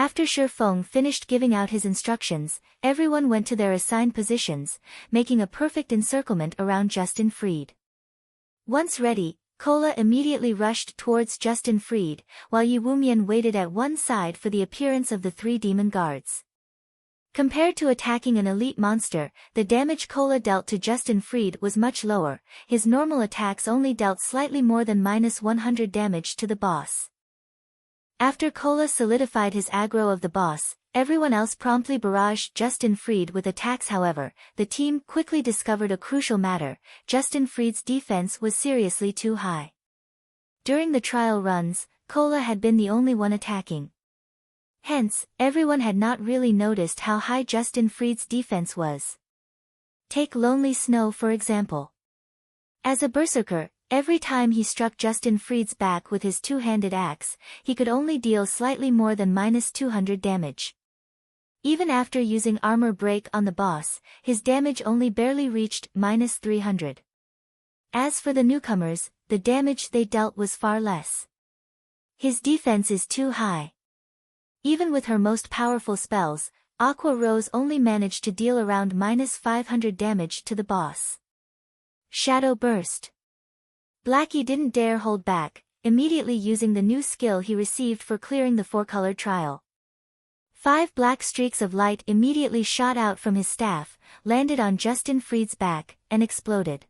After Shifeng finished giving out his instructions, everyone went to their assigned positions, making a perfect encirclement around Justin Fried. Once ready, Kola immediately rushed towards Justin Fried, while Yi Wumian waited at one side for the appearance of the 3 demon guards. Compared to attacking an elite monster, the damage Kola dealt to Justin Fried was much lower. His normal attacks only dealt slightly more than -100 damage to the boss. After Kola solidified his aggro of the boss, everyone else promptly barraged Justin Fried with attacks. However, the team quickly discovered a crucial matter: Justin Fried's defense was seriously too high. During the trial runs, Kola had been the only one attacking. Hence, everyone had not really noticed how high Justin Fried's defense was. Take Lonely Snow for example. As a berserker, every time he struck Justin Fried's back with his two-handed axe, he could only deal slightly more than -200 damage. Even after using armor break on the boss, his damage only barely reached -300. As for the newcomers, the damage they dealt was far less. His defense is too high. Even with her most powerful spells, Aqua Rose only managed to deal around -500 damage to the boss. Shadow Burst. Blackie didn't dare hold back, immediately using the new skill he received for clearing the 4-color trial. 5 black streaks of light immediately shot out from his staff, landed on Justin Fried's back, and exploded.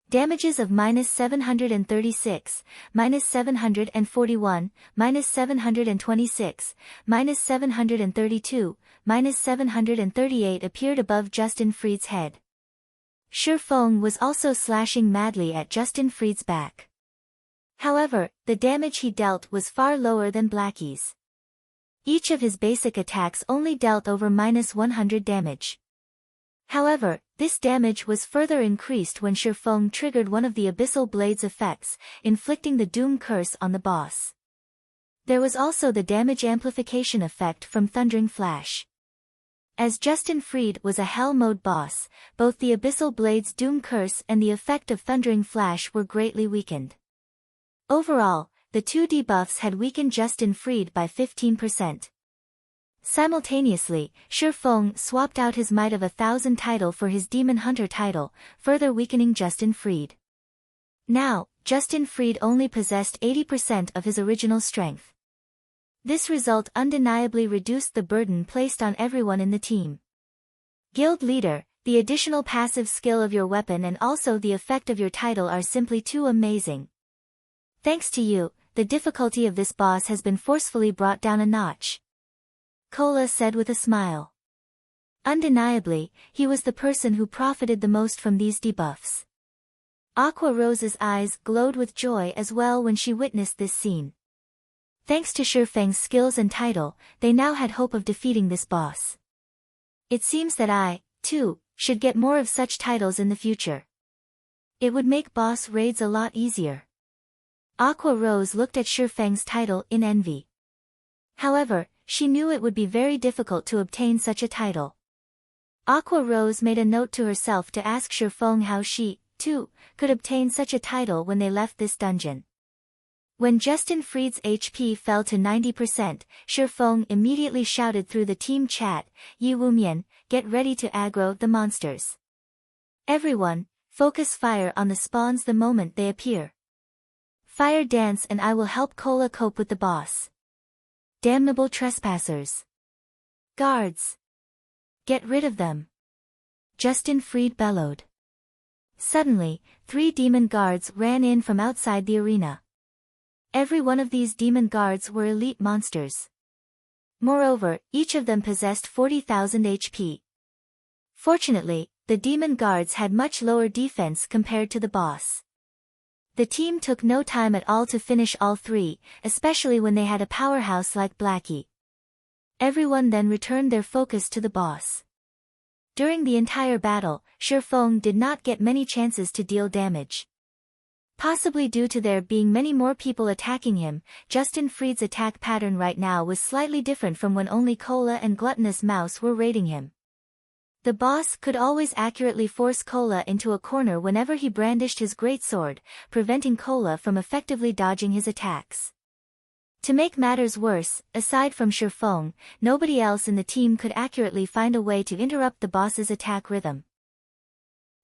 Damages of -736, -741, -726, -732, -738 appeared above Justin Fried's head. Shifeng was also slashing madly at Justin Fried's back. However, the damage he dealt was far lower than Blackie's. Each of his basic attacks only dealt over -100 damage. However, this damage was further increased when Shifeng triggered one of the Abyssal Blade's effects, inflicting the Doom Curse on the boss. There was also the damage amplification effect from Thundering Flash. As Justin Fried was a Hell Mode boss, both the Abyssal Blade's Doom Curse and the effect of Thundering Flash were greatly weakened. Overall, the 2 debuffs had weakened Justin Fried by 15%. Simultaneously, Shifeng swapped out his Might of 1,000 title for his Demon Hunter title, further weakening Justin Fried. Now, Justin Fried only possessed 80% of his original strength. This result undeniably reduced the burden placed on everyone in the team. Guild Leader, the additional passive skill of your weapon and also the effect of your title are simply too amazing. Thanks to you, the difficulty of this boss has been forcefully brought down a notch. Kola said with a smile. Undeniably, he was the person who profited the most from these debuffs. Aqua Rose's eyes glowed with joy as well when she witnessed this scene. Thanks to Shifeng's skills and title, they now had hope of defeating this boss. It seems that I, too, should get more of such titles in the future. It would make boss raids a lot easier. Aqua Rose looked at Shifeng's title in envy. However, she knew it would be very difficult to obtain such a title. Aqua Rose made a note to herself to ask Shifeng how she, too, could obtain such a title when they left this dungeon. When Justin Fried's HP fell to 90%, Shifeng immediately shouted through the team chat, "Yi Wumian, get ready to aggro the monsters. Everyone, focus fire on the spawns the moment they appear. Fire dance and I will help Kola cope with the boss. Damnable trespassers. Guards. Get rid of them." Justin Fried bellowed. Suddenly, 3 demon guards ran in from outside the arena. Every one of these demon guards were elite monsters. Moreover, each of them possessed 40,000 HP. Fortunately, the demon guards had much lower defense compared to the boss. The team took no time at all to finish all 3, especially when they had a powerhouse like Blackie. Everyone then returned their focus to the boss. During the entire battle, Shifeng did not get many chances to deal damage. Possibly due to there being many more people attacking him, Justin Fried's attack pattern right now was slightly different from when only Kola and Gluttonous Mouse were raiding him. The boss could always accurately force Kola into a corner whenever he brandished his greatsword, preventing Kola from effectively dodging his attacks. To make matters worse, aside from Shifeng, nobody else in the team could accurately find a way to interrupt the boss's attack rhythm.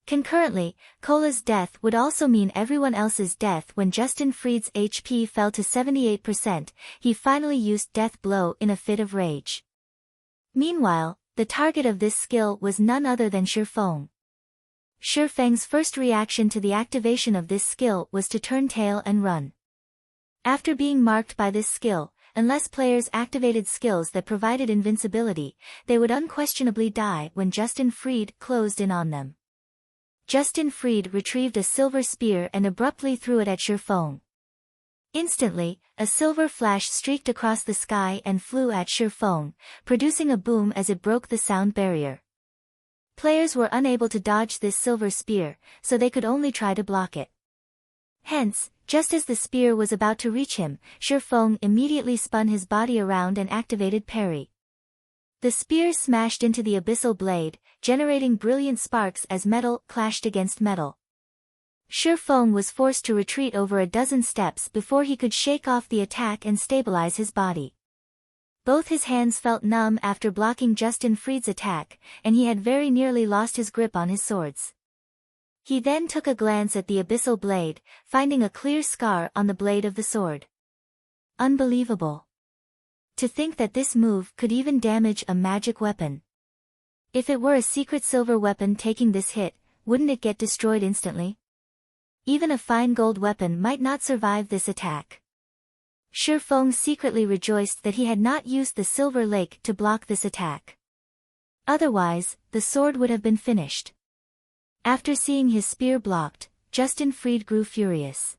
Concurrently, Cola's death would also mean everyone else's death. When Justin Fried's HP fell to 78%, he finally used Death Blow in a fit of rage. Meanwhile, the target of this skill was none other than Shifeng. Shifeng's first reaction to the activation of this skill was to turn tail and run. After being marked by this skill, unless players activated skills that provided invincibility, they would unquestionably die when Justin Fried closed in on them. Justin Fried retrieved a silver spear and abruptly threw it at Shifeng. Instantly, a silver flash streaked across the sky and flew at Shifeng, producing a boom as it broke the sound barrier. Players were unable to dodge this silver spear, so they could only try to block it. Hence, just as the spear was about to reach him, Shifeng immediately spun his body around and activated parry. The spear smashed into the abyssal blade, generating brilliant sparks as metal clashed against metal. Shifeng was forced to retreat over a dozen steps before he could shake off the attack and stabilize his body. Both his hands felt numb after blocking Justin Fried's attack, and he had very nearly lost his grip on his swords. He then took a glance at the abyssal blade, finding a clear scar on the blade of the sword. Unbelievable. To think that this move could even damage a magic weapon. If it were a secret silver weapon taking this hit, wouldn't it get destroyed instantly? Even a fine gold weapon might not survive this attack. Shifeng secretly rejoiced that he had not used the silver lake to block this attack. Otherwise, the sword would have been finished. After seeing his spear blocked, Justin Fried grew furious.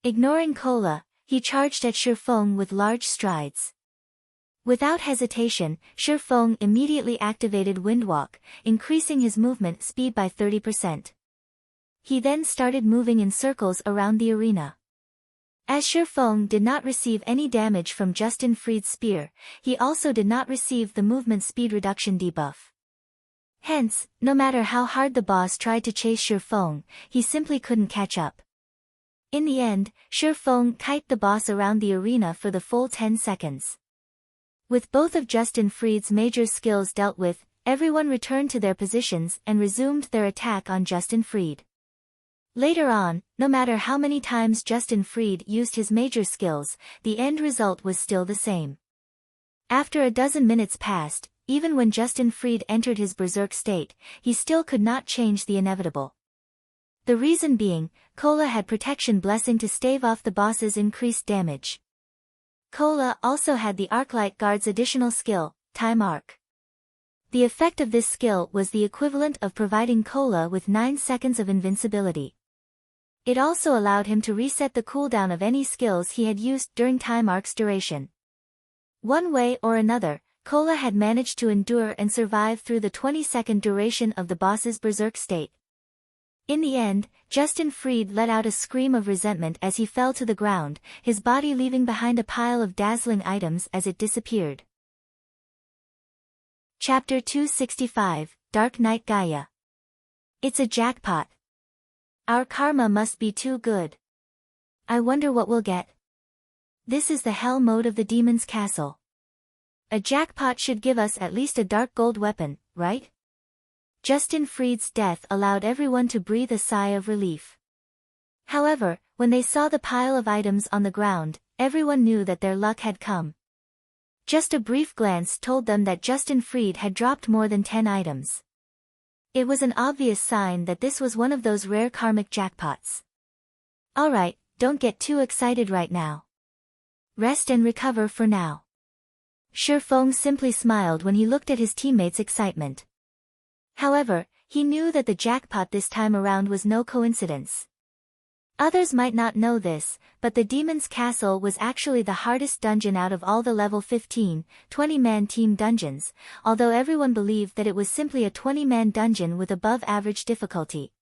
Ignoring Cola, he charged at Shifeng with large strides. Without hesitation, Shifeng immediately activated Windwalk, increasing his movement speed by 30%. He then started moving in circles around the arena. As Shifeng did not receive any damage from Justin Fried's spear, he also did not receive the movement speed reduction debuff. Hence, no matter how hard the boss tried to chase Shifeng, he simply couldn't catch up. In the end, Shifeng kited the boss around the arena for the full 10 seconds. With both of Justin Fried's major skills dealt with, everyone returned to their positions and resumed their attack on Justin Fried. Later on, no matter how many times Justin Fried used his major skills, the end result was still the same. After a dozen minutes passed, even when Justin Fried entered his berserk state, he still could not change the inevitable. The reason being, Cola had protection blessing to stave off the boss's increased damage. Cola also had the Arclight Guard's additional skill, Time Arc. The effect of this skill was the equivalent of providing Cola with 9 seconds of invincibility. It also allowed him to reset the cooldown of any skills he had used during Time Arc's duration. One way or another, Cola had managed to endure and survive through the 20-second duration of the boss's berserk state. In the end, Justin Fried let out a scream of resentment as he fell to the ground, his body leaving behind a pile of dazzling items as it disappeared. Chapter 265, Dark Knight Gaia. It's a jackpot. Our karma must be too good. I wonder what we'll get. This is the hell mode of the demon's castle. A jackpot should give us at least a dark gold weapon, right? Justin Fried's death allowed everyone to breathe a sigh of relief. However, when they saw the pile of items on the ground, everyone knew that their luck had come. Just a brief glance told them that Justin Fried had dropped more than 10 items. It was an obvious sign that this was one of those rare karmic jackpots. Alright, don't get too excited right now. Rest and recover for now. Shifeng simply smiled when he looked at his teammates' excitement. However, he knew that the jackpot this time around was no coincidence. Others might not know this, but the Demon's Castle was actually the hardest dungeon out of all the level 15, 20-man team dungeons, although everyone believed that it was simply a 20-man dungeon with above-average difficulty.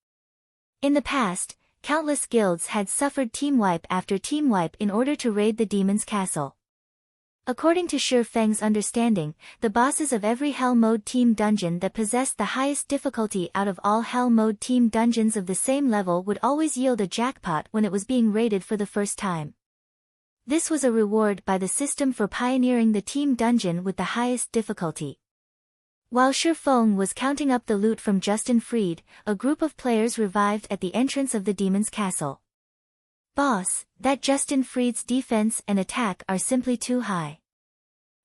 In the past, countless guilds had suffered team wipe after team wipe in order to raid the Demon's Castle. According to Shifeng's understanding, the bosses of every Hell Mode team dungeon that possessed the highest difficulty out of all Hell Mode team dungeons of the same level would always yield a jackpot when it was being raided for the first time. This was a reward by the system for pioneering the team dungeon with the highest difficulty. While Shifeng was counting up the loot from Justin Freed, a group of players revived at the entrance of the demon's castle. Boss, that Justin Freed's defense and attack are simply too high.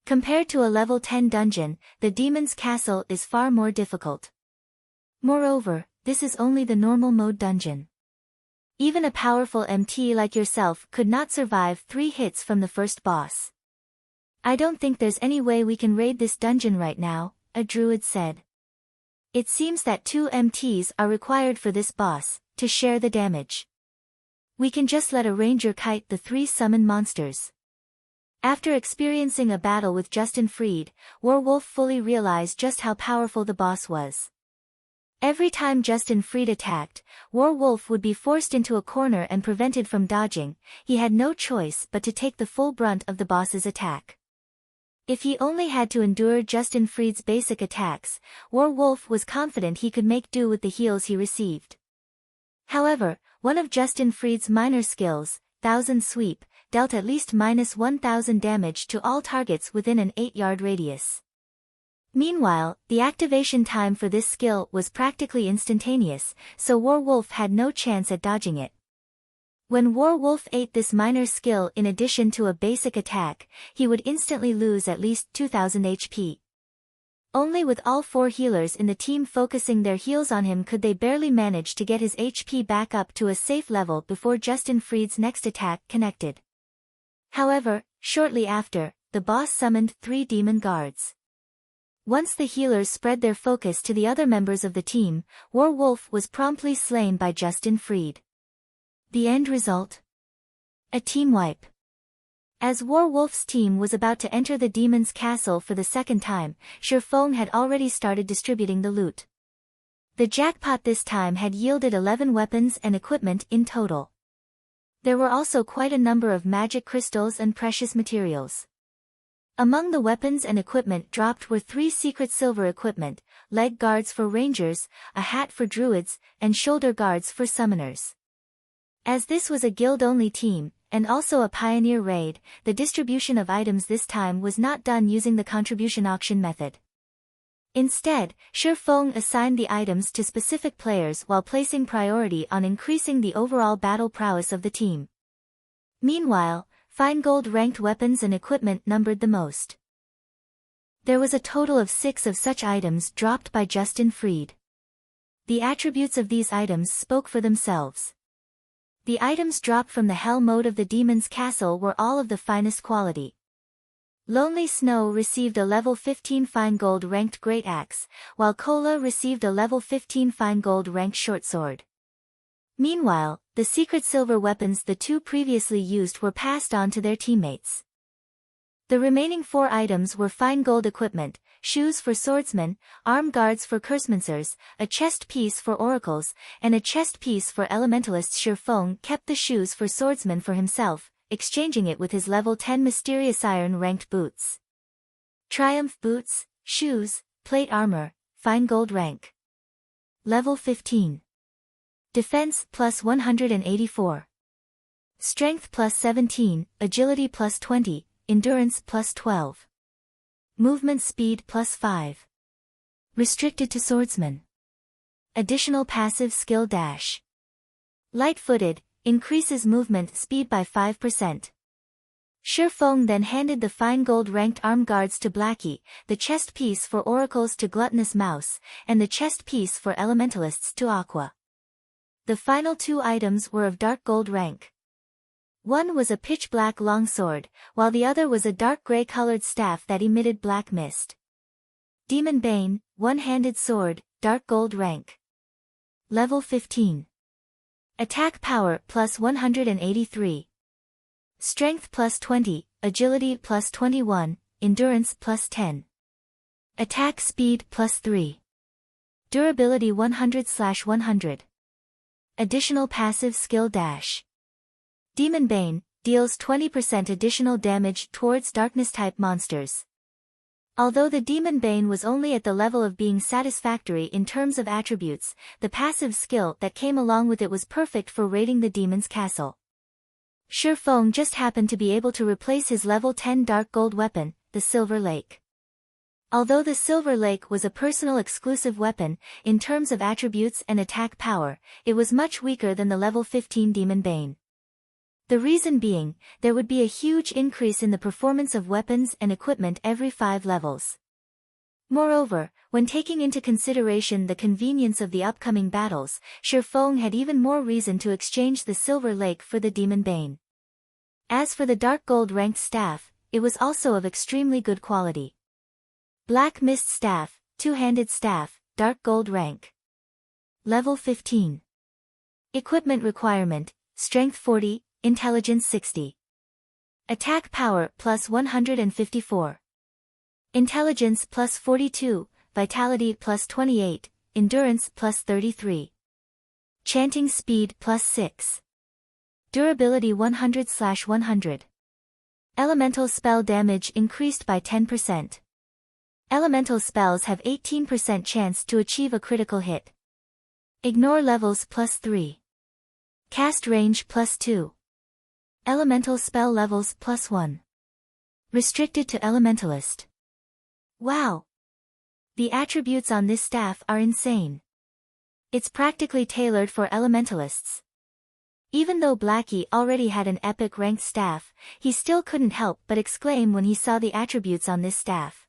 Compared to a level 10 dungeon, the demon's castle is far more difficult. Moreover, this is only the normal mode dungeon. Even a powerful MT like yourself could not survive 3 hits from the first boss. I don't think there's any way we can raid this dungeon right now, a druid said. It seems that 2 MTs are required for this boss, to share the damage. We can just let a ranger kite the 3 summon monsters. After experiencing a battle with Justin Freed, Werewolf fully realized just how powerful the boss was. Every time Justin Freed attacked, Werewolf would be forced into a corner and prevented from dodging. He had no choice but to take the full brunt of the boss's attack. If he only had to endure Justin Freed's basic attacks, Werewolf was confident he could make do with the heals he received. However, one of Justin Freed's minor skills, Thousand Sweep, dealt at least -1000 damage to all targets within an 8-yard radius. Meanwhile, the activation time for this skill was practically instantaneous, so Werewolf had no chance at dodging it. When Werewolf ate this minor skill in addition to a basic attack, he would instantly lose at least 2000 HP. Only with all 4 healers in the team focusing their heals on him could they barely manage to get his HP back up to a safe level before Justin Freed's next attack connected. However, shortly after, the boss summoned 3 demon guards. Once the healers spread their focus to the other members of the team, Werewolf was promptly slain by Justin Freed. The end result? A team wipe. As Werewolf's team was about to enter the demon's castle for the second time, Shifeng had already started distributing the loot. The jackpot this time had yielded 11 weapons and equipment in total. There were also quite a number of magic crystals and precious materials. Among the weapons and equipment dropped were 3 secret silver equipment, leg guards for rangers, a hat for druids, and shoulder guards for summoners. As this was a guild-only team, and also a pioneer raid, the distribution of items this time was not done using the contribution auction method. Instead, Shifeng assigned the items to specific players while placing priority on increasing the overall battle prowess of the team. Meanwhile, fine gold ranked weapons and equipment numbered the most. There was a total of 6 of such items dropped by Justin Freed. The attributes of these items spoke for themselves. The items dropped from the hell mode of the demon's castle were all of the finest quality. Lonely Snow received a level 15 fine gold ranked great axe, while Kola received a level 15 fine gold ranked short sword. Meanwhile, the secret silver weapons the 2 previously used were passed on to their teammates. The remaining 4 items were fine gold equipment, shoes for swordsmen, arm guards for cursemancers, a chest piece for oracles, and a chest piece for elementalists. Shifeng kept the shoes for swordsmen for himself, exchanging it with his level 10 mysterious iron ranked boots. Triumph boots, shoes, plate armor, fine gold rank. Level 15. Defense plus 184. Strength plus 17, agility plus 20, endurance plus 12. Movement speed plus 5. Restricted to swordsmen. Additional passive skill dash. Light-footed, increases movement speed by 5%. Shifeng then handed the fine gold ranked arm guards to Blackie, the chest piece for oracles to Gluttonous Mouse, and the chest piece for elementalists to Aqua. The final 2 items were of dark gold rank. One was a pitch-black longsword, while the other was a dark gray-colored staff that emitted black mist. Demon Bane, one-handed sword, dark gold rank. Level 15. Attack power plus 183. Strength plus 20, agility plus 21, endurance plus 10. Attack speed plus 3. Durability 100/100. Additional passive skill dash. Demon Bane, deals 20% additional damage towards darkness-type monsters. Although the Demon Bane was only at the level of being satisfactory in terms of attributes, the passive skill that came along with it was perfect for raiding the demon's castle. Shifeng just happened to be able to replace his level 10 dark gold weapon, the Silver Lake. Although the Silver Lake was a personal exclusive weapon, in terms of attributes and attack power, it was much weaker than the level 15 Demon Bane. The reason being, there would be a huge increase in the performance of weapons and equipment every 5 levels. Moreover, when taking into consideration the convenience of the upcoming battles, Shifeng had even more reason to exchange the Silver Lake for the Demon Bane. As for the Dark Gold ranked staff, it was also of extremely good quality. Black Mist Staff, Two-Handed Staff, Dark Gold rank. Level 15. Equipment requirement, Strength 40, Intelligence 60. Attack power plus 154. Intelligence plus 42, Vitality plus 28, Endurance plus 33. Chanting speed plus 6. Durability 100/100. Elemental spell damage increased by 10%. Elemental spells have 18% chance to achieve a critical hit. Ignore levels plus 3. Cast range plus 2. Elemental spell levels plus 1. Restricted to Elementalist. Wow! The attributes on this staff are insane. It's practically tailored for Elementalists. Even though Blackie already had an epic ranked staff, he still couldn't help but exclaim when he saw the attributes on this staff.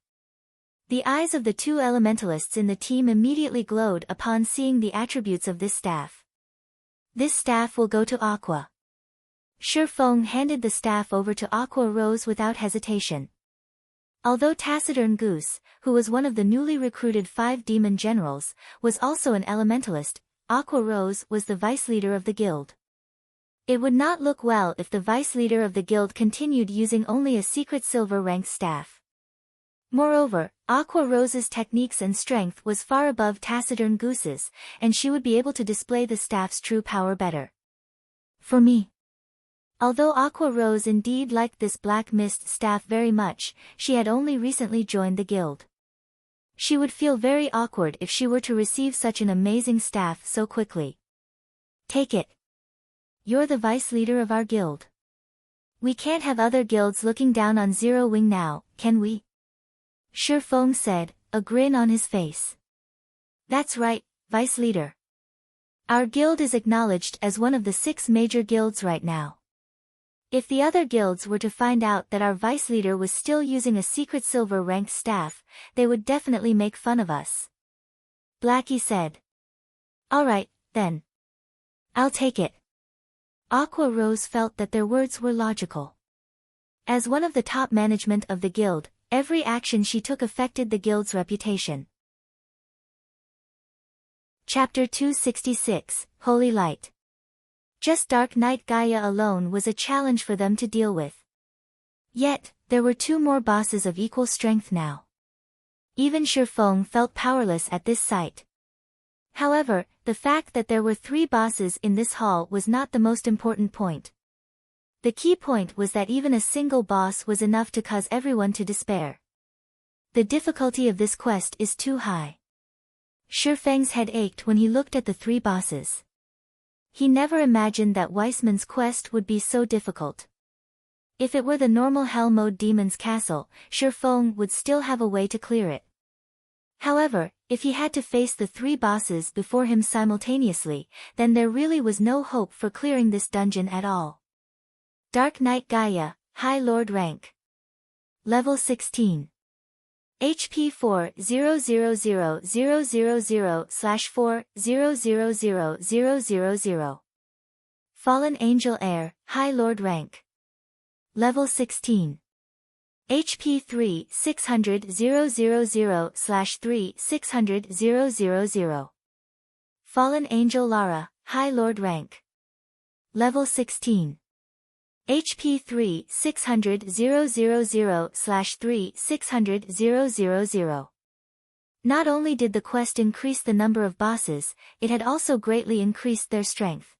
The eyes of the 2 Elementalists in the team immediately glowed upon seeing the attributes of this staff. This staff will go to Aqua. Shifeng handed the staff over to Aqua Rose without hesitation. Although Taciturn Goose, who was one of the newly recruited 5 demon generals, was also an elementalist, Aqua Rose was the vice leader of the guild. It would not look well if the vice leader of the guild continued using only a secret silver ranked staff. Moreover, Aqua Rose's techniques and strength was far above Taciturn Goose's, and she would be able to display the staff's true power better. For me. Although Aqua Rose indeed liked this Black Mist staff very much, she had only recently joined the guild. She would feel very awkward if she were to receive such an amazing staff so quickly. Take it. You're the vice leader of our guild. We can't have other guilds looking down on Zero Wing now, can we? Shifeng said, a grin on his face. That's right, vice leader. Our guild is acknowledged as one of the 6 major guilds right now. If the other guilds were to find out that our vice leader was still using a secret silver ranked staff, they would definitely make fun of us. Blackie said. Alright, then. I'll take it. Aqua Rose felt that their words were logical. As one of the top management of the guild, every action she took affected the guild's reputation. Chapter 266, Holy Light. Just Dark Knight Gaia alone was a challenge for them to deal with. Yet, there were 2 more bosses of equal strength now. Even Shifeng felt powerless at this sight. However, the fact that there were 3 bosses in this hall was not the most important point. The key point was that even a single boss was enough to cause everyone to despair. The difficulty of this quest is too high. Shifeng's head ached when he looked at the 3 bosses. He never imagined that Weissman's quest would be so difficult. If it were the normal Hell Mode Demon's Castle, Shifeng would still have a way to clear it. However, if he had to face the 3 bosses before him simultaneously, then there really was no hope for clearing this dungeon at all. Dark Knight Gaia, High Lord rank. Level 16. HP 4000000/4000000. Fallen Angel Heir, High Lord rank. Level 16. HP 3/600,000/3/600,000. Fallen Angel Lara, High Lord rank. Level 16. HP 3/600,000/3/600,000. Not only did the quest increase the number of bosses, it had also greatly increased their strength.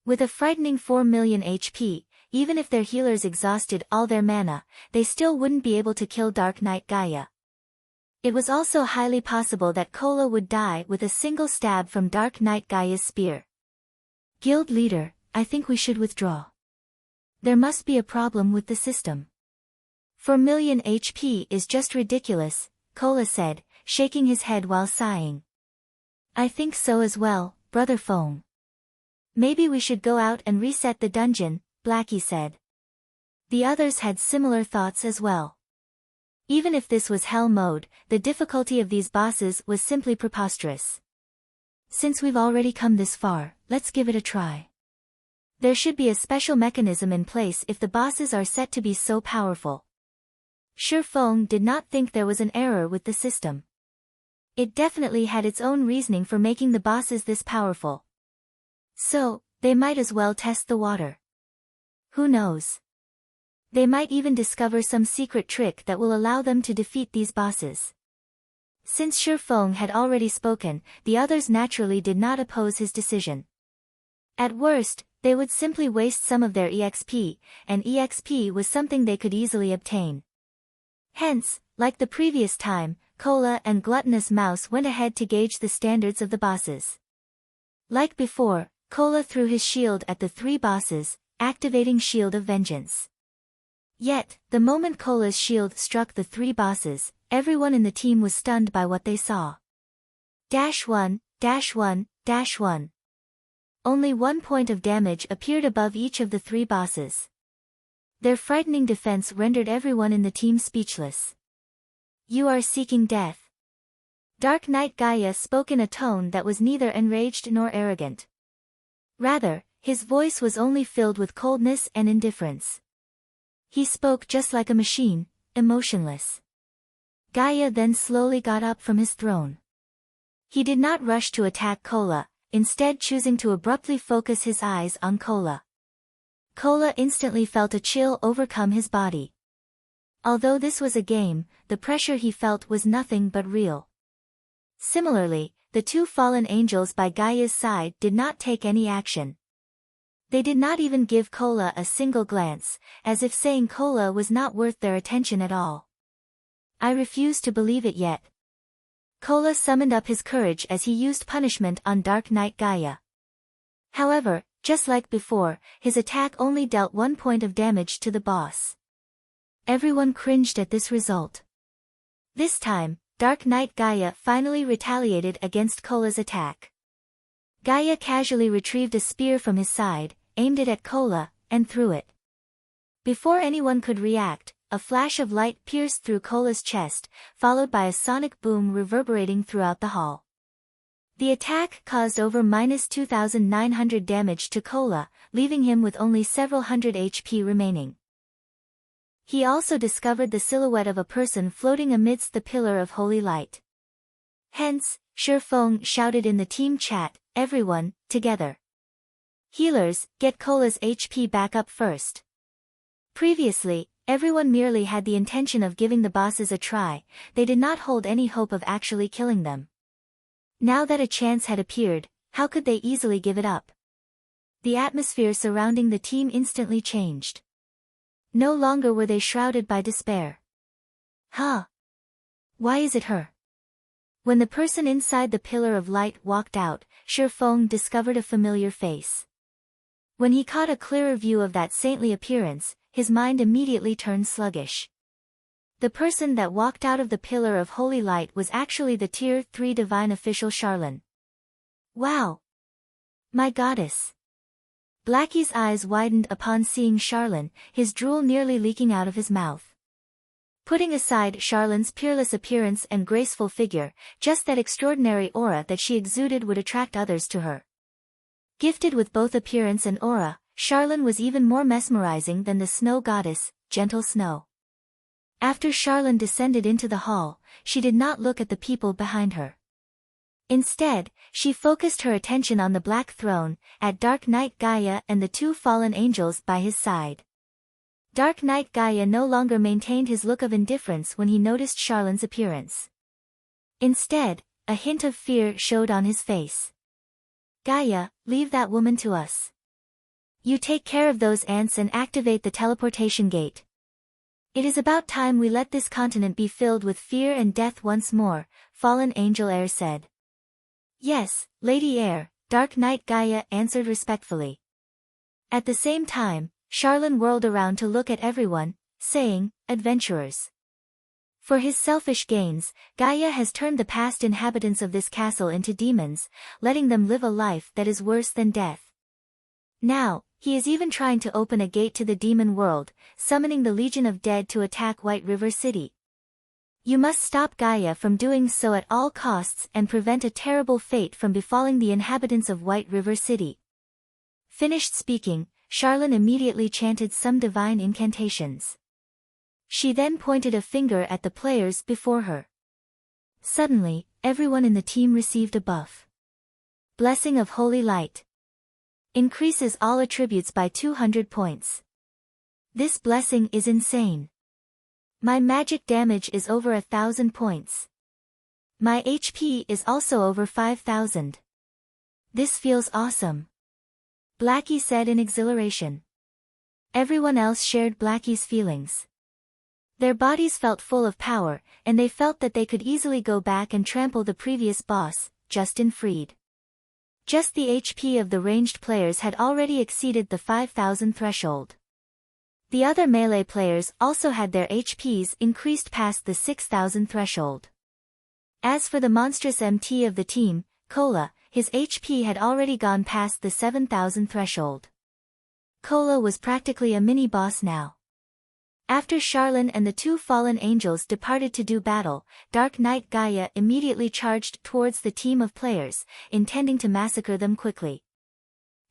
With a frightening 4 million HP, even if their healers exhausted all their mana, they still wouldn't be able to kill Dark Knight Gaia. It was also highly possible that Kola would die with a single stab from Dark Knight Gaia's spear. Guild leader, I think we should withdraw. There must be a problem with the system. 4,000,000 HP is just ridiculous, Cola said, shaking his head while sighing. I think so as well, Brother Fong. Maybe we should go out and reset the dungeon, Blackie said. The others had similar thoughts as well. Even if this was hell mode, the difficulty of these bosses was simply preposterous. Since we've already come this far, let's give it a try. There should be a special mechanism in place if the bosses are set to be so powerful. Shi Feng did not think there was an error with the system. It definitely had its own reasoning for making the bosses this powerful. So, they might as well test the water. Who knows? They might even discover some secret trick that will allow them to defeat these bosses. Since Shi Feng had already spoken, the others naturally did not oppose his decision. At worst, they would simply waste some of their EXP, and EXP was something they could easily obtain. Hence, like the previous time, Cola and Gluttonous Mouse went ahead to gauge the standards of the bosses. Like before, Cola threw his shield at the 3 bosses, activating Shield of Vengeance. Yet, the moment Cola's shield struck the 3 bosses, everyone in the team was stunned by what they saw. -1, -1, -1. Only 1 point of damage appeared above each of the 3 bosses. Their frightening defense rendered everyone in the team speechless. You are seeking death. Dark Knight Gaia spoke in a tone that was neither enraged nor arrogant. Rather, his voice was only filled with coldness and indifference. He spoke just like a machine, emotionless. Gaia then slowly got up from his throne. He did not rush to attack Cola, instead choosing to abruptly focus his eyes on Cola. Cola instantly felt a chill overcome his body. Although this was a game, the pressure he felt was nothing but real. Similarly, the 2 fallen angels by Gaia's side did not take any action. They did not even give Cola a single glance, as if saying Cola was not worth their attention at all. I refuse to believe it yet. Cola summoned up his courage as he used punishment on Dark Knight Gaia. However, just like before, his attack only dealt 1 point of damage to the boss. Everyone cringed at this result. This time, Dark Knight Gaia finally retaliated against Cola's attack. Gaia casually retrieved a spear from his side, aimed it at Cola, and threw it. Before anyone could react, a flash of light pierced through Cola's chest, followed by a sonic boom reverberating throughout the hall. The attack caused over -2,900 damage to Cola, leaving him with only several hundred HP remaining. He also discovered the silhouette of a person floating amidst the pillar of holy light. Hence, Shi Feng shouted in the team chat, everyone, together. Healers, get Cola's HP back up first. Previously, everyone merely had the intention of giving the bosses a try, they did not hold any hope of actually killing them. Now that a chance had appeared, how could they easily give it up? The atmosphere surrounding the team instantly changed. No longer were they shrouded by despair. Huh? Why is it her? When the person inside the pillar of light walked out, Shi Feng discovered a familiar face. When he caught a clearer view of that saintly appearance, his mind immediately turned sluggish. The person that walked out of the pillar of holy light was actually the Tier 3 divine official Charlene. Wow! My goddess! Blackie's eyes widened upon seeing Charlene, his drool nearly leaking out of his mouth. Putting aside Charlene's peerless appearance and graceful figure, just that extraordinary aura that she exuded would attract others to her. Gifted with both appearance and aura, Charlene was even more mesmerizing than the snow goddess, Gentle Snow. After Charlene descended into the hall, she did not look at the people behind her. Instead, she focused her attention on the black throne, at Dark Knight Gaia and the 2 fallen angels by his side. Dark Knight Gaia no longer maintained his look of indifference when he noticed Charlene's appearance. Instead, a hint of fear showed on his face. Gaia, leave that woman to us. You take care of those ants and activate the teleportation gate. It is about time we let this continent be filled with fear and death once more, Fallen Angel Air said. Yes, Lady Air, Dark Knight Gaia answered respectfully. At the same time, Charlene whirled around to look at everyone, saying, "Adventurers." For his selfish gains, Gaia has turned the past inhabitants of this castle into demons, letting them live a life that is worse than death. Now, he is even trying to open a gate to the demon world, summoning the Legion of Dead to attack White River City. You must stop Gaia from doing so at all costs and prevent a terrible fate from befalling the inhabitants of White River City. Finished speaking, Charlene immediately chanted some divine incantations. She then pointed a finger at the players before her. Suddenly, everyone in the team received a buff. Blessing of Holy Light. Increases all attributes by 200 points. This blessing is insane. My magic damage is over 1,000 points. My HP is also over 5,000. This feels awesome. Blackie said in exhilaration. Everyone else shared Blackie's feelings. Their bodies felt full of power, and they felt that they could easily go back and trample the previous boss, Justin Freed. Just the HP of the ranged players had already exceeded the 5,000 threshold. The other melee players also had their HPs increased past the 6,000 threshold. As for the monstrous MT of the team, Cola, his HP had already gone past the 7,000 threshold. Cola was practically a mini-boss now. After Charlene and the two fallen angels departed to do battle, Dark Knight Gaia immediately charged towards the team of players, intending to massacre them quickly.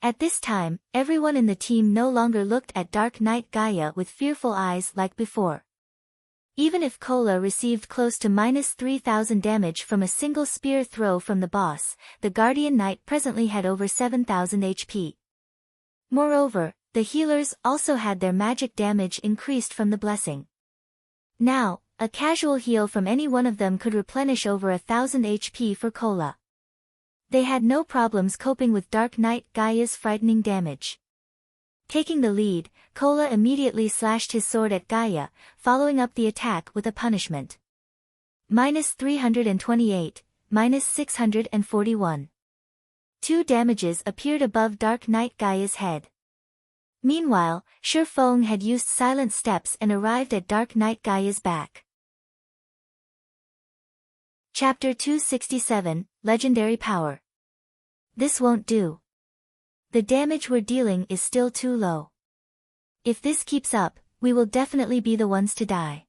At this time, everyone in the team no longer looked at Dark Knight Gaia with fearful eyes like before. Even if Cola received close to -3,000 damage from a single spear throw from the boss, the Guardian Knight presently had over 7,000 HP. Moreover, the healers also had their magic damage increased from the blessing. Now, a casual heal from any one of them could replenish over 1,000 HP for Cola. They had no problems coping with Dark Knight Gaia's frightening damage. Taking the lead, Cola immediately slashed his sword at Gaia, following up the attack with a punishment. -328, -641. 2 damages appeared above Dark Knight Gaia's head. Meanwhile, Shi Feng had used silent steps and arrived at Dark Knight Gaia's back. Chapter 267, Legendary Power. This won't do. The damage we're dealing is still too low. If this keeps up, we will definitely be the ones to die.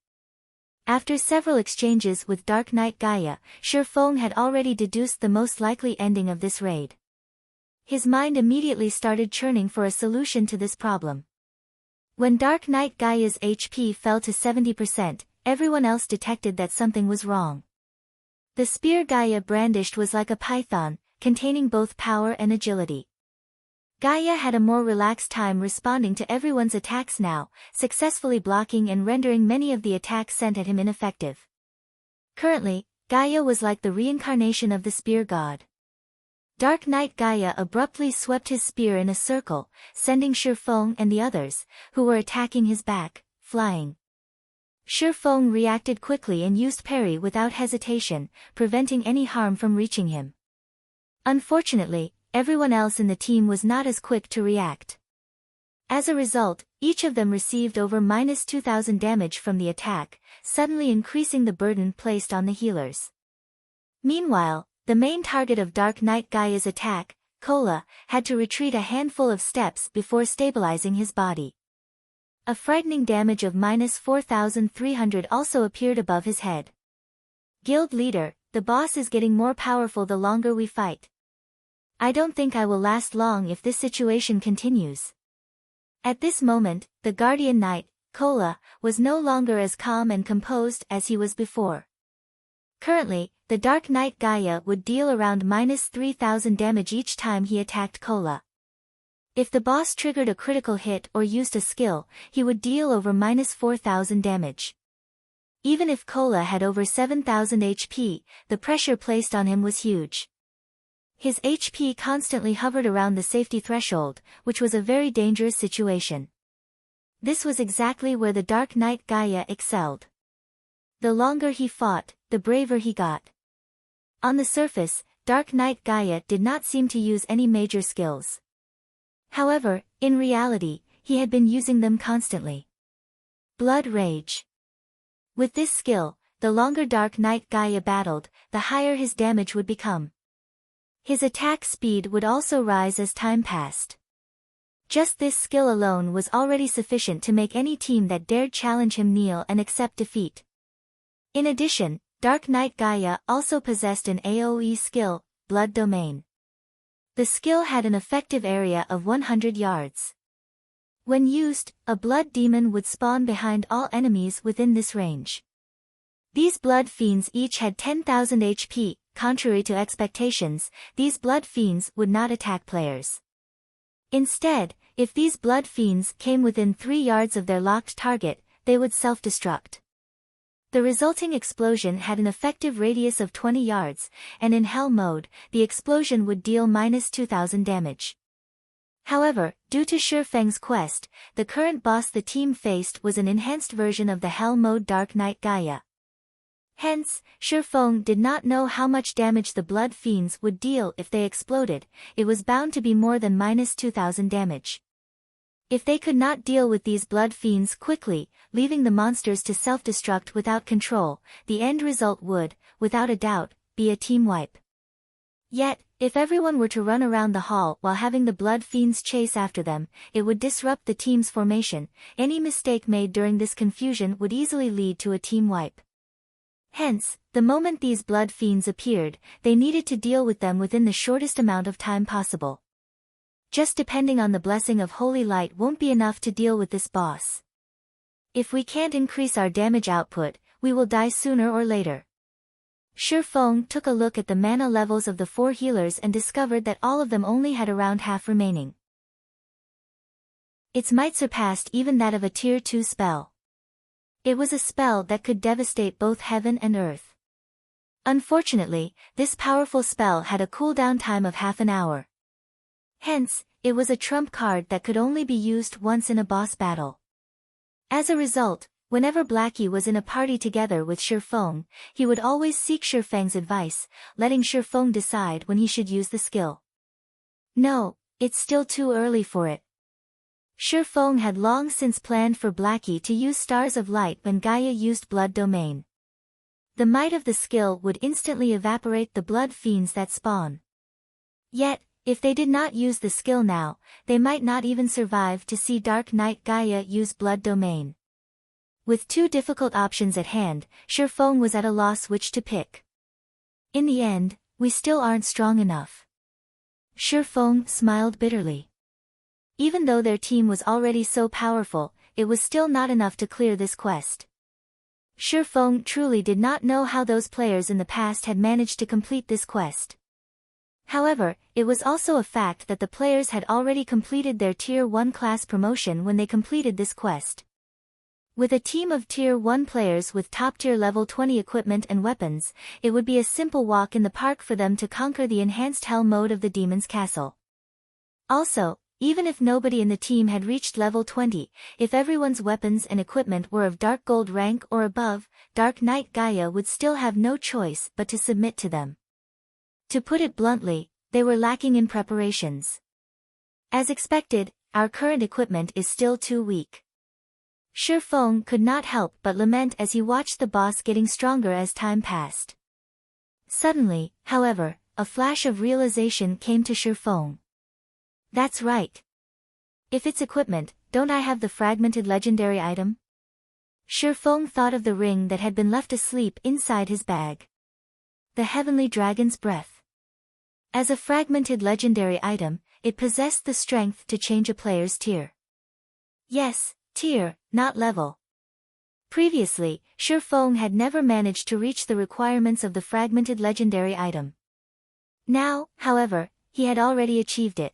After several exchanges with Dark Knight Gaia, Shi Feng had already deduced the most likely ending of this raid. His mind immediately started churning for a solution to this problem. When Dark Knight Gaia's HP fell to 70%, everyone else detected that something was wrong. The spear Gaia brandished was like a python, containing both power and agility. Gaia had a more relaxed time responding to everyone's attacks now, successfully blocking and rendering many of the attacks sent at him ineffective. Currently, Gaia was like the reincarnation of the spear god. Dark Knight Gaia abruptly swept his spear in a circle, sending Shi Feng and the others, who were attacking his back, flying. Shi Feng reacted quickly and used parry without hesitation, preventing any harm from reaching him. Unfortunately, everyone else in the team was not as quick to react. As a result, each of them received over -2,000 damage from the attack, suddenly increasing the burden placed on the healers. Meanwhile, the main target of Dark Knight Gaia's attack, Cola, had to retreat a handful of steps before stabilizing his body. A frightening damage of -4,300 also appeared above his head. Guild leader, the boss is getting more powerful the longer we fight. I don't think I will last long if this situation continues. At this moment, the Guardian Knight, Cola, was no longer as calm and composed as he was before. Currently, the Dark Knight Gaia would deal around -3,000 damage each time he attacked Cola. If the boss triggered a critical hit or used a skill, he would deal over -4,000 damage. Even if Cola had over 7,000 HP, the pressure placed on him was huge. His HP constantly hovered around the safety threshold, which was a very dangerous situation. This was exactly where the Dark Knight Gaia excelled. The longer he fought, the braver he got. On the surface, Dark Knight Gaia did not seem to use any major skills. However, in reality, he had been using them constantly. Blood Rage. With this skill, the longer Dark Knight Gaia battled, the higher his damage would become. His attack speed would also rise as time passed. Just this skill alone was already sufficient to make any team that dared challenge him kneel and accept defeat. In addition, Dark Knight Gaia also possessed an AoE skill, Blood Domain. The skill had an effective area of 100 yards. When used, a blood demon would spawn behind all enemies within this range. These blood fiends each had 10,000 HP, contrary to expectations, these blood fiends would not attack players. Instead, if these blood fiends came within 3 yards of their locked target, they would self-destruct. The resulting explosion had an effective radius of 20 yards, and in Hell mode, the explosion would deal -2,000 damage. However, due to Shifeng's quest, the current boss the team faced was an enhanced version of the Hell mode Dark Knight Gaia. Hence, Shifeng did not know how much damage the blood fiends would deal if they exploded, it was bound to be more than -2,000 damage. If they could not deal with these blood fiends quickly, leaving the monsters to self-destruct without control, the end result would, without a doubt, be a team wipe. Yet, if everyone were to run around the hall while having the blood fiends chase after them, it would disrupt the team's formation. Any mistake made during this confusion would easily lead to a team wipe. Hence, the moment these blood fiends appeared, they needed to deal with them within the shortest amount of time possible. Just depending on the blessing of holy light won't be enough to deal with this boss. If we can't increase our damage output, we will die sooner or later. Shifeng took a look at the mana levels of the 4 healers and discovered that all of them only had around half remaining. Its might surpassed even that of a tier 2 spell. It was a spell that could devastate both heaven and earth. Unfortunately, this powerful spell had a cooldown time of half an hour. Hence, it was a trump card that could only be used once in a boss battle. As a result, whenever Blackie was in a party together with Shifeng, he would always seek Shifeng's advice, letting Shifeng decide when he should use the skill. No, it's still too early for it. Shifeng had long since planned for Blackie to use Stars of Light when Gaia used Blood Domain. The might of the skill would instantly evaporate the blood fiends that spawn. Yet, if they did not use the skill now, they might not even survive to see Dark Knight Gaia use Blood Domain. With 2 difficult options at hand, Shifeng was at a loss which to pick. In the end, we still aren't strong enough. Shifeng smiled bitterly. Even though their team was already so powerful, it was still not enough to clear this quest. Shifeng truly did not know how those players in the past had managed to complete this quest. However, it was also a fact that the players had already completed their Tier 1 class promotion when they completed this quest. With a team of Tier 1 players with top-tier level 20 equipment and weapons, it would be a simple walk in the park for them to conquer the enhanced Hell mode of the Demon's Castle. Also, even if nobody in the team had reached level 20, if everyone's weapons and equipment were of Dark Gold rank or above, Dark Knight Gaia would still have no choice but to submit to them. To put it bluntly, they were lacking in preparations. As expected, our current equipment is still too weak. Shifeng could not help but lament as he watched the boss getting stronger as time passed. Suddenly, however, a flash of realization came to Shifeng. That's right. If it's equipment, don't I have the fragmented legendary item? Shifeng thought of the ring that had been left asleep inside his bag. The Heavenly Dragon's Breath. As a fragmented legendary item, it possessed the strength to change a player's tier. Yes, tier, not level. Previously, Shifeng had never managed to reach the requirements of the fragmented legendary item. Now, however, he had already achieved it.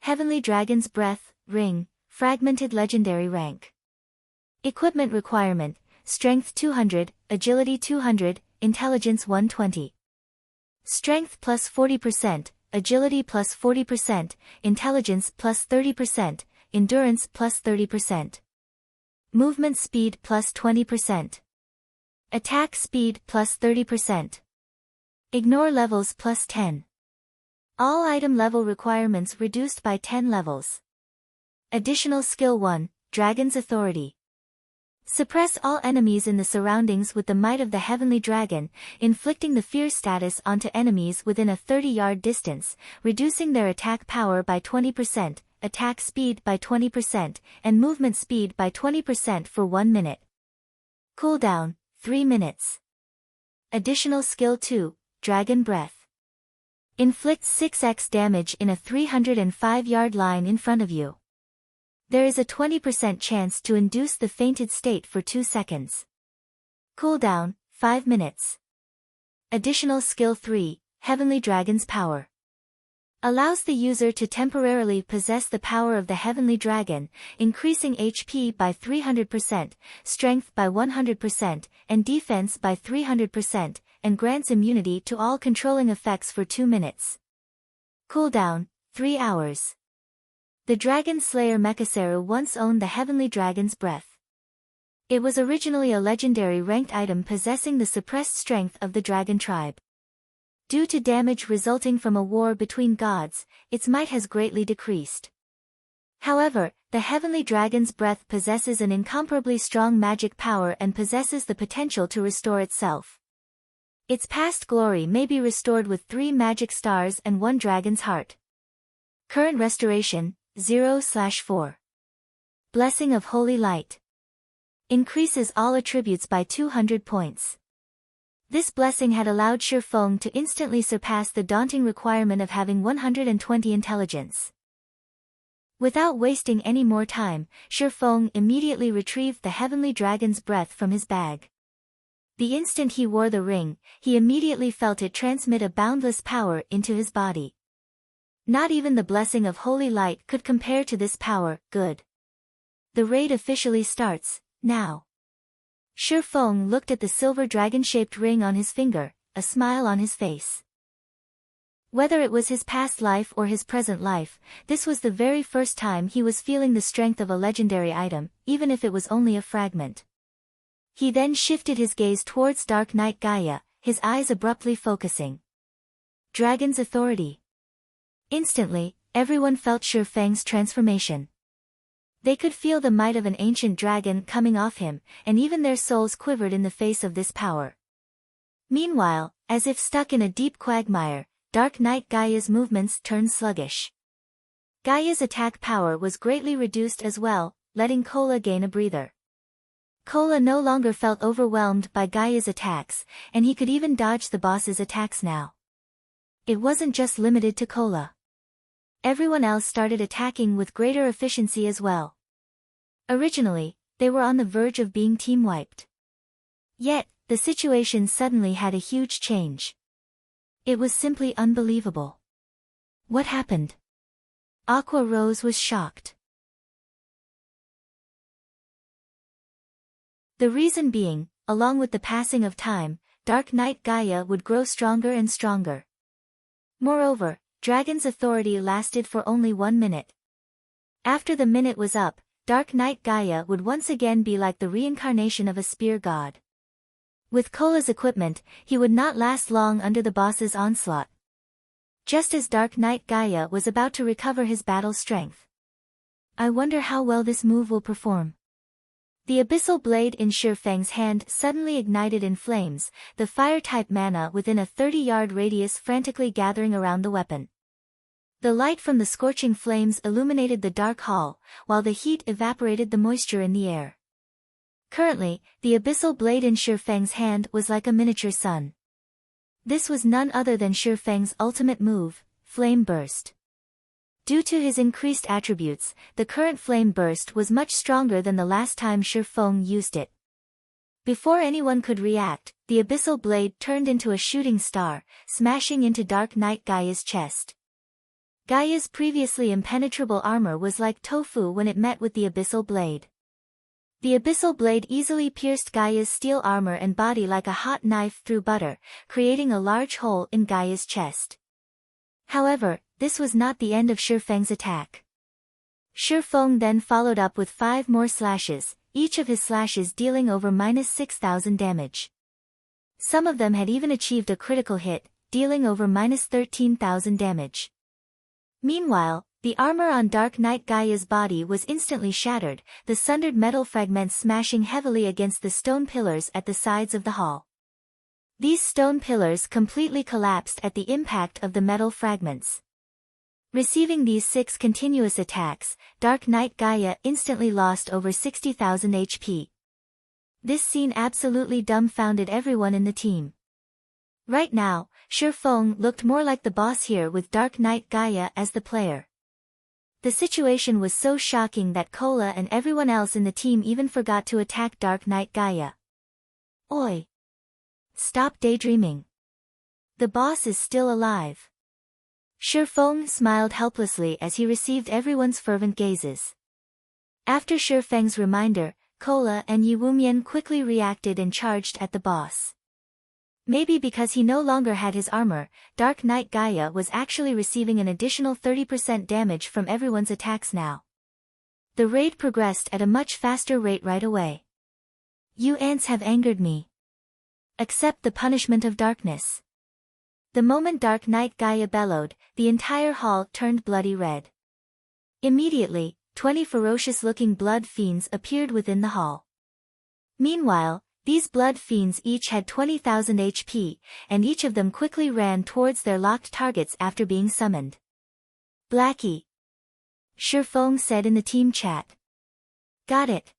Heavenly Dragon's Breath, Ring, fragmented legendary rank. Equipment requirement, Strength 200, Agility 200, Intelligence 120. Strength plus 40%, Agility plus 40%, Intelligence plus 30%, Endurance plus 30%. Movement speed plus 20%. Attack speed plus 30%. Ignore levels plus 10. All item level requirements reduced by 10 levels. Additional Skill 1, Dragon's Authority. Suppress all enemies in the surroundings with the might of the Heavenly Dragon, inflicting the fear status onto enemies within a 30-yard distance, reducing their attack power by 20%, attack speed by 20%, and movement speed by 20% for 1 minute. Cooldown, 3 minutes. Additional Skill 2, Dragon Breath. Inflicts 6x damage in a 305-yard line in front of you. There is a 20% chance to induce the fainted state for 2 seconds. Cooldown, 5 minutes. Additional Skill 3, Heavenly Dragon's Power. Allows the user to temporarily possess the power of the Heavenly Dragon, increasing HP by 300%, Strength by 100%, and Defense by 300%, and grants immunity to all controlling effects for 2 minutes. Cooldown, 3 hours. The Dragon Slayer Mekaseru once owned the Heavenly Dragon's Breath. It was originally a legendary ranked item possessing the suppressed strength of the Dragon tribe. Due to damage resulting from a war between gods, its might has greatly decreased. However, the Heavenly Dragon's Breath possesses an incomparably strong magic power and possesses the potential to restore itself. Its past glory may be restored with 3 magic stars and 1 dragon's heart. Current restoration, 0/4. Blessing of Holy Light. Increases all attributes by 200 points. This blessing had allowed Shifeng to instantly surpass the daunting requirement of having 120 intelligence. Without wasting any more time, Shifeng immediately retrieved the Heavenly Dragon's Breath from his bag. The instant he wore the ring, he immediately felt it transmit a boundless power into his body. Not even the blessing of Holy Light could compare to this power. Good. The raid officially starts, now. Shifeng looked at the silver dragon-shaped ring on his finger, a smile on his face. Whether it was his past life or his present life, this was the very first time he was feeling the strength of a legendary item, even if it was only a fragment. He then shifted his gaze towards Dark Knight Gaia, his eyes abruptly focusing. Dragon's Authority. Instantly, everyone felt Shifeng's transformation. They could feel the might of an ancient dragon coming off him, and even their souls quivered in the face of this power. Meanwhile, as if stuck in a deep quagmire, Dark Knight Gaia's movements turned sluggish. Gaia's attack power was greatly reduced as well, letting Kola gain a breather. Kola no longer felt overwhelmed by Gaia's attacks, and he could even dodge the boss's attacks now. It wasn't just limited to Kola. Everyone else started attacking with greater efficiency as well. Originally, they were on the verge of being team-wiped. Yet, the situation suddenly had a huge change. It was simply unbelievable. What happened? Aqua Rose was shocked. The reason being, along with the passing of time, Dark Knight Gaia would grow stronger and stronger. Moreover, Dragon's Authority lasted for only 1 minute. After the minute was up, Dark Knight Gaia would once again be like the reincarnation of a spear god. With Kola's equipment, he would not last long under the boss's onslaught. Just as Dark Knight Gaia was about to recover his battle strength. I wonder how well this move will perform. The abyssal blade in Shifeng's hand suddenly ignited in flames, the fire-type mana within a 30-yard radius frantically gathering around the weapon. The light from the scorching flames illuminated the dark hall, while the heat evaporated the moisture in the air. Currently, the abyssal blade in Shifeng's hand was like a miniature sun. This was none other than Shifeng's ultimate move, Flame Burst. Due to his increased attributes, the current Flame Burst was much stronger than the last time Shifeng used it. Before anyone could react, the abyssal blade turned into a shooting star, smashing into Dark Knight Gaia's chest. Gaia's previously impenetrable armor was like tofu when it met with the abyssal blade. The abyssal blade easily pierced Gaia's steel armor and body like a hot knife through butter, creating a large hole in Gaia's chest. However, this was not the end of Shifeng's attack. Shifeng then followed up with 5 more slashes, each of his slashes dealing over -6,000 damage. Some of them had even achieved a critical hit, dealing over -13,000 damage. Meanwhile, The armor on Dark Knight Gaia's body was instantly shattered, the sundered metal fragments smashing heavily against the stone pillars at the sides of the hall. These stone pillars completely collapsed at the impact of the metal fragments. Receiving these 6 continuous attacks, Dark Knight Gaia instantly lost over 60,000 HP. This scene absolutely dumbfounded everyone in the team. Right now, Shi Feng looked more like the boss here with Dark Knight Gaia as the player. The situation was so shocking that Cola and everyone else in the team even forgot to attack Dark Knight Gaia. Oi! Stop daydreaming. The boss is still alive. Shi Feng smiled helplessly as he received everyone's fervent gazes. After Shi Feng's reminder, Cola and Yi Wumian quickly reacted and charged at the boss. Maybe because he no longer had his armor, Dark Knight Gaia was actually receiving an additional 30% damage from everyone's attacks now. The raid progressed at a much faster rate right away. You ants have angered me. Accept the punishment of darkness. The moment Dark Knight Gaia bellowed, the entire hall turned bloody red. Immediately, 20 ferocious-looking blood fiends appeared within the hall. Meanwhile, these blood fiends each had 20,000 HP, and each of them quickly ran towards their locked targets after being summoned. Blackie. Shi Feng said in the team chat. Got it.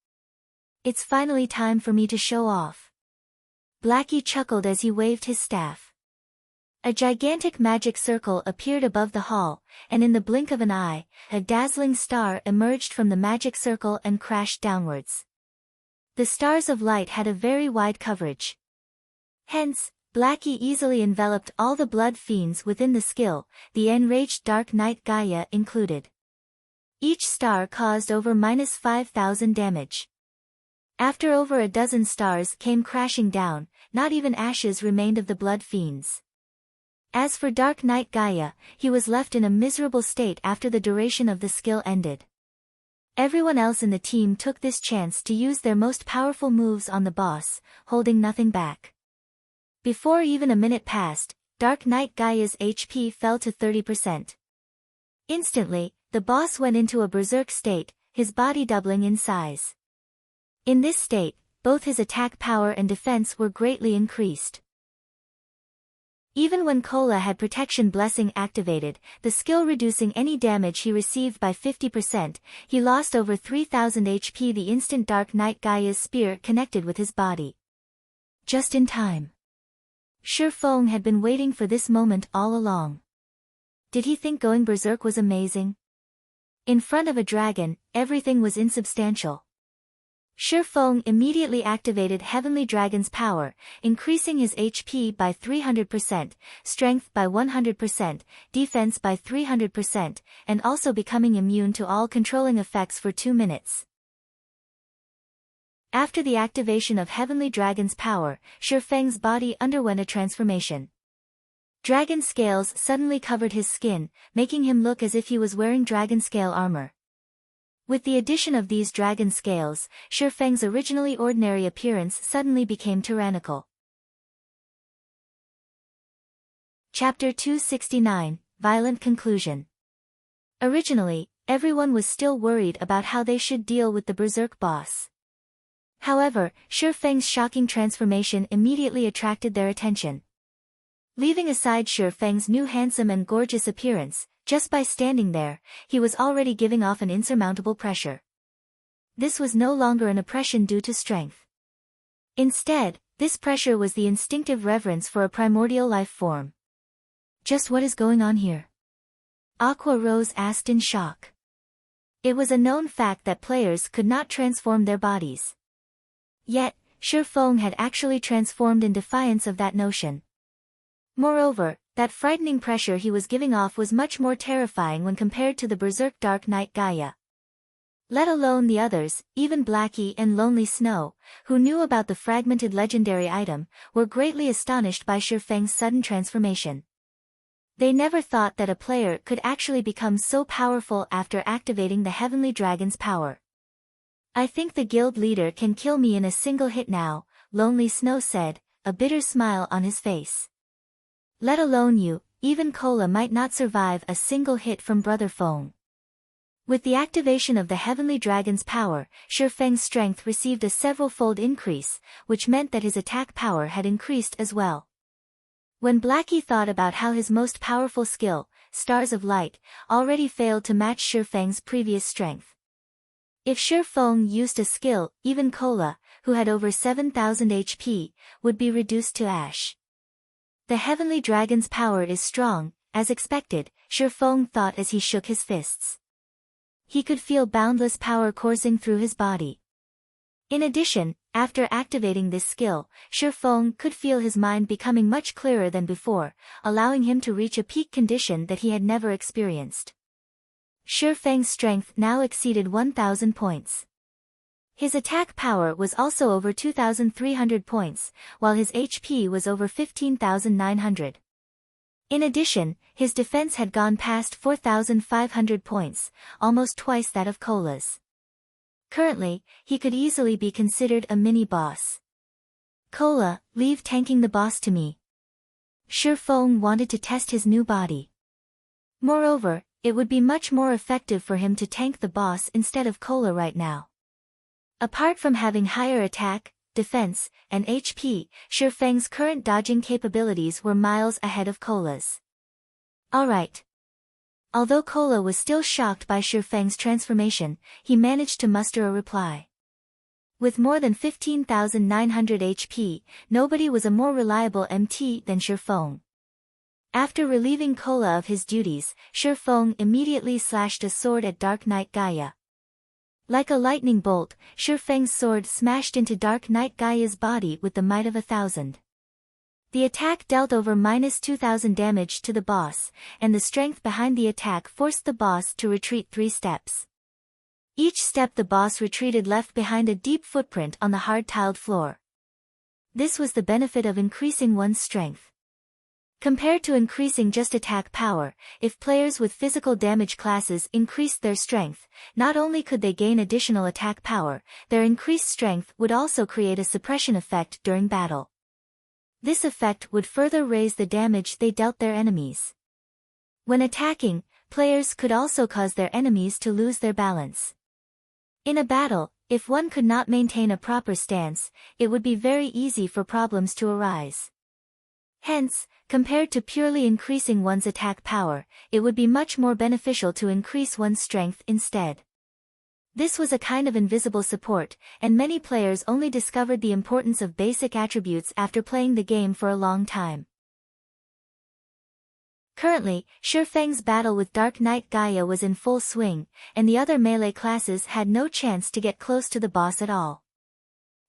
It's finally time for me to show off. Blackie chuckled as he waved his staff. A gigantic magic circle appeared above the hall, and in the blink of an eye, a dazzling star emerged from the magic circle and crashed downwards. The stars of light had a very wide coverage. Hence, Blackie easily enveloped all the blood fiends within the skill, the enraged Dark Knight Gaia included. Each star caused over -5,000 damage. After over a dozen stars came crashing down, not even ashes remained of the blood fiends. As for Dark Knight Gaia, he was left in a miserable state after the duration of the skill ended. Everyone else in the team took this chance to use their most powerful moves on the boss, holding nothing back. Before even a minute passed, Dark Knight Gaia's HP fell to 30%. Instantly, the boss went into a berserk state, his body doubling in size. In this state, both his attack power and defense were greatly increased. Even when Cola had Protection Blessing activated, the skill reducing any damage he received by 50%, he lost over 3,000 HP the instant Dark Knight Gaia's spear connected with his body. Just in time. Shi Feng had been waiting for this moment all along. Did he think going berserk was amazing? In front of a dragon, everything was insubstantial. Shi Feng immediately activated Heavenly Dragon's power, increasing his HP by 300%, strength by 100%, defense by 300%, and also becoming immune to all controlling effects for 2 minutes. After the activation of Heavenly Dragon's power, Shi Feng's body underwent a transformation. Dragon scales suddenly covered his skin, making him look as if he was wearing dragon scale armor. With the addition of these dragon scales, Shi Feng's originally ordinary appearance suddenly became tyrannical. Chapter 269, Violent Conclusion. Originally, everyone was still worried about how they should deal with the berserk boss. However, Shi Feng's shocking transformation immediately attracted their attention. Leaving aside Shi Feng's new handsome and gorgeous appearance, just by standing there, he was already giving off an insurmountable pressure. This was no longer an oppression due to strength. Instead, this pressure was the instinctive reverence for a primordial life form. Just what is going on here? Aqua Rose asked in shock. It was a known fact that players could not transform their bodies. Yet, Shi Feng had actually transformed in defiance of that notion. Moreover, that frightening pressure he was giving off was much more terrifying when compared to the berserk Dark Knight Gaia. Let alone the others, even Blackie and Lonely Snow, who knew about the fragmented legendary item, were greatly astonished by Shi Feng's sudden transformation. They never thought that a player could actually become so powerful after activating the Heavenly Dragon's power. I think the guild leader can kill me in a single hit now, Lonely Snow said, a bitter smile on his face. Let alone you, even Cola might not survive a single hit from Brother Feng. With the activation of the Heavenly Dragon's power, Shi Feng's strength received a several-fold increase, which meant that his attack power had increased as well. When Blackie thought about how his most powerful skill, Stars of Light, already failed to match Shi Feng's previous strength. If Shi Feng used a skill, even Cola, who had over 7,000 HP, would be reduced to ash. The Heavenly Dragon's power is strong, as expected, Shi Feng thought as he shook his fists. He could feel boundless power coursing through his body. In addition, after activating this skill, Shi Feng could feel his mind becoming much clearer than before, allowing him to reach a peak condition that he had never experienced. Shi Feng's strength now exceeded 1,000 points. His attack power was also over 2,300 points, while his HP was over 15,900. In addition, his defense had gone past 4,500 points, almost twice that of Cola's. Currently, he could easily be considered a mini-boss. Cola, leave tanking the boss to me. Shi Feng wanted to test his new body. Moreover, it would be much more effective for him to tank the boss instead of Cola right now. Apart from having higher attack, defense, and HP, Shi Feng's current dodging capabilities were miles ahead of Cola's. Alright. Although Cola was still shocked by Shi Feng's transformation, he managed to muster a reply. With more than 15,900 HP, nobody was a more reliable MT than Shi Feng. After relieving Cola of his duties, Shi Feng immediately slashed a sword at Dark Knight Gaia. Like a lightning bolt, Shi Feng's sword smashed into Dark Knight Gaia's body with the might of 1,000. The attack dealt over -2,000 damage to the boss, and the strength behind the attack forced the boss to retreat 3 steps. Each step the boss retreated left behind a deep footprint on the hard-tiled floor. This was the benefit of increasing one's strength. Compared to increasing just attack power, if players with physical damage classes increased their strength, not only could they gain additional attack power, their increased strength would also create a suppression effect during battle. This effect would further raise the damage they dealt their enemies. When attacking, players could also cause their enemies to lose their balance. In a battle, if one could not maintain a proper stance, it would be very easy for problems to arise. Hence, compared to purely increasing one's attack power, it would be much more beneficial to increase one's strength instead. This was a kind of invisible support, and many players only discovered the importance of basic attributes after playing the game for a long time. Currently, Shi Feng's battle with Dark Knight Gaia was in full swing, and the other melee classes had no chance to get close to the boss at all.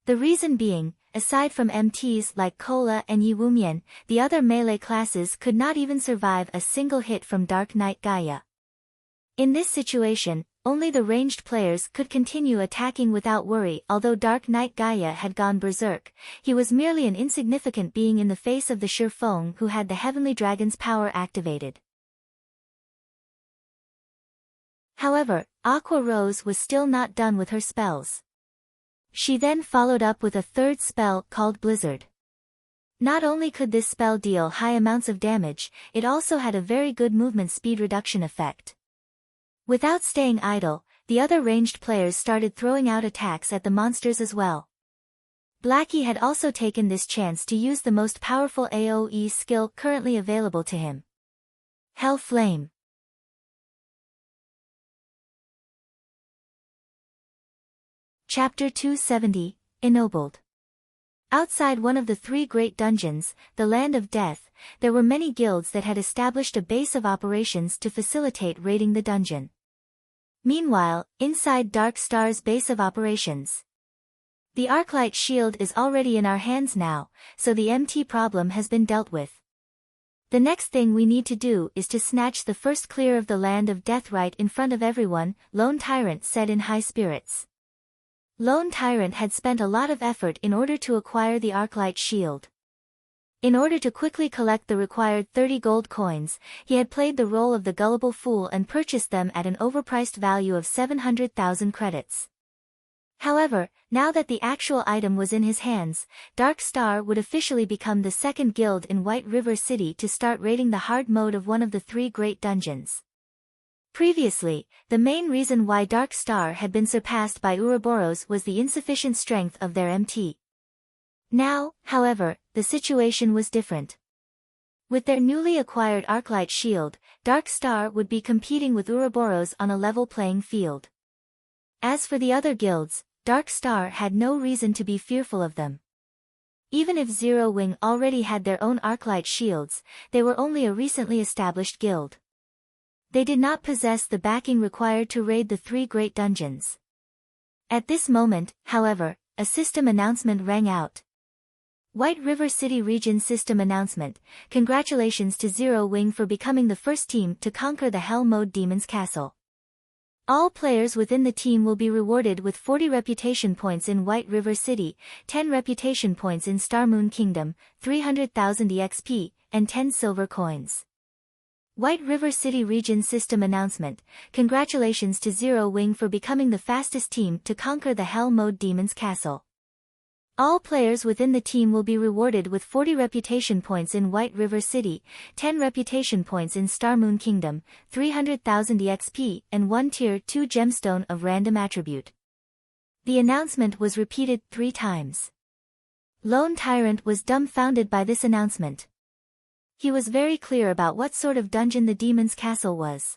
The reason being, aside from MTs like Cola and Yi Wumian, the other melee classes could not even survive a single hit from Dark Knight Gaia. In this situation, only the ranged players could continue attacking without worry. Although Dark Knight Gaia had gone berserk, he was merely an insignificant being in the face of the Shi Feng who had the Heavenly Dragon's power activated. However, Aqua Rose was still not done with her spells. She then followed up with a third spell called Blizzard. Not only could this spell deal high amounts of damage, it also had a very good movement speed reduction effect. Without staying idle, the other ranged players started throwing out attacks at the monsters as well. Blackie had also taken this chance to use the most powerful AoE skill currently available to him. Hell Flame. Chapter 270, Ennobled. Outside one of the 3 great dungeons, the Land of Death, there were many guilds that had established a base of operations to facilitate raiding the dungeon. Meanwhile, inside Dark Star's base of operations, the Arclight shield is already in our hands now, so the MT problem has been dealt with. The next thing we need to do is to snatch the first clear of the Land of Death right in front of everyone, Lone Tyrant said in high spirits. Lone Tyrant had spent a lot of effort in order to acquire the Arclight shield. In order to quickly collect the required 30 gold coins, he had played the role of the gullible fool and purchased them at an overpriced value of 700,000 credits. However, now that the actual item was in his hands, Dark Star would officially become the second guild in White River City to start raiding the hard mode of one of the 3 great dungeons. Previously, the main reason why Dark Star had been surpassed by Ouroboros was the insufficient strength of their MT. Now, however, the situation was different. With their newly acquired Arclight shield, Dark Star would be competing with Ouroboros on a level playing field. As for the other guilds, Dark Star had no reason to be fearful of them. Even if Zero Wing already had their own Arclight shields, they were only a recently established guild. They did not possess the backing required to raid the 3 great dungeons. At this moment, however, a system announcement rang out. White River City Region System Announcement. Congratulations to Zero Wing for becoming the first team to conquer the Hell Mode Demon's Castle. All players within the team will be rewarded with 40 reputation points in White River City, 10 reputation points in Star Moon Kingdom, 300,000 EXP, and 10 silver coins. White River City Region System Announcement. Congratulations to Zero Wing for becoming the fastest team to conquer the Hell Mode Demon's Castle. All players within the team will be rewarded with 40 reputation points in White River City, 10 reputation points in Star Moon Kingdom, 300,000 EXP, and 1 Tier 2 gemstone of random attribute. The announcement was repeated 3 times. Lone Tyrant was dumbfounded by this announcement. He was very clear about what sort of dungeon the Demon's Castle was.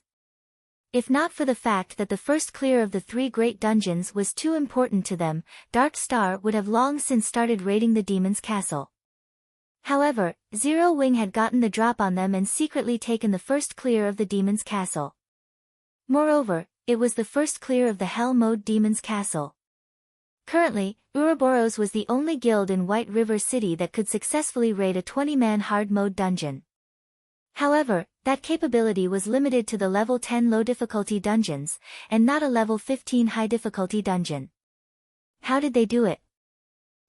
If not for the fact that the first clear of the 3 great dungeons was too important to them, Dark Star would have long since started raiding the Demon's Castle. However, Zero Wing had gotten the drop on them and secretly taken the first clear of the Demon's Castle. Moreover, it was the first clear of the Hell Mode Demon's Castle. Currently, Ouroboros was the only guild in White River City that could successfully raid a 20-man hard mode dungeon. However, that capability was limited to the level 10 low difficulty dungeons, and not a level 15 high difficulty dungeon. How did they do it?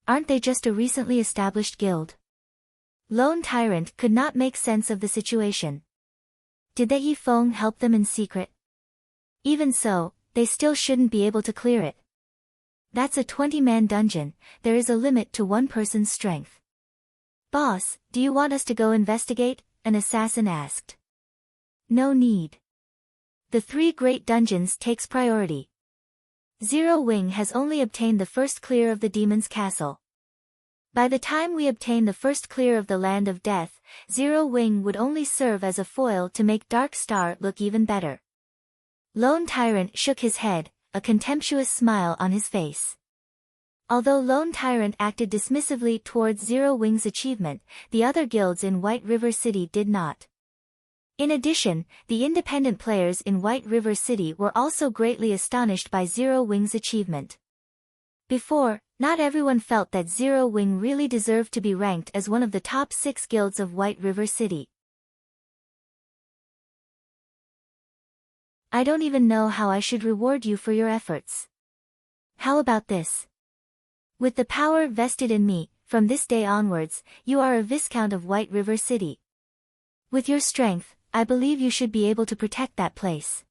Aren't they just a recently established guild? Lone Tyrant could not make sense of the situation. Did the Yifeng help them in secret? Even so, they still shouldn't be able to clear it. That's a 20-man dungeon, there is a limit to one person's strength. Boss, do you want us to go investigate? An assassin asked. No need. The 3 great dungeons takes priority. Zero Wing has only obtained the first clear of the Demon's Castle. By the time we obtain the first clear of the Land of Death, Zero Wing would only serve as a foil to make Dark Star look even better. Lone Tyrant shook his head, a contemptuous smile on his face. Although Lone Tyrant acted dismissively towards Zero Wing's achievement, the other guilds in White River City did not. In addition, the independent players in White River City were also greatly astonished by Zero Wing's achievement. Before, not everyone felt that Zero Wing really deserved to be ranked as one of the top 6 guilds of White River City. I don't even know how I should reward you for your efforts. How about this? With the power vested in me, from this day onwards, you are a Viscount of White River City. With your strength, I believe you should be able to protect that place.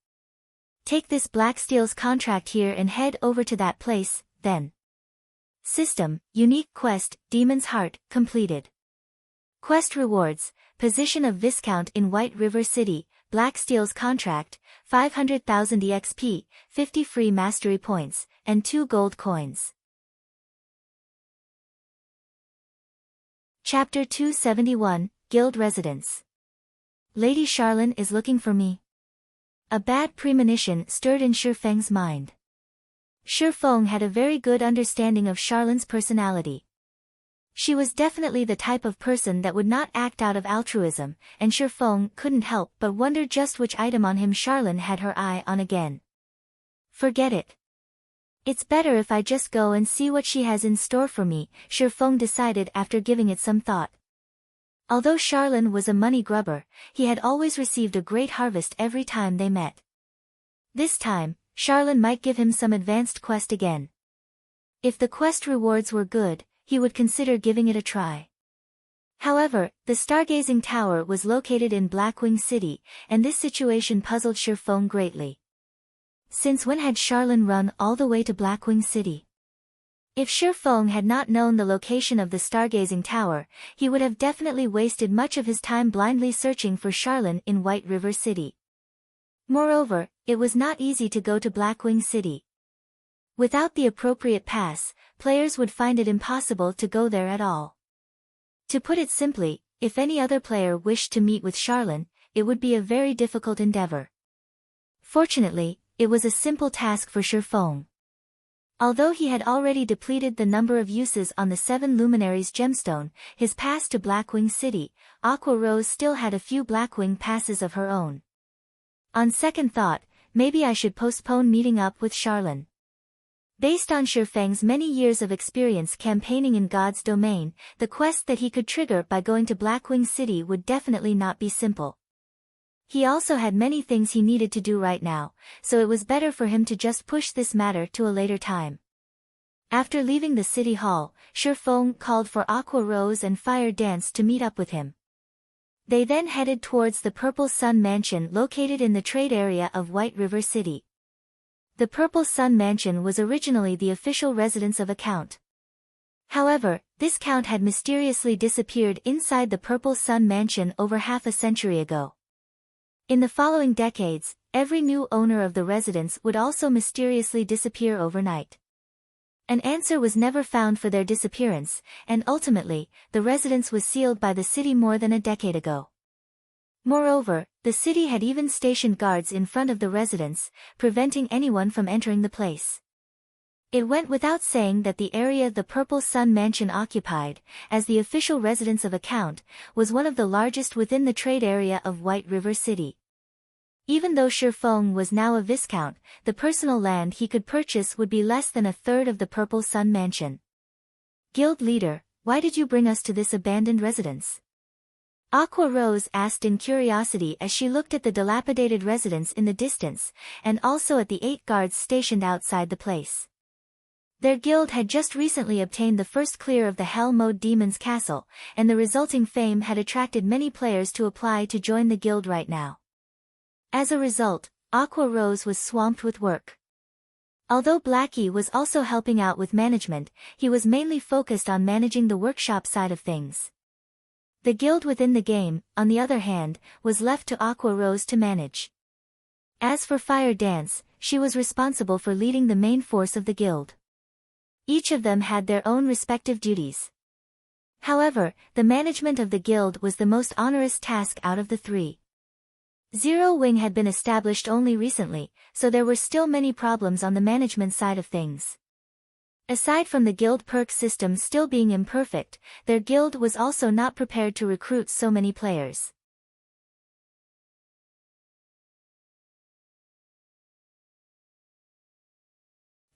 Take this Blacksteel's contract here and head over to that place, then. System, Unique Quest, Demon's Heart, completed. Quest rewards, Position of Viscount in White River City, Blacksteel's contract, 500,000 EXP, 50 free mastery points, and 2 gold coins. Chapter 271, Guild Residence. Lady Charlene is looking for me. A bad premonition stirred in Shifeng's mind. Shifeng had a very good understanding of Charlene's personality. She was definitely the type of person that would not act out of altruism, and Shifeng couldn't help but wonder just which item on him Charlene had her eye on again. Forget it. It's better if I just go and see what she has in store for me, Shifeng decided after giving it some thought. Although Charlene was a money grubber, he had always received a great harvest every time they met. This time, Charlene might give him some advanced quest again. If the quest rewards were good, he would consider giving it a try. However, the stargazing tower was located in Blackwing City, and this situation puzzled Shifeng greatly. Since when had Charlene run all the way to Blackwing City? If Shifeng had not known the location of the stargazing tower, he would have definitely wasted much of his time blindly searching for Charlene in White River City. Moreover, it was not easy to go to Blackwing City. Without the appropriate pass, players would find it impossible to go there at all. To put it simply, if any other player wished to meet with Charlene, it would be a very difficult endeavor. Fortunately, it was a simple task for Shifeng. Although he had already depleted the number of uses on the 7 Luminaries gemstone, his pass to Blackwing City, Aqua Rose still had a few Blackwing passes of her own. On second thought, maybe I should postpone meeting up with Charlene. Based on Shifeng's many years of experience campaigning in God's domain, the quest that he could trigger by going to Blackwing City would definitely not be simple. He also had many things he needed to do right now, so it was better for him to just push this matter to a later time. After leaving the city hall, Shifeng called for Aqua Rose and Fire Dance to meet up with him. They then headed towards the Purple Sun Mansion located in the trade area of White River City. The Purple Sun Mansion was originally the official residence of a count. However, this count had mysteriously disappeared inside the Purple Sun Mansion over half a century ago. In the following decades, every new owner of the residence would also mysteriously disappear overnight. An answer was never found for their disappearance, and ultimately, the residence was sealed by the city more than a decade ago. Moreover, the city had even stationed guards in front of the residence, preventing anyone from entering the place. It went without saying that the area the Purple Sun Mansion occupied, as the official residence of a count, was one of the largest within the trade area of White River City. Even though Shifeng was now a viscount, the personal land he could purchase would be less than a third of the Purple Sun Mansion. Guild leader, why did you bring us to this abandoned residence? Aqua Rose asked in curiosity as she looked at the dilapidated residence in the distance, and also at the 8 guards stationed outside the place. Their guild had just recently obtained the first clear of the Hell Mode Demon's Castle, and the resulting fame had attracted many players to apply to join the guild right now. As a result, Aqua Rose was swamped with work. Although Blackie was also helping out with management, he was mainly focused on managing the workshop side of things. The guild within the game, on the other hand, was left to Aqua Rose to manage. As for Fire Dance, she was responsible for leading the main force of the guild. Each of them had their own respective duties. However, the management of the guild was the most onerous task out of the 3. Zero Wing had been established only recently, so there were still many problems on the management side of things. Aside from the guild perk system still being imperfect, their guild was also not prepared to recruit so many players.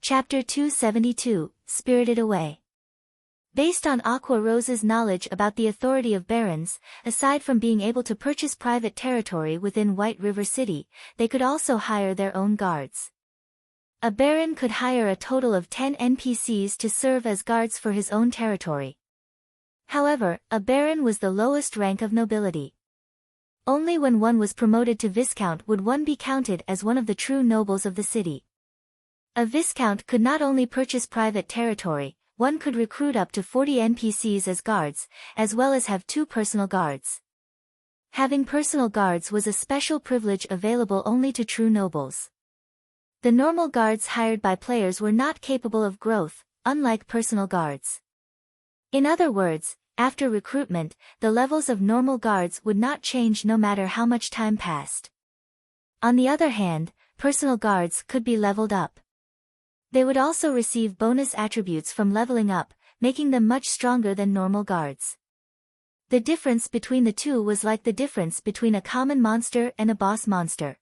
Chapter 272, Spirited Away. Based on Aqua Rose's knowledge about the authority of barons, aside from being able to purchase private territory within White River City, they could also hire their own guards. A baron could hire a total of 10 NPCs to serve as guards for his own territory. However, a baron was the lowest rank of nobility. Only when one was promoted to viscount would one be counted as one of the true nobles of the city. A viscount could not only purchase private territory, one could recruit up to 40 NPCs as guards, as well as have 2 personal guards. Having personal guards was a special privilege available only to true nobles. The normal guards hired by players were not capable of growth, unlike personal guards. In other words, after recruitment, the levels of normal guards would not change no matter how much time passed. On the other hand, personal guards could be leveled up. They would also receive bonus attributes from leveling up, making them much stronger than normal guards. The difference between the two was like the difference between a common monster and a boss monster.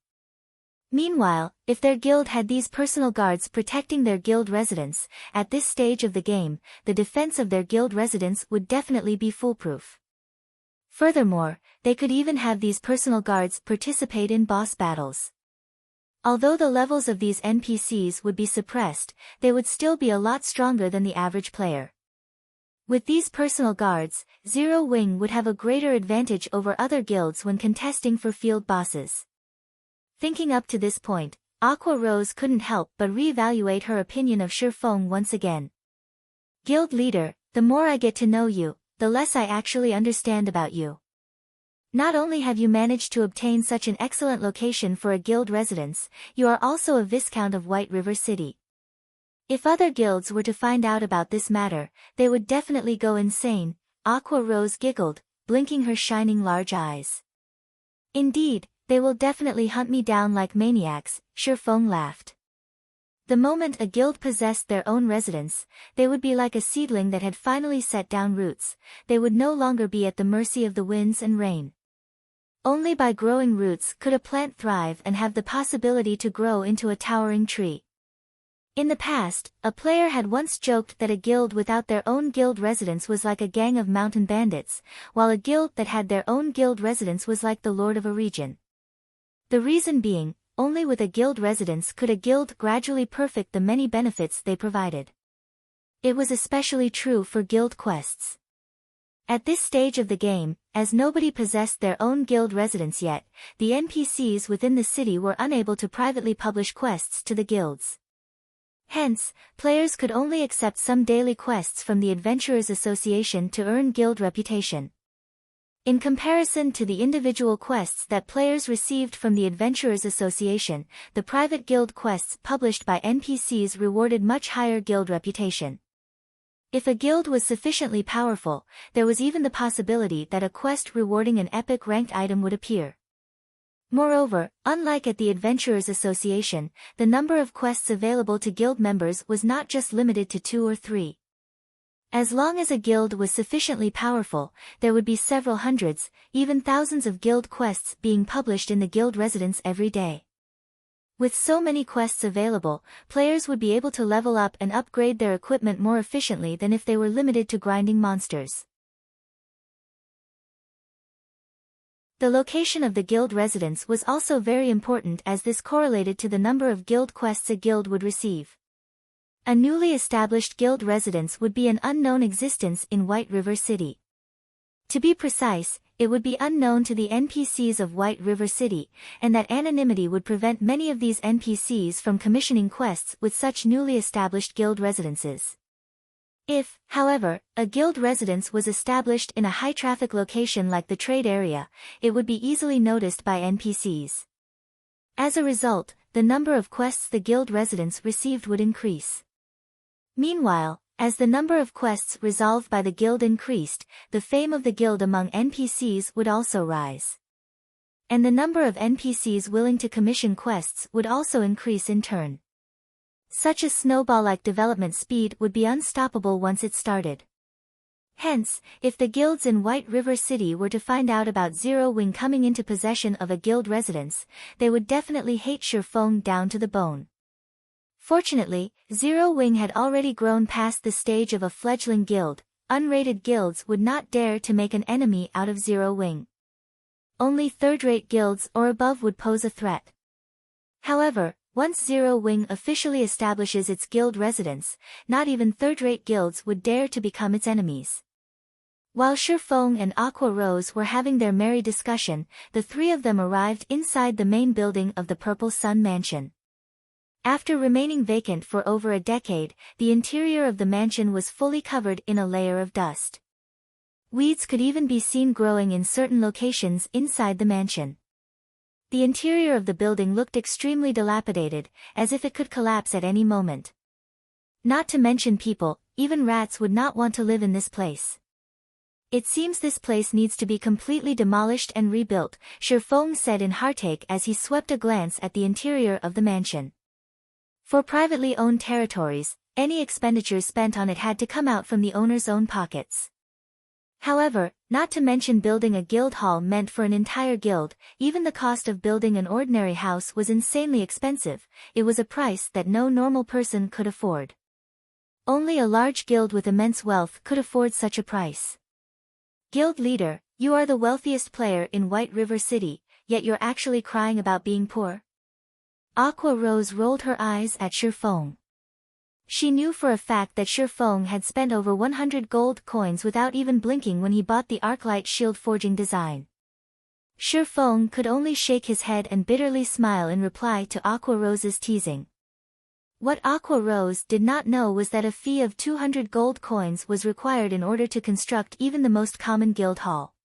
Meanwhile, if their guild had these personal guards protecting their guild residence, at this stage of the game, the defense of their guild residence would definitely be foolproof. Furthermore, they could even have these personal guards participate in boss battles. Although the levels of these NPCs would be suppressed, they would still be a lot stronger than the average player. With these personal guards, Zero Wing would have a greater advantage over other guilds when contesting for field bosses. Thinking up to this point, Aqua Rose couldn't help but reevaluate her opinion of Shifeng once again. Guild leader, the more I get to know you, the less I actually understand about you. Not only have you managed to obtain such an excellent location for a guild residence, you are also a Viscount of White River City. If other guilds were to find out about this matter, they would definitely go insane, Aqua Rose giggled, blinking her shining large eyes. Indeed, they will definitely hunt me down like maniacs, Shifeng laughed. The moment a guild possessed their own residence, they would be like a seedling that had finally set down roots, they would no longer be at the mercy of the winds and rain. Only by growing roots could a plant thrive and have the possibility to grow into a towering tree. In the past, a player had once joked that a guild without their own guild residence was like a gang of mountain bandits, while a guild that had their own guild residence was like the lord of a region. The reason being, only with a guild residence could a guild gradually perfect the many benefits they provided. It was especially true for guild quests. At this stage of the game, as nobody possessed their own guild residence yet, the NPCs within the city were unable to privately publish quests to the guilds. Hence, players could only accept some daily quests from the Adventurers Association to earn guild reputation. In comparison to the individual quests that players received from the Adventurers Association, the private guild quests published by NPCs rewarded much higher guild reputation. If a guild was sufficiently powerful, there was even the possibility that a quest rewarding an epic ranked item would appear. Moreover, unlike at the Adventurers Association, the number of quests available to guild members was not just limited to 2 or 3. As long as a guild was sufficiently powerful, there would be several hundreds, even thousands of guild quests being published in the guild residence every day. With so many quests available, players would be able to level up and upgrade their equipment more efficiently than if they were limited to grinding monsters. The location of the guild residence was also very important as this correlated to the number of guild quests a guild would receive. A newly established guild residence would be an unknown existence in White River City. To be precise, it would be unknown to the NPCs of White River City, and that anonymity would prevent many of these NPCs from commissioning quests with such newly established guild residences. If, however, a guild residence was established in a high-traffic location like the trade area, it would be easily noticed by NPCs. As a result, the number of quests the guild residence received would increase. Meanwhile, as the number of quests resolved by the guild increased, the fame of the guild among NPCs would also rise. And the number of NPCs willing to commission quests would also increase in turn. Such a snowball-like development speed would be unstoppable once it started. Hence, if the guilds in White River City were to find out about Zero Wing coming into possession of a guild residence, they would definitely hate Shifeng down to the bone. Fortunately, Zero Wing had already grown past the stage of a fledgling guild. Unrated guilds would not dare to make an enemy out of Zero Wing. Only third-rate guilds or above would pose a threat. However, once Zero Wing officially establishes its guild residence, not even third-rate guilds would dare to become its enemies. While Shifeng and Aqua Rose were having their merry discussion, the three of them arrived inside the main building of the Purple Sun Mansion. After remaining vacant for over a decade, the interior of the mansion was fully covered in a layer of dust. Weeds could even be seen growing in certain locations inside the mansion. The interior of the building looked extremely dilapidated, as if it could collapse at any moment. Not to mention people, even rats would not want to live in this place. It seems this place needs to be completely demolished and rebuilt, Shifeng said in heartache as he swept a glance at the interior of the mansion. For privately owned territories, any expenditures spent on it had to come out from the owner's own pockets. However, not to mention building a guild hall meant for an entire guild, even the cost of building an ordinary house was insanely expensive. It was a price that no normal person could afford. Only a large guild with immense wealth could afford such a price. Guild leader, you are the wealthiest player in White River City, yet you're actually crying about being poor? Aqua Rose rolled her eyes at Shifeng. She knew for a fact that Shifeng had spent over 100 gold coins without even blinking when he bought the Arclight shield forging design. Shifeng could only shake his head and bitterly smile in reply to Aqua Rose's teasing. What Aqua Rose did not know was that a fee of 200 gold coins was required in order to construct even the most common guild hall.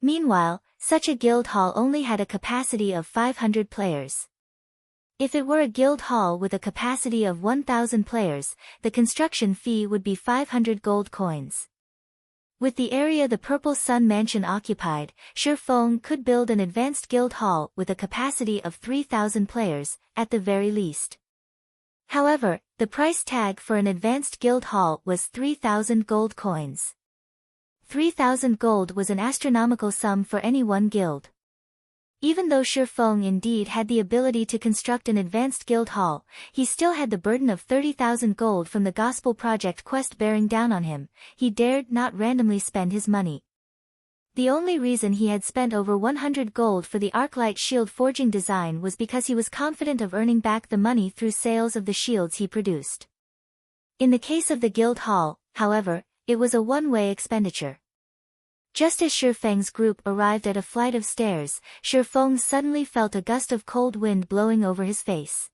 Meanwhile, such a guild hall only had a capacity of 500 players. If it were a guild hall with a capacity of 1,000 players, the construction fee would be 500 gold coins. With the area the Purple Sun Mansion occupied, Shifeng could build an advanced guild hall with a capacity of 3,000 players, at the very least. However, the price tag for an advanced guild hall was 3,000 gold coins. 3,000 gold was an astronomical sum for any one guild. Even though Shifeng indeed had the ability to construct an advanced guild hall, he still had the burden of 30,000 gold from the Gospel Project quest bearing down on him. He dared not randomly spend his money. The only reason he had spent over 100 gold for the Arclight shield forging design was because he was confident of earning back the money through sales of the shields he produced. In the case of the guild hall, however, it was a one-way expenditure. Just as Shifeng's group arrived at a flight of stairs, Shifeng suddenly felt a gust of cold wind blowing over his face.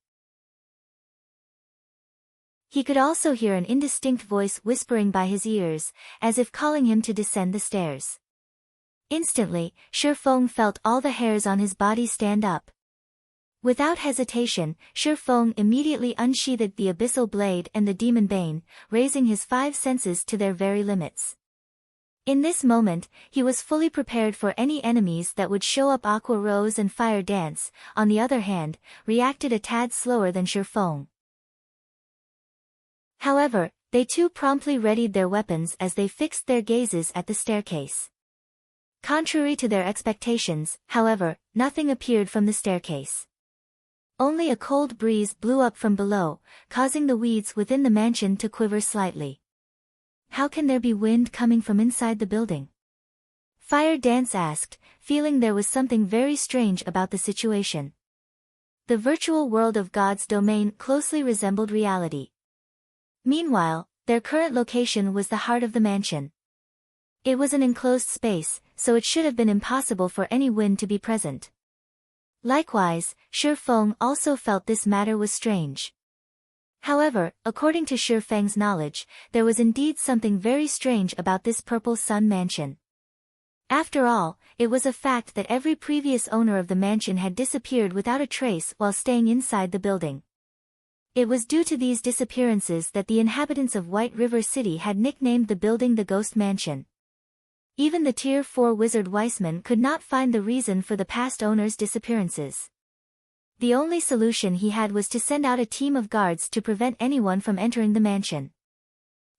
He could also hear an indistinct voice whispering by his ears, as if calling him to descend the stairs. Instantly, Shifeng felt all the hairs on his body stand up. Without hesitation, Shifeng immediately unsheathed the abyssal blade and the demon bane, raising his 5 senses to their very limits. In this moment, he was fully prepared for any enemies that would show up. Aqua Rose and Fire Dance, on the other hand, reacted a tad slower than Shifeng. However, they too promptly readied their weapons as they fixed their gazes at the staircase. Contrary to their expectations, however, nothing appeared from the staircase. Only a cold breeze blew up from below, causing the weeds within the mansion to quiver slightly. How can there be wind coming from inside the building? Fire Dance asked, feeling there was something very strange about the situation. The virtual world of God's domain closely resembled reality. Meanwhile, their current location was the heart of the mansion. It was an enclosed space, so it should have been impossible for any wind to be present. Likewise, Shifeng also felt this matter was strange. However, according to Shifeng's knowledge, there was indeed something very strange about this Purple Sun Mansion. After all, it was a fact that every previous owner of the mansion had disappeared without a trace while staying inside the building. It was due to these disappearances that the inhabitants of White River City had nicknamed the building the Ghost Mansion. Even the Tier 4 wizard Weissman could not find the reason for the past owner's disappearances. The only solution he had was to send out a team of guards to prevent anyone from entering the mansion.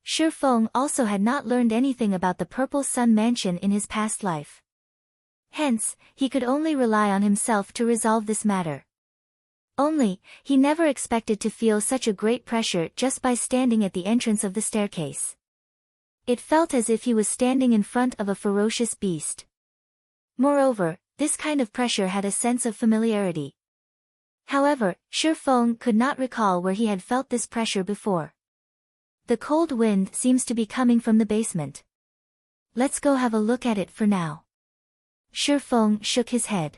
Shifeng also had not learned anything about the Purple Sun Mansion in his past life. Hence, he could only rely on himself to resolve this matter. Only, he never expected to feel such a great pressure just by standing at the entrance of the staircase. It felt as if he was standing in front of a ferocious beast. Moreover, this kind of pressure had a sense of familiarity. However, Shifeng could not recall where he had felt this pressure before. The cold wind seems to be coming from the basement. Let's go have a look at it for now. Shifeng shook his head.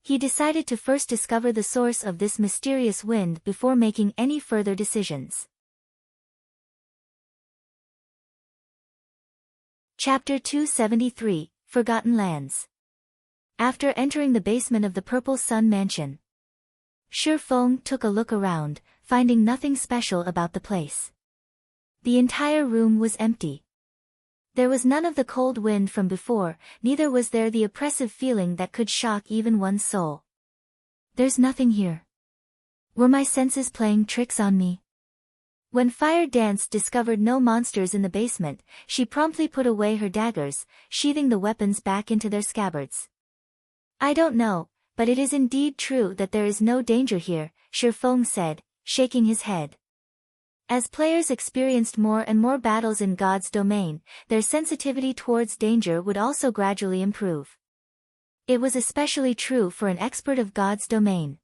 He decided to first discover the source of this mysterious wind before making any further decisions. Chapter 273, Forgotten Lands. After entering the basement of the Purple Sun Mansion, Shifeng took a look around, finding nothing special about the place. The entire room was empty. There was none of the cold wind from before, neither was there the oppressive feeling that could shock even one's soul. There's nothing here. Were my senses playing tricks on me? When Fire Dance discovered no monsters in the basement, she promptly put away her daggers, sheathing the weapons back into their scabbards. I don't know, but it is indeed true that there is no danger here, Shifeng said, shaking his head. As players experienced more and more battles in God's domain, their sensitivity towards danger would also gradually improve. It was especially true for an expert of God's domain.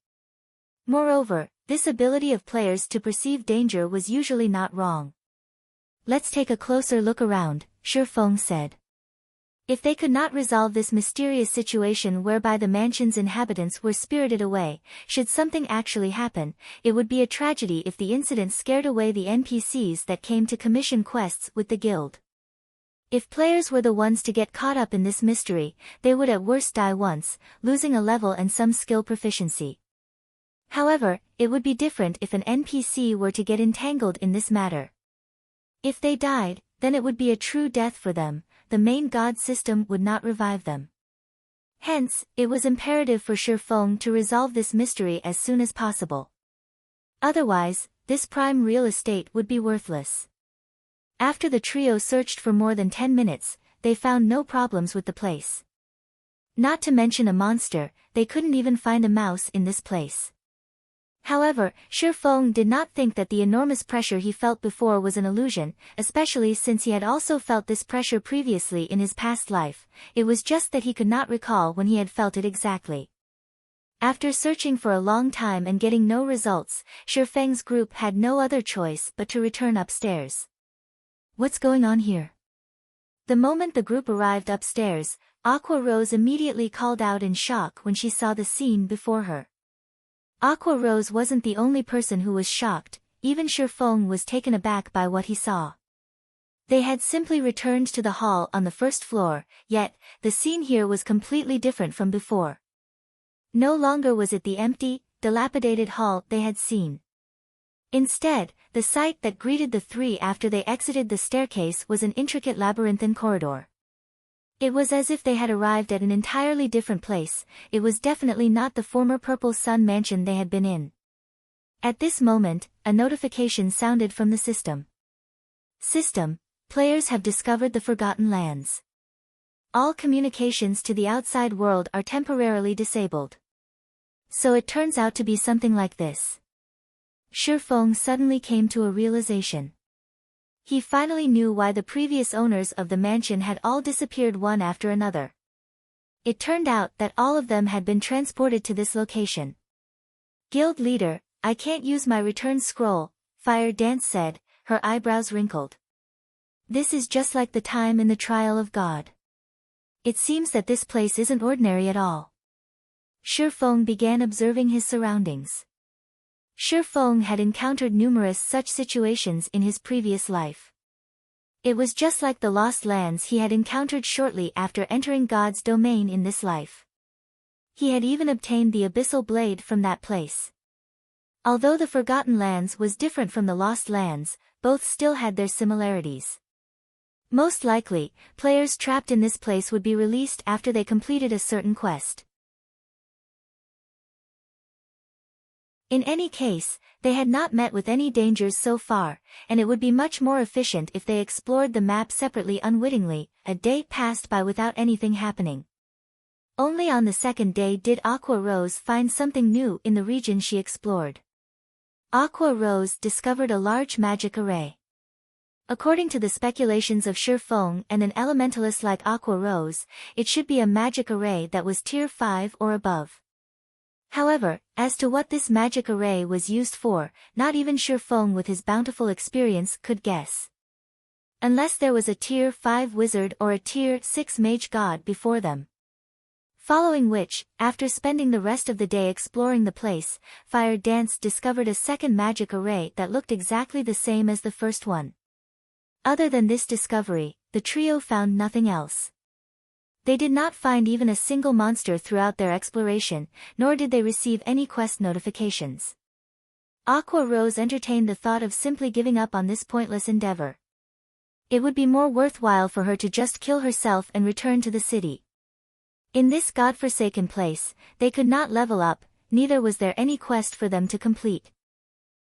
Moreover, this ability of players to perceive danger was usually not wrong. Let's take a closer look around, Shifeng said. If they could not resolve this mysterious situation whereby the mansion's inhabitants were spirited away, should something actually happen, it would be a tragedy if the incident scared away the NPCs that came to commission quests with the guild. If players were the ones to get caught up in this mystery, they would at worst die once, losing a level and some skill proficiency. However, it would be different if an NPC were to get entangled in this matter. If they died, then it would be a true death for them, the main god system would not revive them. Hence, it was imperative for Shifeng to resolve this mystery as soon as possible. Otherwise, this prime real estate would be worthless. After the trio searched for more than 10 minutes, they found no problems with the place. Not to mention a monster, they couldn't even find a mouse in this place. However, Shifeng did not think that the enormous pressure he felt before was an illusion, especially since he had also felt this pressure previously in his past life. It was just that he could not recall when he had felt it exactly. After searching for a long time and getting no results, Shifeng's group had no other choice but to return upstairs. What's going on here? The moment the group arrived upstairs, Aqua Rose immediately called out in shock when she saw the scene before her. Aqua Rose wasn't the only person who was shocked, even Shifeng was taken aback by what he saw. They had simply returned to the hall on the first floor, yet, the scene here was completely different from before. No longer was it the empty, dilapidated hall they had seen. Instead, the sight that greeted the three after they exited the staircase was an intricate labyrinthine corridor. It was as if they had arrived at an entirely different place. It was definitely not the former Purple Sun mansion they had been in. At this moment, a notification sounded from the system. System, players have discovered the Forgotten Lands. All communications to the outside world are temporarily disabled. So it turns out to be something like this. Shifeng suddenly came to a realization. He finally knew why the previous owners of the mansion had all disappeared one after another. It turned out that all of them had been transported to this location. Guild leader, I can't use my return scroll, Fire Dance said, her eyebrows wrinkled. This is just like the time in the trial of God. It seems that this place isn't ordinary at all. Shifeng began observing his surroundings. Shifeng had encountered numerous such situations in his previous life. It was just like the lost lands he had encountered shortly after entering God's domain in this life. He had even obtained the abyssal blade from that place. Although the Forgotten Lands was different from the Lost Lands, both still had their similarities. Most likely, players trapped in this place would be released after they completed a certain quest. In any case, they had not met with any dangers so far, and it would be much more efficient if they explored the map separately unwittingly. A day passed by without anything happening. Only on the second day did Aqua Rose find something new in the region she explored. Aqua Rose discovered a large magic array. According to the speculations of Shifeng and an elementalist like Aqua Rose, it should be a magic array that was tier 5 or above. However, as to what this magic array was used for, not even Shifeng with his bountiful experience could guess. Unless there was a tier 5 wizard or a tier 6 mage god before them. Following which, after spending the rest of the day exploring the place, Fire Dance discovered a second magic array that looked exactly the same as the first one. Other than this discovery, the trio found nothing else. They did not find even a single monster throughout their exploration, nor did they receive any quest notifications. Aqua Rose entertained the thought of simply giving up on this pointless endeavor. It would be more worthwhile for her to just kill herself and return to the city. In this godforsaken place, they could not level up, neither was there any quest for them to complete.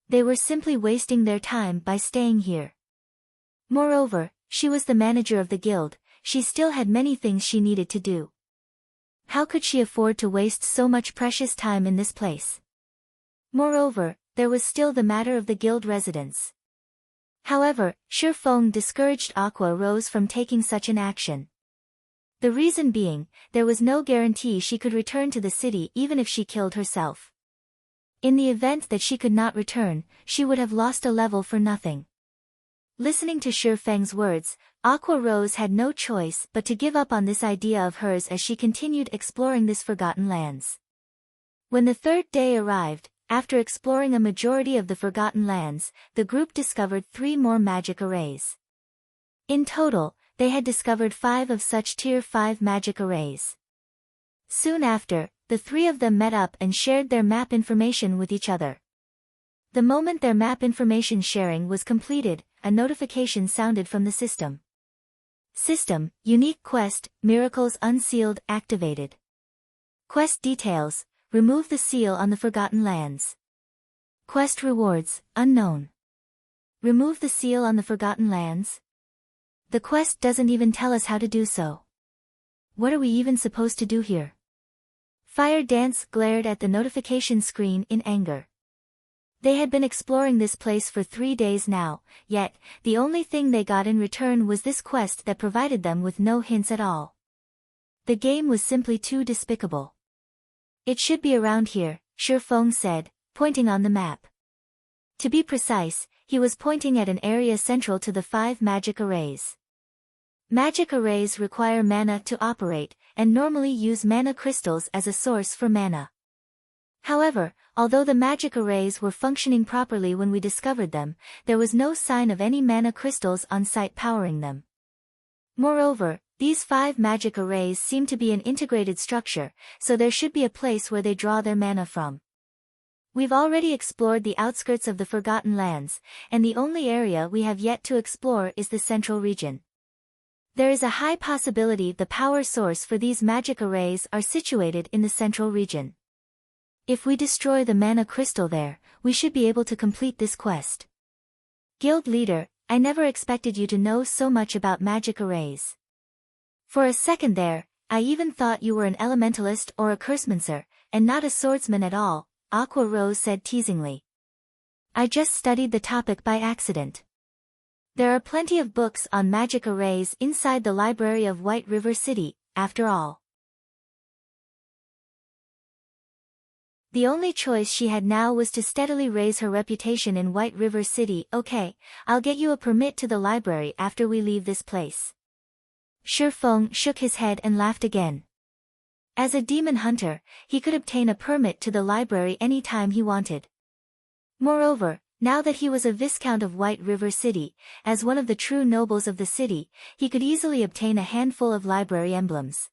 They were simply wasting their time by staying here. Moreover, she was the manager of the guild. She still had many things she needed to do. How could she afford to waste so much precious time in this place? Moreover, there was still the matter of the guild residence. However, Shifeng discouraged Aqua Rose from taking such an action. The reason being, there was no guarantee she could return to the city even if she killed herself. In the event that she could not return, she would have lost a level for nothing. Listening to Shifeng's words, Aqua Rose had no choice but to give up on this idea of hers as she continued exploring this Forgotten Lands. When the third day arrived, after exploring a majority of the Forgotten Lands, the group discovered 3 more magic arrays. In total, they had discovered 5 of such Tier 5 magic arrays. Soon after, the 3 of them met up and shared their map information with each other. The moment their map information sharing was completed, a notification sounded from the system. System, unique quest, miracles unsealed, activated. Quest details, remove the seal on the Forgotten Lands. Quest rewards, unknown. Remove the seal on the Forgotten Lands? The quest doesn't even tell us how to do so. What are we even supposed to do here? Fire Dance glared at the notification screen in anger. They had been exploring this place for 3 days now, yet, the only thing they got in return was this quest that provided them with no hints at all. The game was simply too despicable. It should be around here, Shifeng said, pointing on the map. To be precise, he was pointing at an area central to the 5 magic arrays. Magic arrays require mana to operate, and normally use mana crystals as a source for mana. However, although the magic arrays were functioning properly when we discovered them, there was no sign of any mana crystals on site powering them. Moreover, these 5 magic arrays seem to be an integrated structure, so there should be a place where they draw their mana from. We've already explored the outskirts of the Forgotten Lands, and the only area we have yet to explore is the central region. There is a high possibility the power source for these magic arrays are situated in the central region. If we destroy the mana crystal there, we should be able to complete this quest. Guild leader, I never expected you to know so much about magic arrays. For a second there, I even thought you were an elementalist or a cursemancer, and not a swordsman at all, Aqua Rose said teasingly. I just studied the topic by accident. There are plenty of books on magic arrays inside the library of White River City, after all. The only choice she had now was to steadily raise her reputation in White River City. Okay, I'll get you a permit to the library after we leave this place. Shifeng shook his head and laughed again. As a demon hunter, he could obtain a permit to the library any time he wanted. Moreover, now that he was a Viscount of White River City, as one of the true nobles of the city, he could easily obtain a handful of library emblems.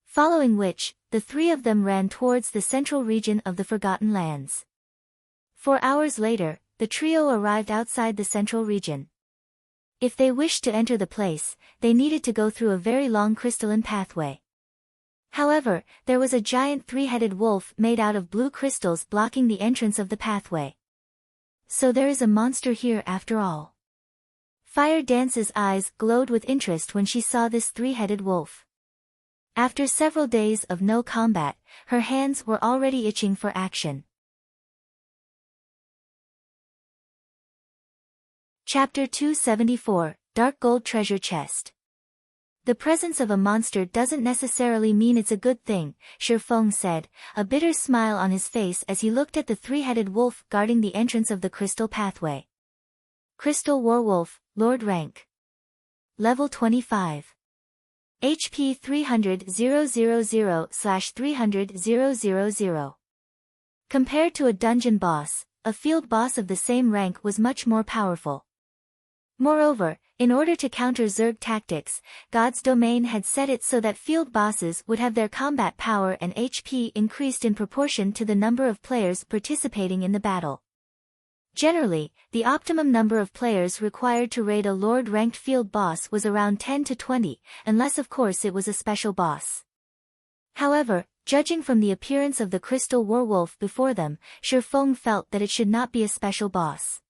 Following which, the 3 of them ran towards the central region of the Forgotten Lands. 4 hours later, the trio arrived outside the central region. If they wished to enter the place, they needed to go through a very long crystalline pathway. However, there was a giant 3-headed wolf made out of blue crystals blocking the entrance of the pathway. So there is a monster here after all. Fire Dance's eyes glowed with interest when she saw this 3-headed wolf. After several days of no combat, her hands were already itching for action. Chapter 274, Dark Gold Treasure Chest. The presence of a monster doesn't necessarily mean it's a good thing, Shifeng said, a bitter smile on his face as he looked at the 3-headed wolf guarding the entrance of the crystal pathway. Crystal Werewolf, Lord Rank. Level 25. HP 300,000/300,000. Compared to a dungeon boss, a field boss of the same rank was much more powerful. Moreover, in order to counter Zerg tactics, God's domain had set it so that field bosses would have their combat power and HP increased in proportion to the number of players participating in the battle. Generally, the optimum number of players required to raid a Lord-ranked field boss was around 10 to 20, unless of course it was a special boss. However, judging from the appearance of the crystal werewolf before them, Shifeng felt that it should not be a special boss.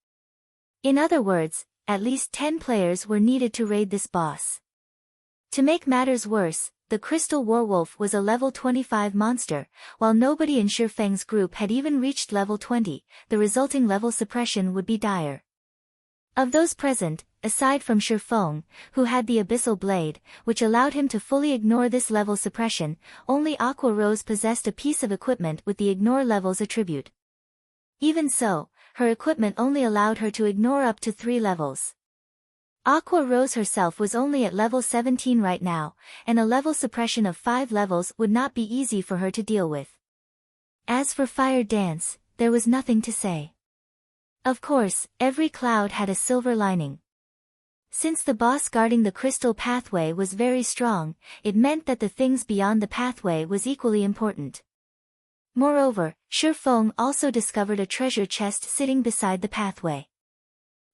In other words, at least 10 players were needed to raid this boss. To make matters worse, the crystal werewolf was a level 25 monster, while nobody in Shifeng's group had even reached level 20, the resulting level suppression would be dire. Of those present, aside from Shifeng, who had the abyssal blade, which allowed him to fully ignore this level suppression, only Aqua Rose possessed a piece of equipment with the ignore levels attribute. Even so, her equipment only allowed her to ignore up to 3 levels. Aqua Rose herself was only at level 17 right now, and a level suppression of 5 levels would not be easy for her to deal with. As for Fire Dance, there was nothing to say. Of course, every cloud had a silver lining. Since the boss guarding the crystal pathway was very strong, it meant that the things beyond the pathway was equally important. Moreover, Shi Feng also discovered a treasure chest sitting beside the pathway.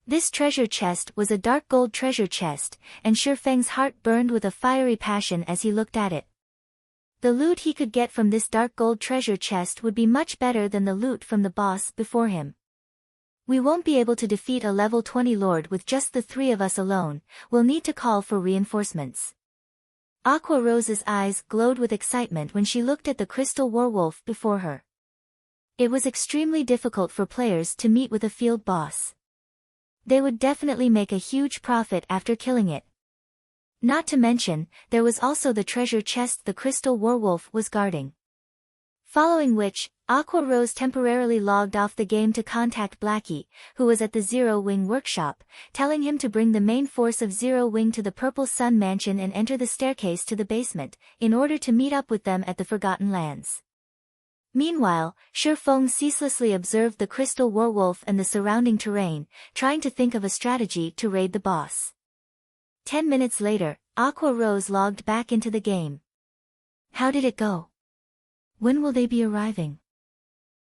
This treasure chest was a dark gold treasure chest, and Shi Feng's heart burned with a fiery passion as he looked at it. The loot he could get from this dark gold treasure chest would be much better than the loot from the boss before him. We won't be able to defeat a level 20 lord with just the three of us alone, we'll need to call for reinforcements. Aqua Rose's eyes glowed with excitement when she looked at the crystal werewolf before her. It was extremely difficult for players to meet with a field boss. They would definitely make a huge profit after killing it. Not to mention, there was also the treasure chest the crystal werewolf was guarding. Following which, Aqua Rose temporarily logged off the game to contact Blackie, who was at the Zero Wing workshop, telling him to bring the main force of Zero Wing to the Purple Sun Mansion and enter the staircase to the basement, in order to meet up with them at the Forgotten Lands. Meanwhile, Shi Feng ceaselessly observed the crystal werewolf and the surrounding terrain, trying to think of a strategy to raid the boss. 10 minutes later, Aqua Rose logged back into the game. How did it go? When will they be arriving?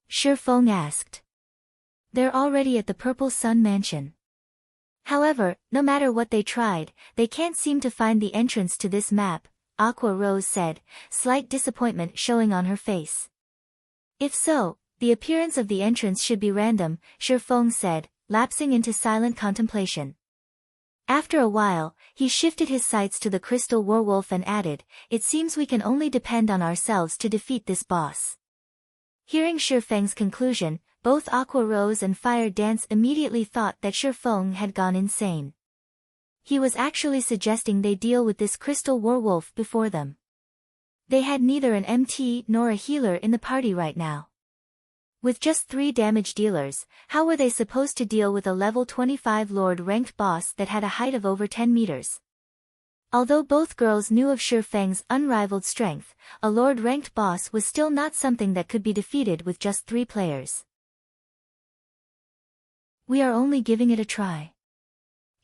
Shi Feng asked. They're already at the Purple Sun Mansion. However, no matter what they tried, they can't seem to find the entrance to this map, Aqua Rose said, slight disappointment showing on her face. If so, the appearance of the entrance should be random, Shi Feng said, lapsing into silent contemplation. After a while, he shifted his sights to the crystal werewolf and added, it seems we can only depend on ourselves to defeat this boss. Hearing Shi Feng's conclusion, both Aqua Rose and Fire Dance immediately thought that Shi Feng had gone insane. He was actually suggesting they deal with this crystal werewolf before them. They had neither an MT nor a healer in the party right now. With just 3 damage dealers, how were they supposed to deal with a level 25 Lord-ranked boss that had a height of over 10 meters? Although both girls knew of Shi Feng's unrivaled strength, a Lord-ranked boss was still not something that could be defeated with just 3 players. We are only giving it a try.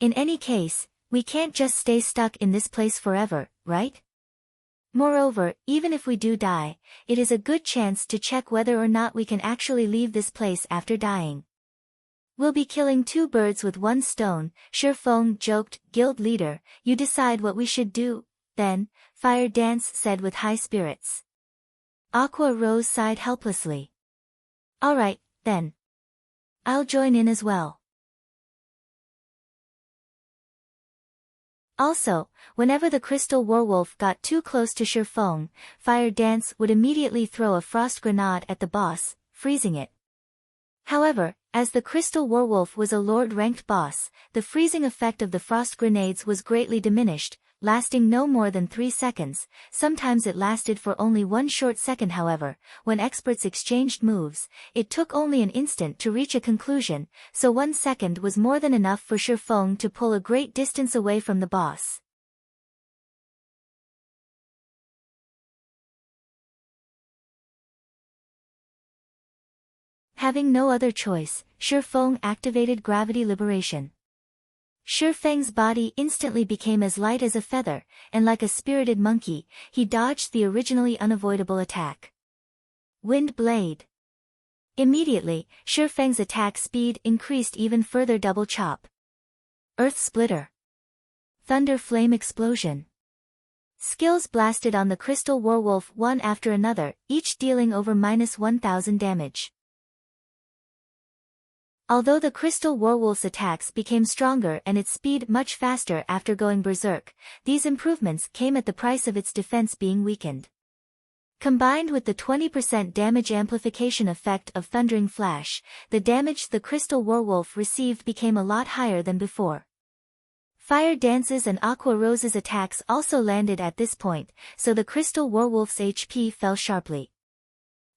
In any case, we can't just stay stuck in this place forever, right? Moreover, even if we do die, it is a good chance to check whether or not we can actually leave this place after dying. We'll be killing 2 birds with 1 stone, Shi Feng joked. Guild leader, you decide what we should do, then, Fire Dance said with high spirits. Aqua Rose sighed helplessly. Alright, then. I'll join in as well. Also, whenever the crystal werewolf got too close to Shi Feng, Fire Dance would immediately throw a frost grenade at the boss, freezing it. However, as the crystal werewolf was a lord-ranked boss, the freezing effect of the frost grenades was greatly diminished, lasting no more than 3 seconds, sometimes it lasted for only 1 short second. However, when experts exchanged moves, it took only an instant to reach a conclusion, so 1 second was more than enough for Shi Feng to pull a great distance away from the boss. Having no other choice, Shi Feng activated gravity liberation. Shi Feng's body instantly became as light as a feather, and like a spirited monkey, he dodged the originally unavoidable attack. Wind Blade. Immediately, Shi Feng's attack speed increased even further. Double Chop. Earth Splitter. Thunder Flame Explosion. Skills blasted on the crystal werewolf one after another, each dealing over -1000 damage. Although the crystal werewolf's attacks became stronger and its speed much faster after going berserk, these improvements came at the price of its defense being weakened. Combined with the 20% damage amplification effect of Thundering Flash, the damage the crystal werewolf received became a lot higher than before. Fire Dance's and Aqua Rose's attacks also landed at this point, so the crystal werewolf's HP fell sharply.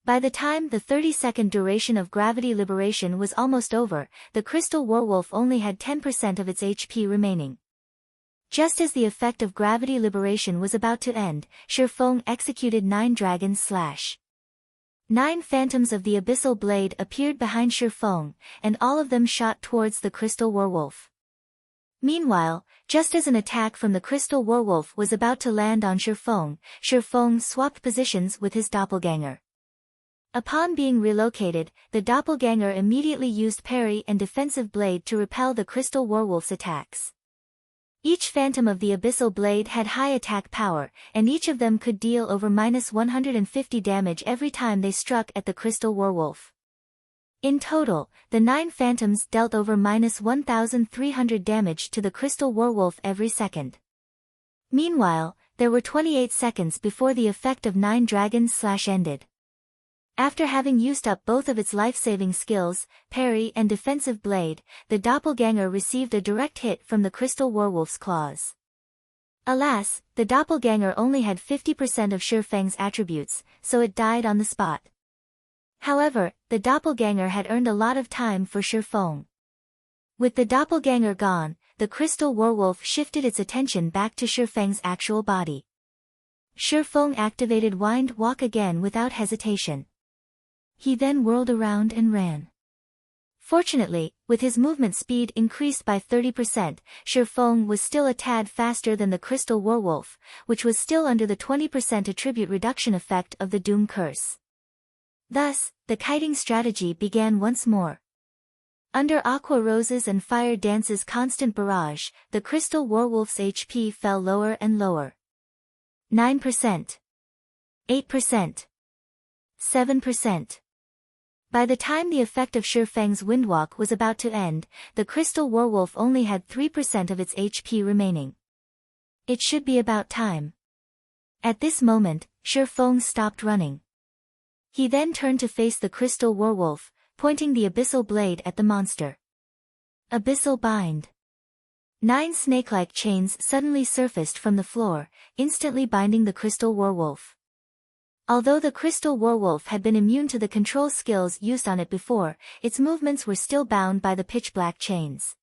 By the time the 30-second duration of gravity liberation was almost over, the crystal werewolf only had 10% of its HP remaining. Just as the effect of gravity liberation was about to end, Shi Feng executed 9 Dragon Slash. 9 phantoms of the abyssal blade appeared behind Shi Feng, and all of them shot towards the crystal werewolf. Meanwhile, just as an attack from the crystal werewolf was about to land on Shifeng swapped positions with his doppelganger. Upon being relocated, the doppelganger immediately used parry and defensive blade to repel the crystal werewolf's attacks. Each phantom of the abyssal blade had high attack power, and each of them could deal over -150 damage every time they struck at the crystal werewolf. In total, the 9 phantoms dealt over -1,300 damage to the crystal werewolf every second. Meanwhile, there were 28 seconds before the effect of 9 dragons ended. After having used up both of its life-saving skills, parry and defensive blade, the doppelganger received a direct hit from the crystal werewolf's claws. Alas, the doppelganger only had 50% of Shifeng's attributes, so it died on the spot. However, the doppelganger had earned a lot of time for Shifeng. With the doppelganger gone, the crystal werewolf shifted its attention back to Shifeng's actual body. Shifeng activated Wind Walk again without hesitation. He then whirled around and ran. Fortunately, with his movement speed increased by 30%, Shifeng was still a tad faster than the crystal werewolf, which was still under the 20% attribute reduction effect of the Doom Curse. Thus, the kiting strategy began once more. Under Aqua Rose's and Fire Dance's constant barrage, the crystal werewolf's HP fell lower and lower. 9%. 8%. 7%. By the time the effect of Shifeng's Windwalk was about to end, the crystal werewolf only had 3% of its HP remaining. It should be about time. At this moment, Shifeng stopped running. He then turned to face the crystal werewolf, pointing the abyssal blade at the monster. Abyssal Bind. 9 snake-like chains suddenly surfaced from the floor, instantly binding the crystal werewolf. Although the crystal werewolf had been immune to the control skills used on it before, its movements were still bound by the pitch-black chains.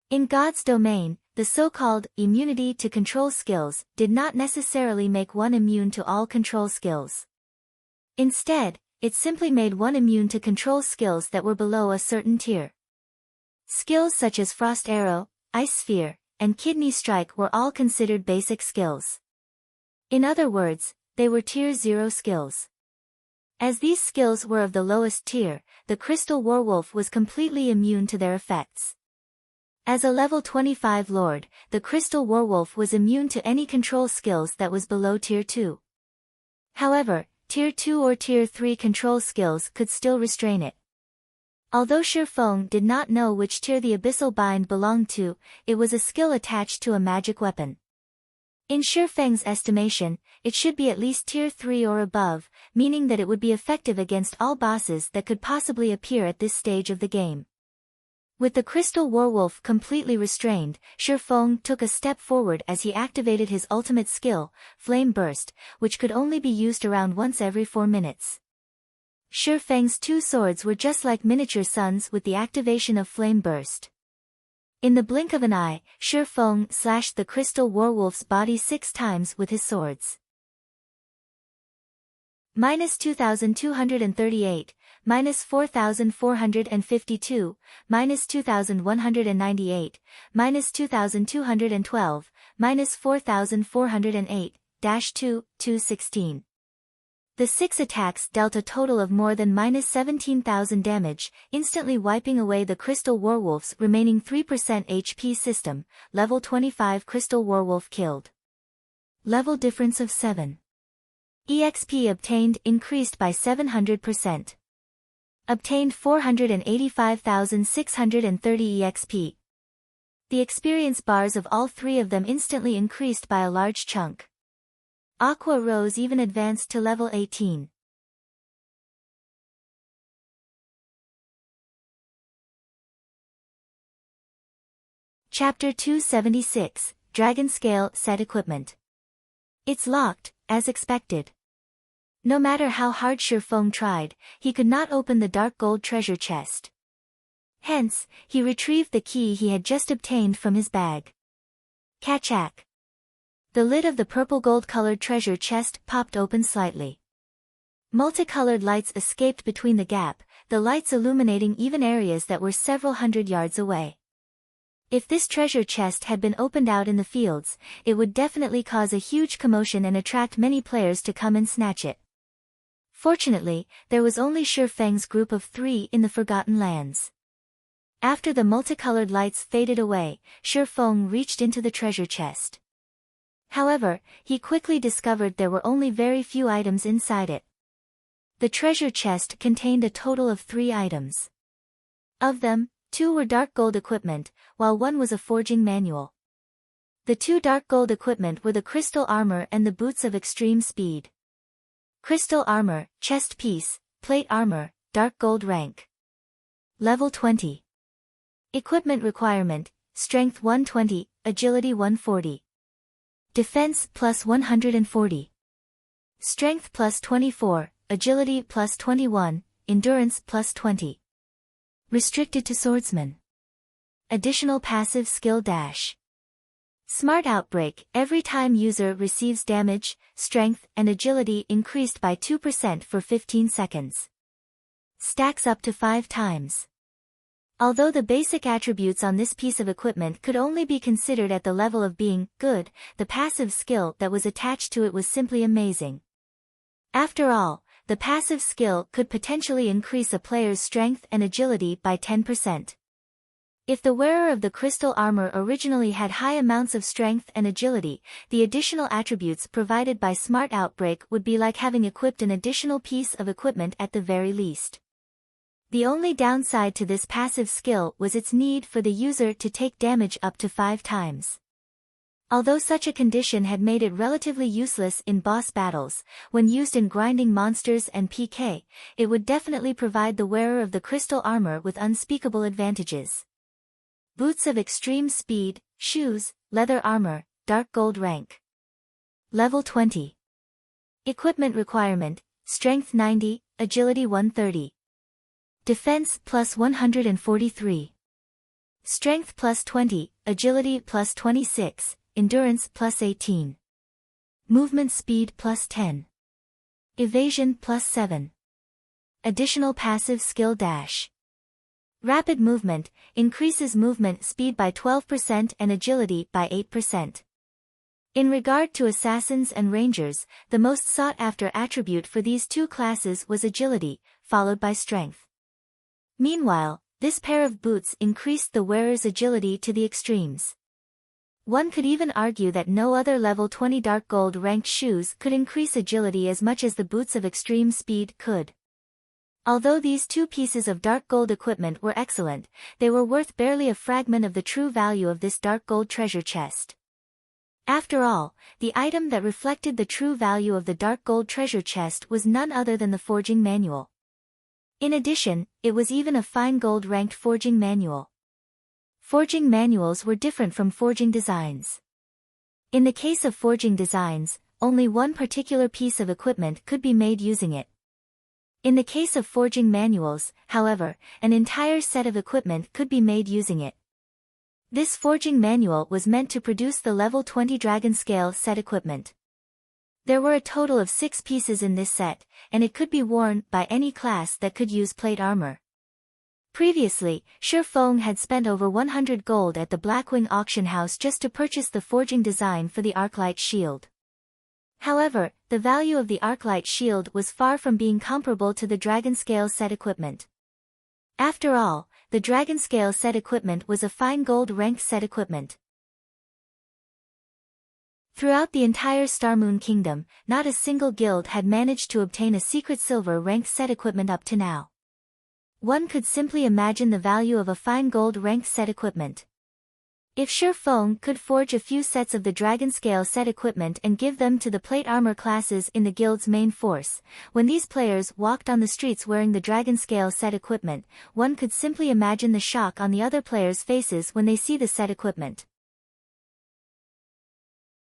In God's domain, the so-called immunity to control skills did not necessarily make one immune to all control skills. Instead, it simply made one immune to control skills that were below a certain tier. Skills such as Frost Arrow, Ice Sphere, and Kidney Strike were all considered basic skills. In other words, they were Tier 0 skills. As these skills were of the lowest tier, the crystal werewolf was completely immune to their effects. As a level 25 lord, the crystal werewolf was immune to any control skills that was below Tier 2. However, Tier 2 or Tier 3 control skills could still restrain it. Although Shifeng did not know which tier the Abyssal Bind belonged to, it was a skill attached to a magic weapon. In Shifeng's estimation, it should be at least Tier 3 or above, meaning that it would be effective against all bosses that could possibly appear at this stage of the game. With the crystal werewolf completely restrained, Shifeng took a step forward as he activated his ultimate skill, Flame Burst, which could only be used around once every 4 minutes. Shifeng's 2 swords were just like miniature suns with the activation of Flame Burst. In the blink of an eye, Shifeng slashed the crystal werewolf's body 6 times with his swords. -2,238, -4,452, -2,198, -2,212, -4,408, -2,216. The 6 attacks dealt a total of more than -17,000 damage, instantly wiping away the crystal werewolf's remaining 3% HP system. Level 25 crystal werewolf killed. Level difference of 7. EXP obtained increased by 700%. Obtained 485,630 EXP. The experience bars of all 3 of them instantly increased by a large chunk. Aqua Rose even advanced to level 18. Chapter 276, Dragon Scale Set Equipment. It's locked, as expected. No matter how hard Shifeng tried, he could not open the dark gold treasure chest. Hence, he retrieved the key he had just obtained from his bag. Kachak. The lid of the purple gold-colored treasure chest popped open slightly. Multicolored lights escaped between the gap, the lights illuminating even areas that were several hundred yards away. If this treasure chest had been opened out in the fields, it would definitely cause a huge commotion and attract many players to come and snatch it. Fortunately, there was only Shi Feng's group of 3 in the Forgotten Lands. After the multicolored lights faded away, Shi Feng reached into the treasure chest. However, he quickly discovered there were only very few items inside it. The treasure chest contained a total of 3 items. Of them, 2 were dark gold equipment, while 1 was a forging manual. The 2 dark gold equipment were the crystal armor and the boots of extreme speed. Crystal armor, chest piece, plate armor, dark gold rank. Level 20. Equipment requirement, strength 120, agility 140. Defense plus 140. Strength plus 24, agility plus 21, endurance plus 20. Restricted to swordsmen. Additional passive skill dash. Smart Outbreak, every time user receives damage, strength and agility increased by 2% for 15 seconds. Stacks up to 5 times. Although the basic attributes on this piece of equipment could only be considered at the level of being good, the passive skill that was attached to it was simply amazing. After all, the passive skill could potentially increase a player's strength and agility by 10%. If the wearer of the crystal armor originally had high amounts of strength and agility, the additional attributes provided by Smart Outbreak would be like having equipped an additional piece of equipment at the very least. The only downside to this passive skill was its need for the user to take damage up to 5 times. Although such a condition had made it relatively useless in boss battles, when used in grinding monsters and PK, it would definitely provide the wearer of the crystal armor with unspeakable advantages. Boots of extreme speed, shoes, leather armor, dark gold rank. Level 20. Equipment requirement, strength 90, agility 130. Defense plus 143. Strength plus 20, agility plus 26, endurance plus 18. Movement speed plus 10. Evasion plus 7. Additional passive skill dash. Rapid movement, increases movement speed by 12% and agility by 8%. In regard to assassins and rangers, the most sought-after attribute for these 2 classes was agility, followed by strength. Meanwhile, this pair of boots increased the wearer's agility to the extremes. One could even argue that no other level 20 dark gold ranked shoes could increase agility as much as the boots of extreme speed could. Although these 2 pieces of dark gold equipment were excellent, they were worth barely a fragment of the true value of this dark gold treasure chest. After all, the item that reflected the true value of the dark gold treasure chest was none other than the forging manual. In addition, it was even a fine gold ranked forging manual. Forging manuals were different from forging designs. In the case of forging designs, only one particular piece of equipment could be made using it. In the case of forging manuals, however, an entire set of equipment could be made using it. This forging manual was meant to produce the level 20 dragon scale set equipment. There were a total of 6 pieces in this set, and it could be worn by any class that could use plate armor. Previously, Shi Feng had spent over 100 gold at the Blackwing auction house just to purchase the forging design for the Arclight shield. However, the value of the Arclight shield was far from being comparable to the dragon scale set equipment. After all, the dragon scale set equipment was a fine gold ranked set equipment. Throughout the entire Starmoon Kingdom, not a single guild had managed to obtain a secret silver ranked set equipment up to now. One could simply imagine the value of a fine gold ranked set equipment. If Shi Feng could forge a few sets of the dragon scale set equipment and give them to the plate armor classes in the guild's main force, when these players walked on the streets wearing the dragon scale set equipment, one could simply imagine the shock on the other players' faces when they see the set equipment.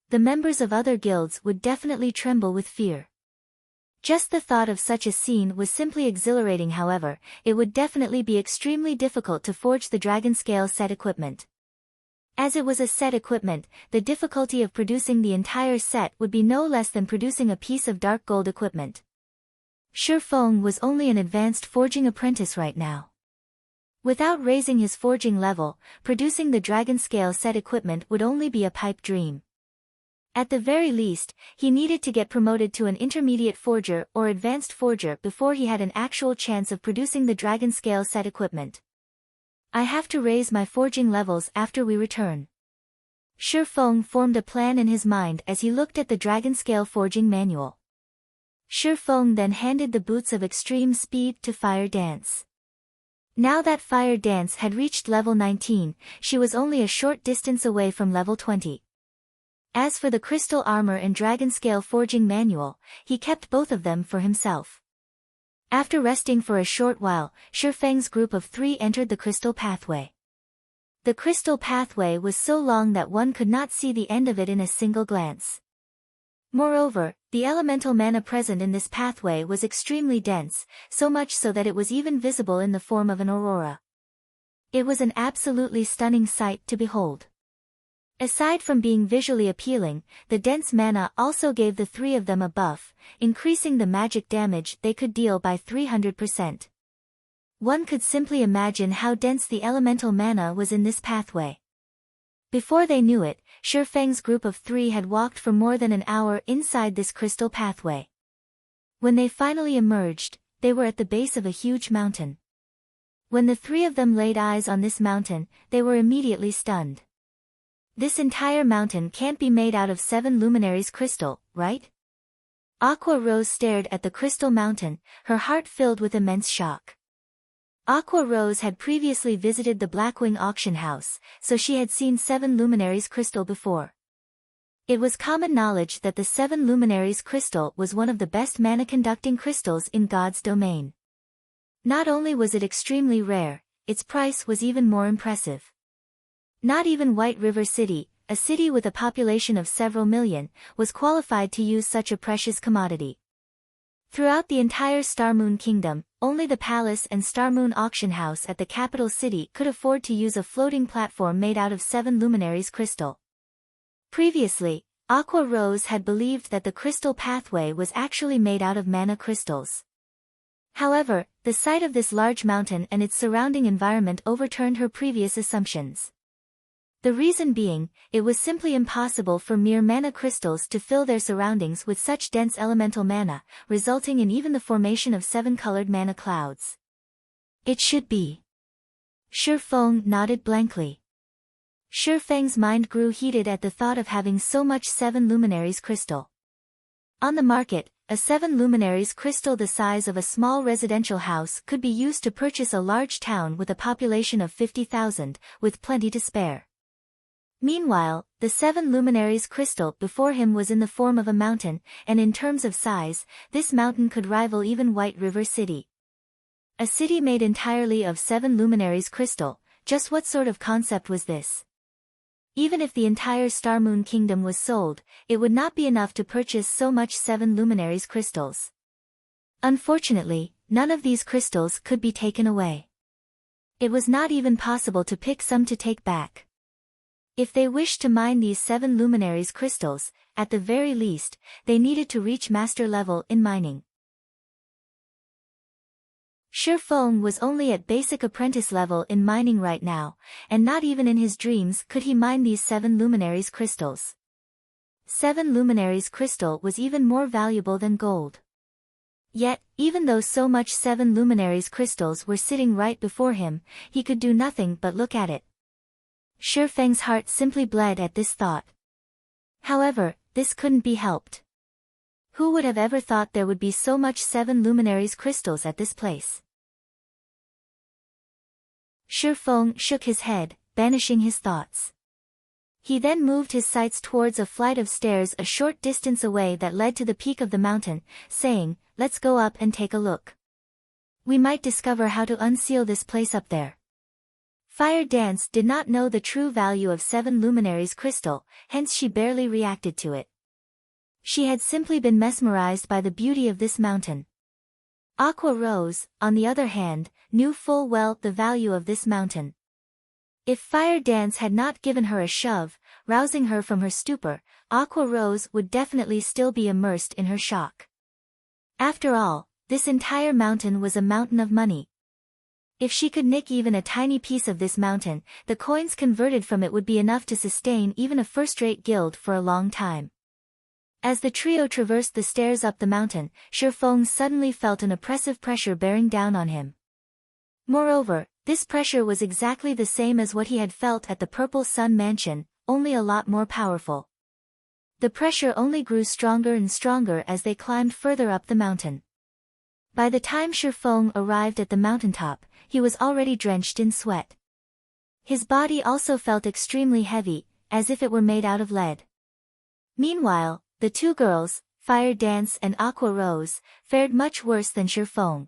The members of other guilds would definitely tremble with fear. Just the thought of such a scene was simply exhilarating. However, it would definitely be extremely difficult to forge the dragon scale set equipment. As it was a set equipment, the difficulty of producing the entire set would be no less than producing a piece of dark gold equipment. Shi Feng was only an advanced forging apprentice right now. Without raising his forging level, producing the dragon scale set equipment would only be a pipe dream. At the very least, he needed to get promoted to an intermediate forger or advanced forger before he had an actual chance of producing the dragon scale set equipment. I have to raise my forging levels after we return. Shi Feng formed a plan in his mind as he looked at the dragon scale forging manual. Shi Feng then handed the boots of extreme speed to Fire Dance. Now that Fire Dance had reached level 19, she was only a short distance away from level 20. As for the crystal armor and dragon scale forging manual, he kept both of them for himself. After resting for a short while, Shi Feng's group of 3 entered the crystal pathway. The crystal pathway was so long that one could not see the end of it in a single glance. Moreover, the elemental mana present in this pathway was extremely dense, so much so that it was even visible in the form of an aurora. It was an absolutely stunning sight to behold. Aside from being visually appealing, the dense mana also gave the 3 of them a buff, increasing the magic damage they could deal by 300%. One could simply imagine how dense the elemental mana was in this pathway. Before they knew it, Shi Feng's group of 3 had walked for more than an hour inside this crystal pathway. When they finally emerged, they were at the base of a huge mountain. When the 3 of them laid eyes on this mountain, they were immediately stunned. This entire mountain can't be made out of 7 luminaries crystal, right? Aqua Rose stared at the crystal mountain, her heart filled with immense shock. Aqua Rose had previously visited the Blackwing auction house, so she had seen 7 luminaries crystal before. It was common knowledge that the 7 luminaries crystal was one of the best mana-conducting crystals in God's domain. Not only was it extremely rare, its price was even more impressive. Not even White River City, a city with a population of several million, was qualified to use such a precious commodity. Throughout the entire Starmoon Kingdom, only the palace and Starmoon auction house at the capital city could afford to use a floating platform made out of 7 luminaries crystal. Previously, Aqua Rose had believed that the crystal pathway was actually made out of mana crystals. However, the sight of this large mountain and its surrounding environment overturned her previous assumptions. The reason being, it was simply impossible for mere mana crystals to fill their surroundings with such dense elemental mana, resulting in even the formation of 7-colored mana clouds. It should be. Shi Feng nodded blankly. Shi Feng's mind grew heated at the thought of having so much 7 luminaries crystal. On the market, a 7 luminaries crystal the size of a small residential house could be used to purchase a large town with a population of 50,000, with plenty to spare. Meanwhile, the 7 luminaries crystal before him was in the form of a mountain, and in terms of size, this mountain could rival even White River City. A city made entirely of 7 luminaries crystal, just what sort of concept was this? Even if the entire Starmoon Kingdom was sold, it would not be enough to purchase so much 7 luminaries crystals. Unfortunately, none of these crystals could be taken away. It was not even possible to pick some to take back. If they wished to mine these 7 luminaries crystals, at the very least, they needed to reach master level in mining. Shi Feng was only at basic apprentice level in mining right now, and not even in his dreams could he mine these 7 luminaries crystals. 7 luminaries crystal was even more valuable than gold. Yet, even though so much 7 luminaries crystals were sitting right before him, he could do nothing but look at it. Shi Feng's heart simply bled at this thought. However, this couldn't be helped. Who would have ever thought there would be so much 7 luminaries crystals at this place? Shi Feng shook his head, banishing his thoughts. He then moved his sights towards a flight of stairs a short distance away that led to the peak of the mountain, saying, "Let's go up and take a look. We might discover how to unseal this place up there." Fire Dance did not know the true value of 7 luminaries crystal, hence she barely reacted to it. She had simply been mesmerized by the beauty of this mountain. Aqua Rose, on the other hand, knew full well the value of this mountain. If Fire Dance had not given her a shove, rousing her from her stupor, Aqua Rose would definitely still be immersed in her shock. After all, this entire mountain was a mountain of money. If she could nick even a tiny piece of this mountain, the coins converted from it would be enough to sustain even a first-rate guild for a long time. As the trio traversed the stairs up the mountain, Shifeng suddenly felt an oppressive pressure bearing down on him. Moreover, this pressure was exactly the same as what he had felt at the Purple Sun Mansion, only a lot more powerful. The pressure only grew stronger and stronger as they climbed further up the mountain. By the time Shifeng arrived at the mountaintop, he was already drenched in sweat. His body also felt extremely heavy, as if it were made out of lead. Meanwhile, the two girls, Fire Dance and Aqua Rose, fared much worse than Shifeng.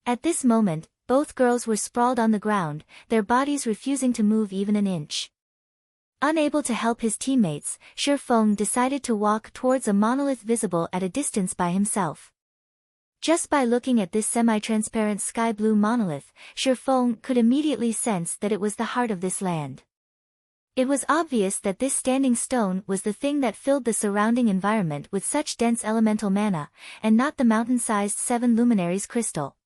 At this moment, both girls were sprawled on the ground, their bodies refusing to move even an inch. Unable to help his teammates, Shifeng decided to walk towards a monolith visible at a distance by himself. Just by looking at this semi-transparent sky-blue monolith, Shifeng could immediately sense that it was the heart of this land. It was obvious that this standing stone was the thing that filled the surrounding environment with such dense elemental mana, and not the mountain-sized 7 luminaries crystal.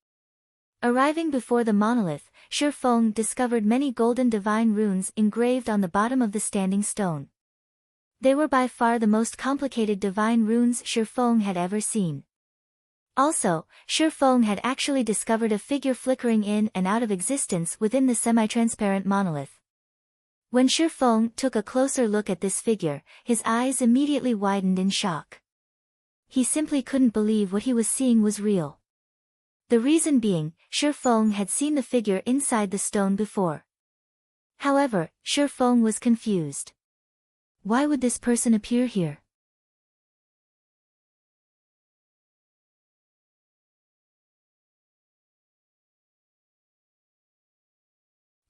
Arriving before the monolith, Shifeng discovered many golden divine runes engraved on the bottom of the standing stone. They were by far the most complicated divine runes Shifeng had ever seen. Also, Shifeng had actually discovered a figure flickering in and out of existence within the semi-transparent monolith. When Shifeng took a closer look at this figure, his eyes immediately widened in shock. He simply couldn't believe what he was seeing was real. The reason being, Shifeng had seen the figure inside the stone before. However, Shifeng was confused. Why would this person appear here?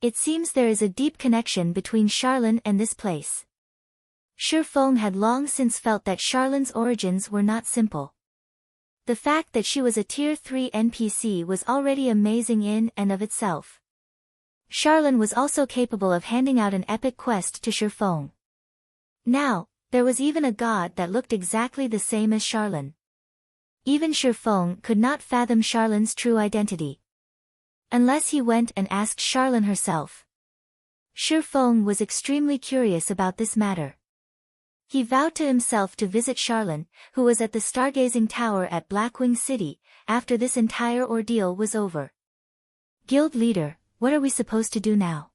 It seems there is a deep connection between Charlene and this place. Shifeng had long since felt that Charlene's origins were not simple. The fact that she was a Tier 3 NPC was already amazing in and of itself. Charlene was also capable of handing out an epic quest to Shifeng. Now, there was even a god that looked exactly the same as Charlene. Even Shifeng could not fathom Charlene's true identity. Unless he went and asked Charlene herself. Shifeng was extremely curious about this matter. He vowed to himself to visit Charlene, who was at the stargazing tower at Blackwing City, after this entire ordeal was over. Guild leader, what are we supposed to do now?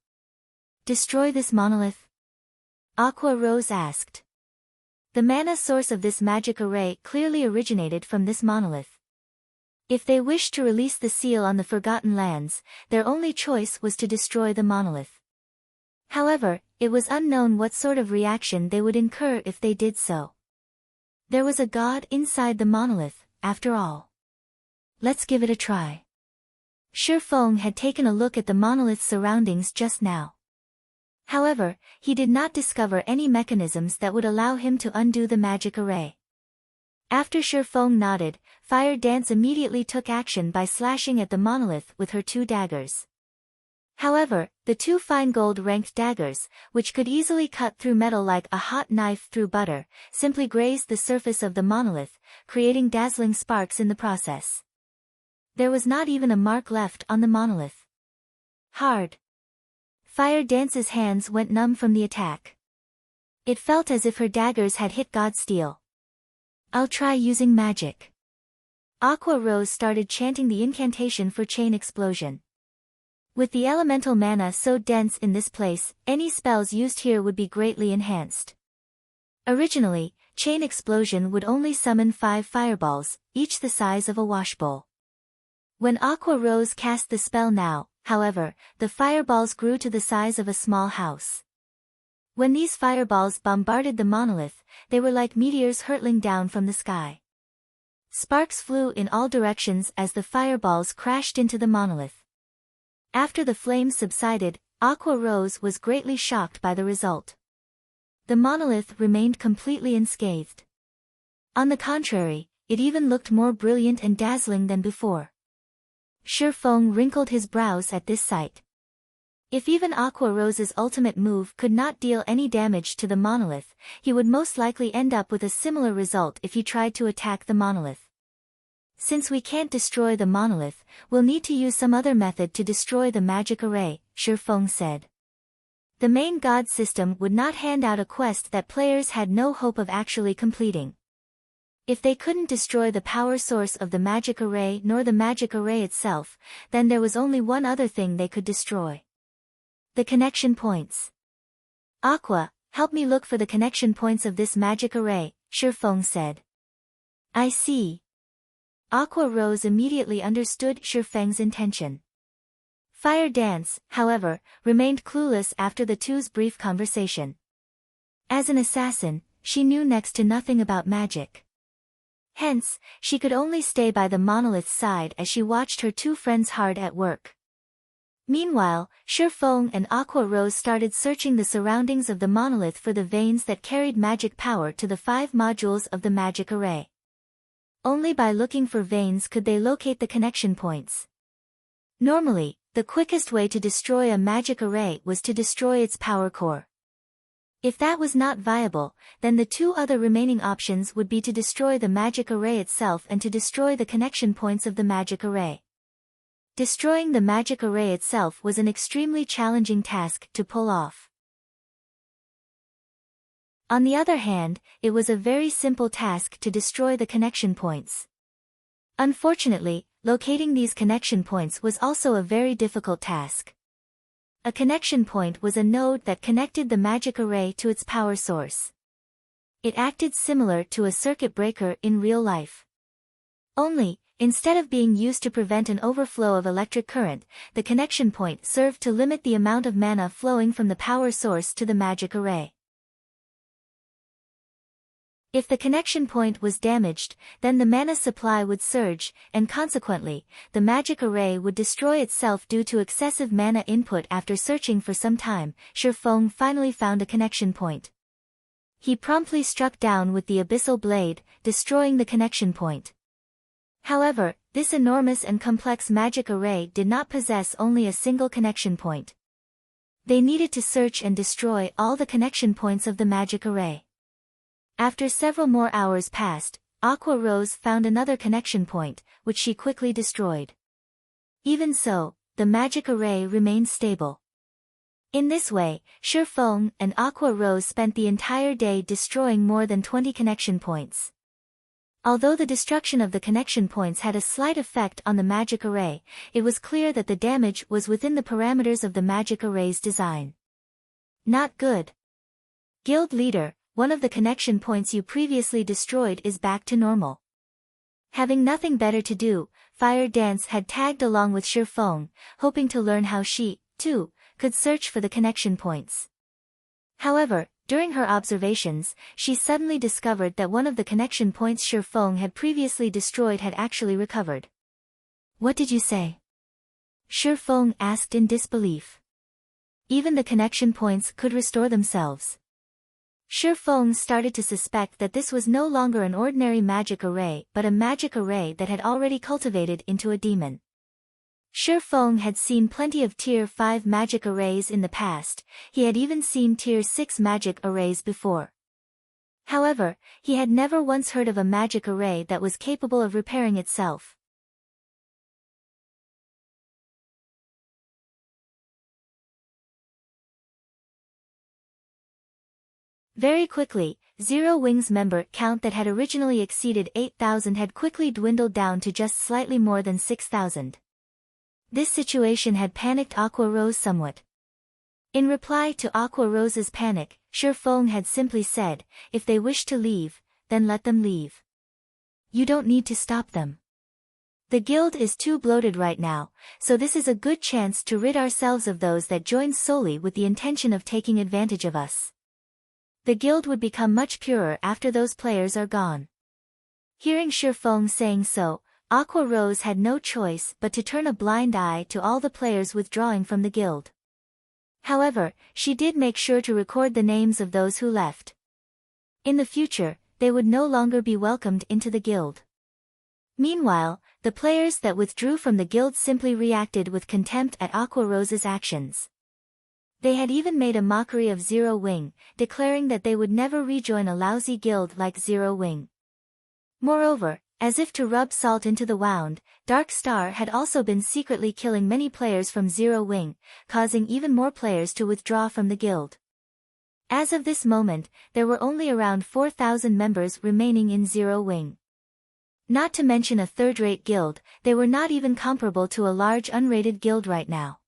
Destroy this monolith? Aqua Rose asked. The mana source of this magic array clearly originated from this monolith. If they wished to release the seal on the Forgotten Lands, their only choice was to destroy the monolith. However, it was unknown what sort of reaction they would incur if they did so. There was a god inside the monolith, after all. Let's give it a try. Shifeng had taken a look at the monolith's surroundings just now. However, he did not discover any mechanisms that would allow him to undo the magic array. After Shifeng nodded, Fire Dance immediately took action by slashing at the monolith with her 2 daggers. However, the 2 fine gold-ranked daggers, which could easily cut through metal like a hot knife through butter, simply grazed the surface of the monolith, creating dazzling sparks in the process. There was not even a mark left on the monolith. Hard. Fire Dance's hands went numb from the attack. It felt as if her daggers had hit God's steel. I'll try using magic. Aqua Rose started chanting the incantation for Chain Explosion. With the elemental mana so dense in this place, any spells used here would be greatly enhanced. Originally, Chain Explosion would only summon 5 fireballs, each the size of a washbowl. When Aqua Rose cast the spell now, however, the fireballs grew to the size of a small house. When these fireballs bombarded the monolith, they were like meteors hurtling down from the sky. Sparks flew in all directions as the fireballs crashed into the monolith. After the flames subsided, Aqua Rose was greatly shocked by the result. The monolith remained completely unscathed. On the contrary, it even looked more brilliant and dazzling than before. Shifeng wrinkled his brows at this sight. If even Aqua Rose's ultimate move could not deal any damage to the monolith, he would most likely end up with a similar result if he tried to attack the monolith. since we can't destroy the monolith, we'll need to use some other method to destroy the magic array, Shifeng said. The main god system would not hand out a quest that players had no hope of actually completing. If they couldn't destroy the power source of the magic array nor the magic array itself, then there was only one other thing they could destroy. The connection points. Aqua, help me look for the connection points of this magic array, Shifeng said. I see. Aqua Rose immediately understood Shifeng's intention. Fire Dance, however, remained clueless after the two's brief conversation. As an assassin, she knew next to nothing about magic. Hence, she could only stay by the monolith's side as she watched her two friends hard at work. Meanwhile, Shifeng and Aqua Rose started searching the surroundings of the monolith for the veins that carried magic power to the 5 modules of the magic array. Only by looking for veins could they locate the connection points. Normally, the quickest way to destroy a magic array was to destroy its power core. If that was not viable, then the 2 other remaining options would be to destroy the magic array itself and to destroy the connection points of the magic array. Destroying the magic array itself was an extremely challenging task to pull off. On the other hand, it was a very simple task to destroy the connection points. Unfortunately, locating these connection points was also a very difficult task. A connection point was a node that connected the magic array to its power source. It acted similar to a circuit breaker in real life. Only, instead of being used to prevent an overflow of electric current, the connection point served to limit the amount of mana flowing from the power source to the magic array. If the connection point was damaged, then the mana supply would surge, and consequently, the magic array would destroy itself due to excessive mana input. After searching for some time, Shifeng finally found a connection point. He promptly struck down with the abyssal blade, destroying the connection point. However, this enormous and complex magic array did not possess only a single connection point. They needed to search and destroy all the connection points of the magic array. After several more hours passed, Aqua Rose found another connection point, which she quickly destroyed. Even so, the magic array remained stable. In this way, Shifeng and Aqua Rose spent the entire day destroying more than 20 connection points. Although the destruction of the connection points had a slight effect on the magic array, it was clear that the damage was within the parameters of the magic array's design. Not good. Guild Leader, one of the connection points you previously destroyed is back to normal. Having nothing better to do, Fire Dance had tagged along with Shifeng, hoping to learn how she, too, could search for the connection points. However, during her observations, she suddenly discovered that one of the connection points Shifeng had previously destroyed had actually recovered. What did you say? Shifeng asked in disbelief. Even the connection points could restore themselves. Shifeng started to suspect that this was no longer an ordinary magic array but a magic array that had already cultivated into a demon. Shifeng had seen plenty of Tier 5 magic arrays in the past, he had even seen Tier 6 magic arrays before. However, he had never once heard of a magic array that was capable of repairing itself. Very quickly, Zero Wing's member count that had originally exceeded 8,000 had quickly dwindled down to just slightly more than 6,000. This situation had panicked Aqua Rose somewhat. In reply to Aqua Rose's panic, Shifeng had simply said, if they wish to leave, then let them leave. You don't need to stop them. The guild is too bloated right now, so this is a good chance to rid ourselves of those that joined solely with the intention of taking advantage of us. The guild would become much purer after those players are gone. Hearing Shifeng saying so, Aqua Rose had no choice but to turn a blind eye to all the players withdrawing from the guild. However, she did make sure to record the names of those who left. In the future, they would no longer be welcomed into the guild. Meanwhile, the players that withdrew from the guild simply reacted with contempt at Aqua Rose's actions. They had even made a mockery of Zero Wing, declaring that they would never rejoin a lousy guild like Zero Wing. Moreover, As if to rub salt into the wound, Dark Star had also been secretly killing many players from Zero Wing, causing even more players to withdraw from the guild. As of this moment, there were only around 4,000 members remaining in Zero Wing. Not to mention a third-rate guild, they were not even comparable to a large unrated guild right now.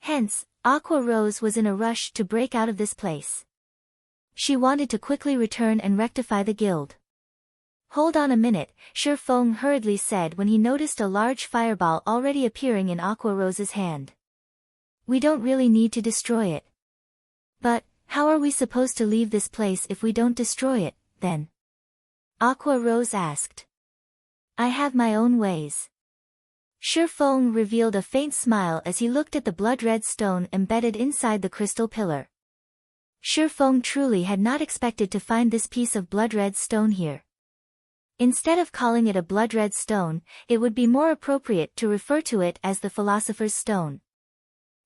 Hence, Aqua Rose was in a rush to break out of this place. She wanted to quickly return and rectify the guild. "Hold on a minute," Shi Feng hurriedly said when he noticed a large fireball already appearing in Aqua Rose's hand. "We don't really need to destroy it." "But, how are we supposed to leave this place if we don't destroy it, then?" Aqua Rose asked. "I have my own ways." Shi Feng revealed a faint smile as he looked at the blood-red stone embedded inside the crystal pillar. Shi Feng truly had not expected to find this piece of blood-red stone here. Instead of calling it a blood-red stone, it would be more appropriate to refer to it as the Philosopher's Stone.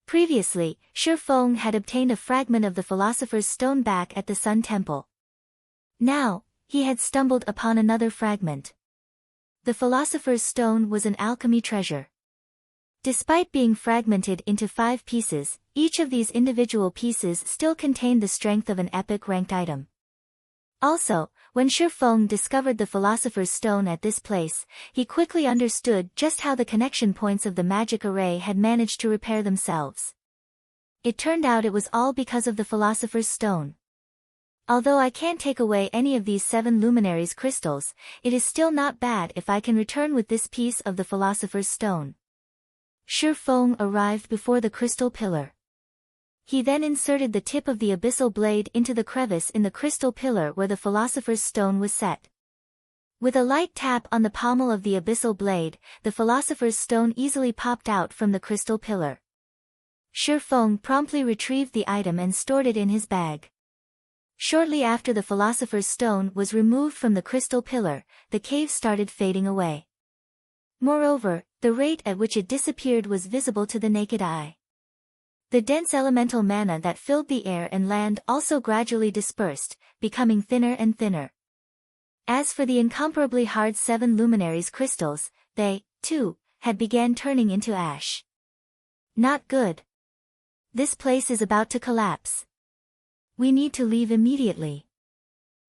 Previously, Shi Feng had obtained a fragment of the Philosopher's Stone back at the Sun Temple. Now, he had stumbled upon another fragment. The Philosopher's Stone was an alchemy treasure. Despite being fragmented into 5 pieces, each of these individual pieces still contained the strength of an epic ranked item. Also, when Shi Feng discovered the Philosopher's Stone at this place, he quickly understood just how the connection points of the magic array had managed to repair themselves. It turned out it was all because of the Philosopher's Stone. Although I can't take away any of these 7 luminaries' crystals, it is still not bad if I can return with this piece of the Philosopher's Stone. Shi Feng arrived before the crystal pillar. He then inserted the tip of the abyssal blade into the crevice in the crystal pillar where the Philosopher's Stone was set. With a light tap on the pommel of the abyssal blade, the Philosopher's Stone easily popped out from the crystal pillar. Shi Feng promptly retrieved the item and stored it in his bag. Shortly after the Philosopher's Stone was removed from the crystal pillar, the cave started fading away. Moreover, the rate at which it disappeared was visible to the naked eye. The dense elemental mana that filled the air and land also gradually dispersed, becoming thinner and thinner. As for the incomparably hard 7 luminaries crystals, they, too, had began turning into ash. Not good. This place is about to collapse. We need to leave immediately.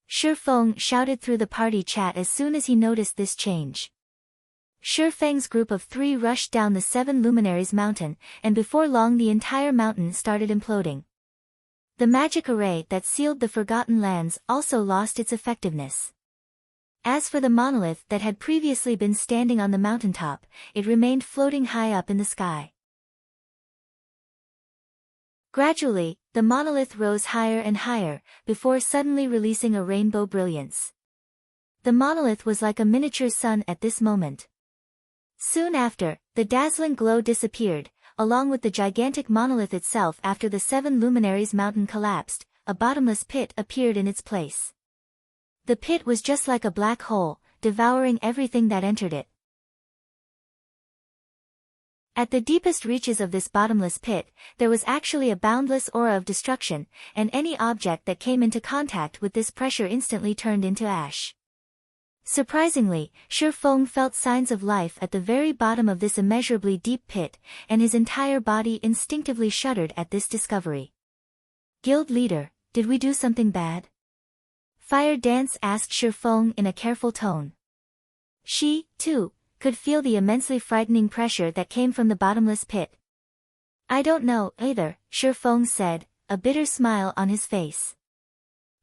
Shi Feng shouted through the party chat as soon as he noticed this change. Shi Feng's group of 3 rushed down the 7 luminaries mountain, and before long the entire mountain started imploding. The magic array that sealed the Forgotten Lands also lost its effectiveness. As for the monolith that had previously been standing on the mountaintop, it remained floating high up in the sky. Gradually, the monolith rose higher and higher, before suddenly releasing a rainbow brilliance. The monolith was like a miniature sun at this moment. Soon after, the dazzling glow disappeared, along with the gigantic monolith itself. After the 7 luminaries mountain collapsed, a bottomless pit appeared in its place. The pit was just like a black hole, devouring everything that entered it. At the deepest reaches of this bottomless pit, there was actually a boundless aura of destruction, and any object that came into contact with this pressure instantly turned into ash. Surprisingly, Shi Feng felt signs of life at the very bottom of this immeasurably deep pit, and his entire body instinctively shuddered at this discovery. "Guild leader, did we do something bad?" Fire Dance asked Shi Feng in a careful tone. She, too, could feel the immensely frightening pressure that came from the bottomless pit. "I don't know, either," Shi Feng said, a bitter smile on his face.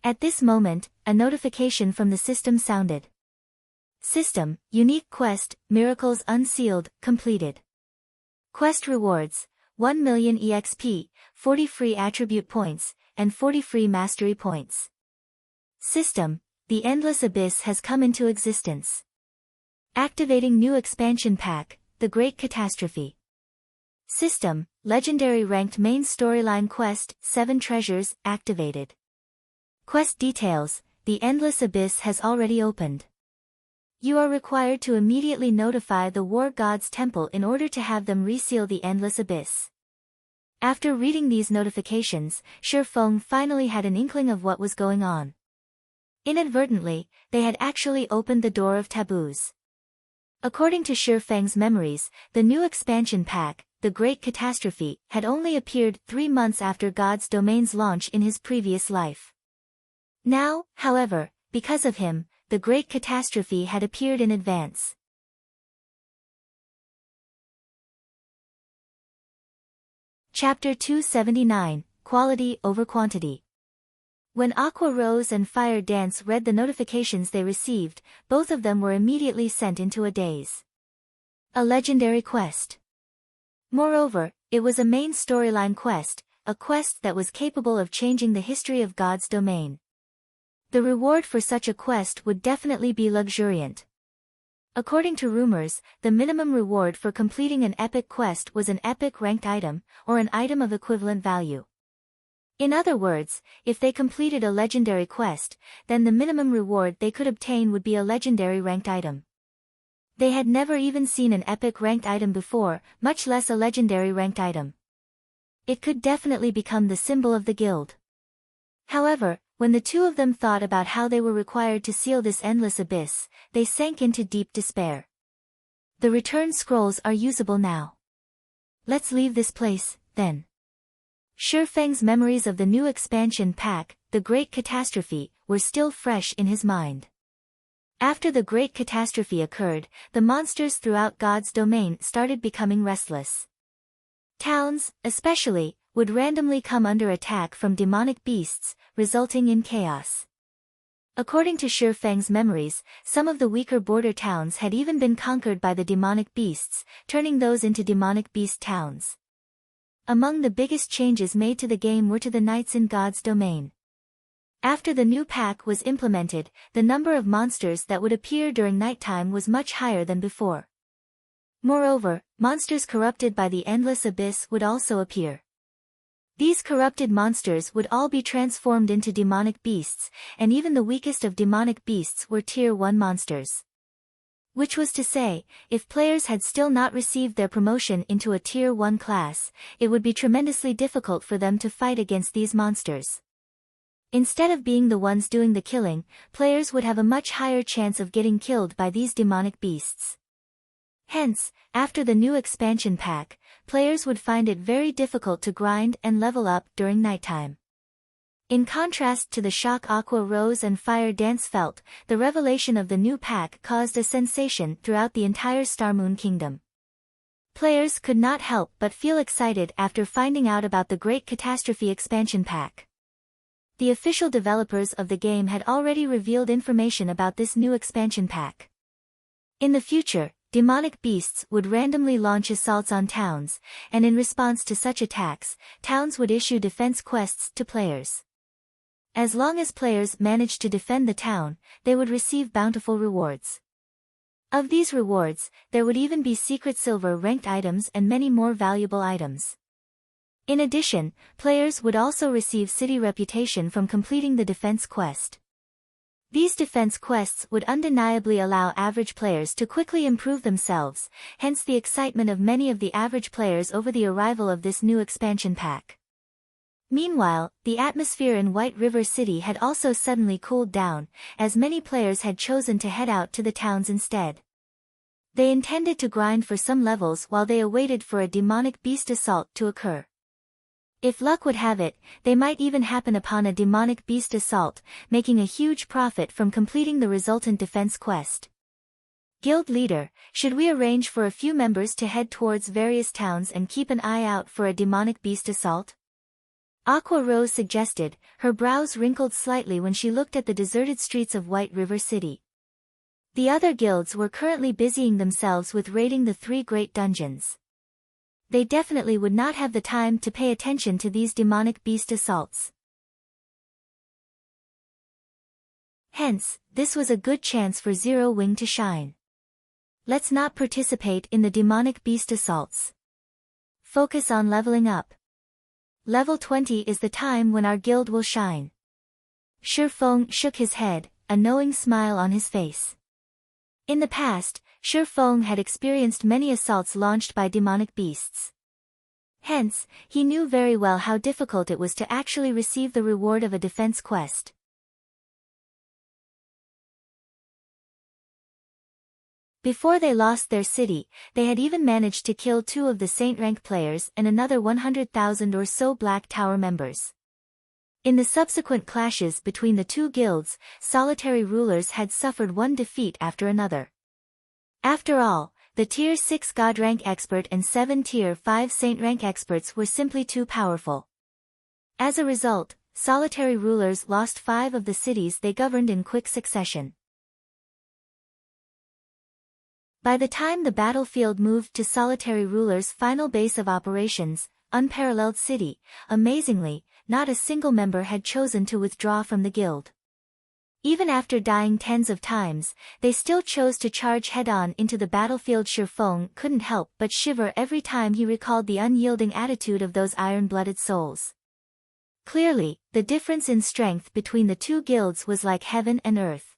At this moment, a notification from the system sounded. System, unique quest, Miracles Unsealed, completed. Quest rewards, 1 million EXP, 40 free attribute points, and 40 free mastery points. System, the Endless Abyss has come into existence. Activating new expansion pack, The Great Catastrophe. System, legendary ranked main storyline quest, 7 treasures, activated. Quest details, the Endless Abyss has already opened. You are required to immediately notify the War God's Temple in order to have them reseal the Endless Abyss. After reading these notifications, Shi Feng finally had an inkling of what was going on. Inadvertently, they had actually opened the door of taboos. According to Shi Feng's memories, the new expansion pack, the Great Catastrophe, had only appeared 3 months after God's domain's launch in his previous life. Now, however, because of him, the Great Catastrophe had appeared in advance. Chapter 279, Quality over Quantity. When Aqua Rose and Fire Dance read the notifications they received, both of them were immediately sent into a daze. A legendary quest. Moreover, it was a main storyline quest, a quest that was capable of changing the history of God's domain. The reward for such a quest would definitely be luxuriant. According to rumors, the minimum reward for completing an epic quest was an epic ranked item, or an item of equivalent value. In other words, if they completed a legendary quest, then the minimum reward they could obtain would be a legendary ranked item. They had never even seen an epic ranked item before, much less a legendary ranked item. It could definitely become the symbol of the guild. However, when the two of them thought about how they were required to seal this endless abyss, they sank into deep despair. The return scrolls are usable now. Let's leave this place, then. Shi Feng's memories of the new expansion pack, the Great Catastrophe, were still fresh in his mind. After the Great Catastrophe occurred, the monsters throughout God's domain started becoming restless. Towns, especially, would randomly come under attack from demonic beasts, resulting in chaos. According to Shi Feng's memories, some of the weaker border towns had even been conquered by the demonic beasts, turning those into demonic beast towns. Among the biggest changes made to the game were to the knights in God's domain. After the new pack was implemented, the number of monsters that would appear during nighttime was much higher than before. Moreover, monsters corrupted by the endless abyss would also appear. These corrupted monsters would all be transformed into demonic beasts, and even the weakest of demonic beasts were Tier 1 monsters. Which was to say, if players had still not received their promotion into a Tier 1 class, it would be tremendously difficult for them to fight against these monsters. Instead of being the ones doing the killing, players would have a much higher chance of getting killed by these demonic beasts. Hence, after the new expansion pack, players would find it very difficult to grind and level up during nighttime. In contrast to the shock Aqua Rose and Fire Dance felt, the revelation of the new pack caused a sensation throughout the entire Starmoon Kingdom. Players could not help but feel excited after finding out about the Great Catastrophe expansion pack. The official developers of the game had already revealed information about this new expansion pack. In the future, demonic beasts would randomly launch assaults on towns, and in response to such attacks, towns would issue defense quests to players. As long as players managed to defend the town, they would receive bountiful rewards. Of these rewards, there would even be secret silver ranked items and many more valuable items. In addition, players would also receive city reputation from completing the defense quest. These defense quests would undeniably allow average players to quickly improve themselves, hence the excitement of many of the average players over the arrival of this new expansion pack. Meanwhile, the atmosphere in White River City had also suddenly cooled down, as many players had chosen to head out to the towns instead. They intended to grind for some levels while they awaited for a demonic beast assault to occur. If luck would have it, they might even happen upon a demonic beast assault, making a huge profit from completing the resultant defense quest. Guild leader, should we arrange for a few members to head towards various towns and keep an eye out for a demonic beast assault? Aqua Rose suggested, her brows wrinkled slightly when she looked at the deserted streets of White River City. The other guilds were currently busying themselves with raiding the 3 great dungeons. They definitely would not have the time to pay attention to these demonic beast assaults. Hence, this was a good chance for Zero Wing to shine. Let's not participate in the demonic beast assaults. Focus on leveling up. Level 20 is the time when our guild will shine. Shi Feng shook his head, a knowing smile on his face. In the past, Shi Feng had experienced many assaults launched by demonic beasts. Hence, he knew very well how difficult it was to actually receive the reward of a defense quest. Before they lost their city, they had even managed to kill 2 of the Saint rank players and another 100,000 or so Black Tower members. In the subsequent clashes between the 2 guilds, solitary rulers had suffered one defeat after another. After all, the Tier 6 God rank expert and 7 Tier 5 Saint rank experts were simply too powerful. As a result, solitary rulers lost 5 of the cities they governed in quick succession. By the time the battlefield moved to solitary rulers' final base of operations, Unparalleled City, amazingly, not a single member had chosen to withdraw from the guild. Even after dying tens of times, they still chose to charge head-on into the battlefield. Shifeng couldn't help but shiver every time he recalled the unyielding attitude of those iron-blooded souls. Clearly, the difference in strength between the 2 guilds was like heaven and earth.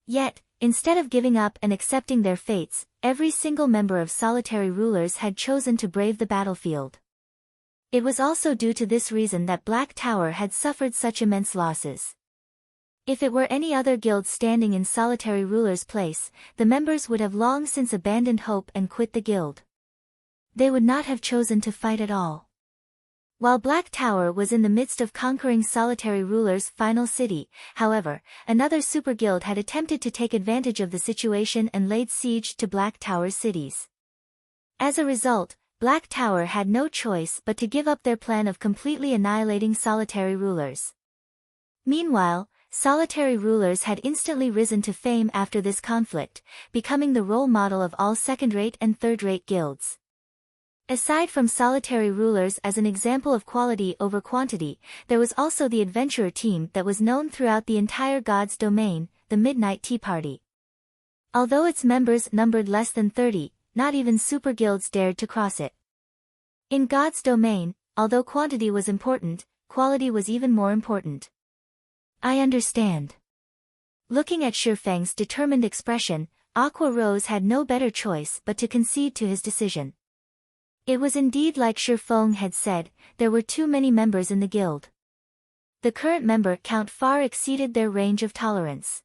Yet, instead of giving up and accepting their fates, every single member of solitary rulers had chosen to brave the battlefield. It was also due to this reason that Black Tower had suffered such immense losses. If it were any other guild standing in solitary ruler's place, the members would have long since abandoned hope and quit the guild. They would not have chosen to fight at all. While Black Tower was in the midst of conquering solitary ruler's final city, however, another super guild had attempted to take advantage of the situation and laid siege to Black Tower's cities. As a result, Black Tower had no choice but to give up their plan of completely annihilating solitary rulers. Meanwhile, solitary rulers had instantly risen to fame after this conflict, becoming the role model of all second-rate and third-rate guilds. Aside from solitary rulers as an example of quality over quantity, there was also the adventurer team that was known throughout the entire God's domain, the Midnight Tea Party. Although its members numbered less than 30, not even super guilds dared to cross it. In God's domain, although quantity was important, quality was even more important. I understand. Looking at Shifeng's determined expression, Aqua Rose had no better choice but to concede to his decision. It was indeed like Shifeng had said, there were too many members in the guild. The current member count far exceeded their range of tolerance.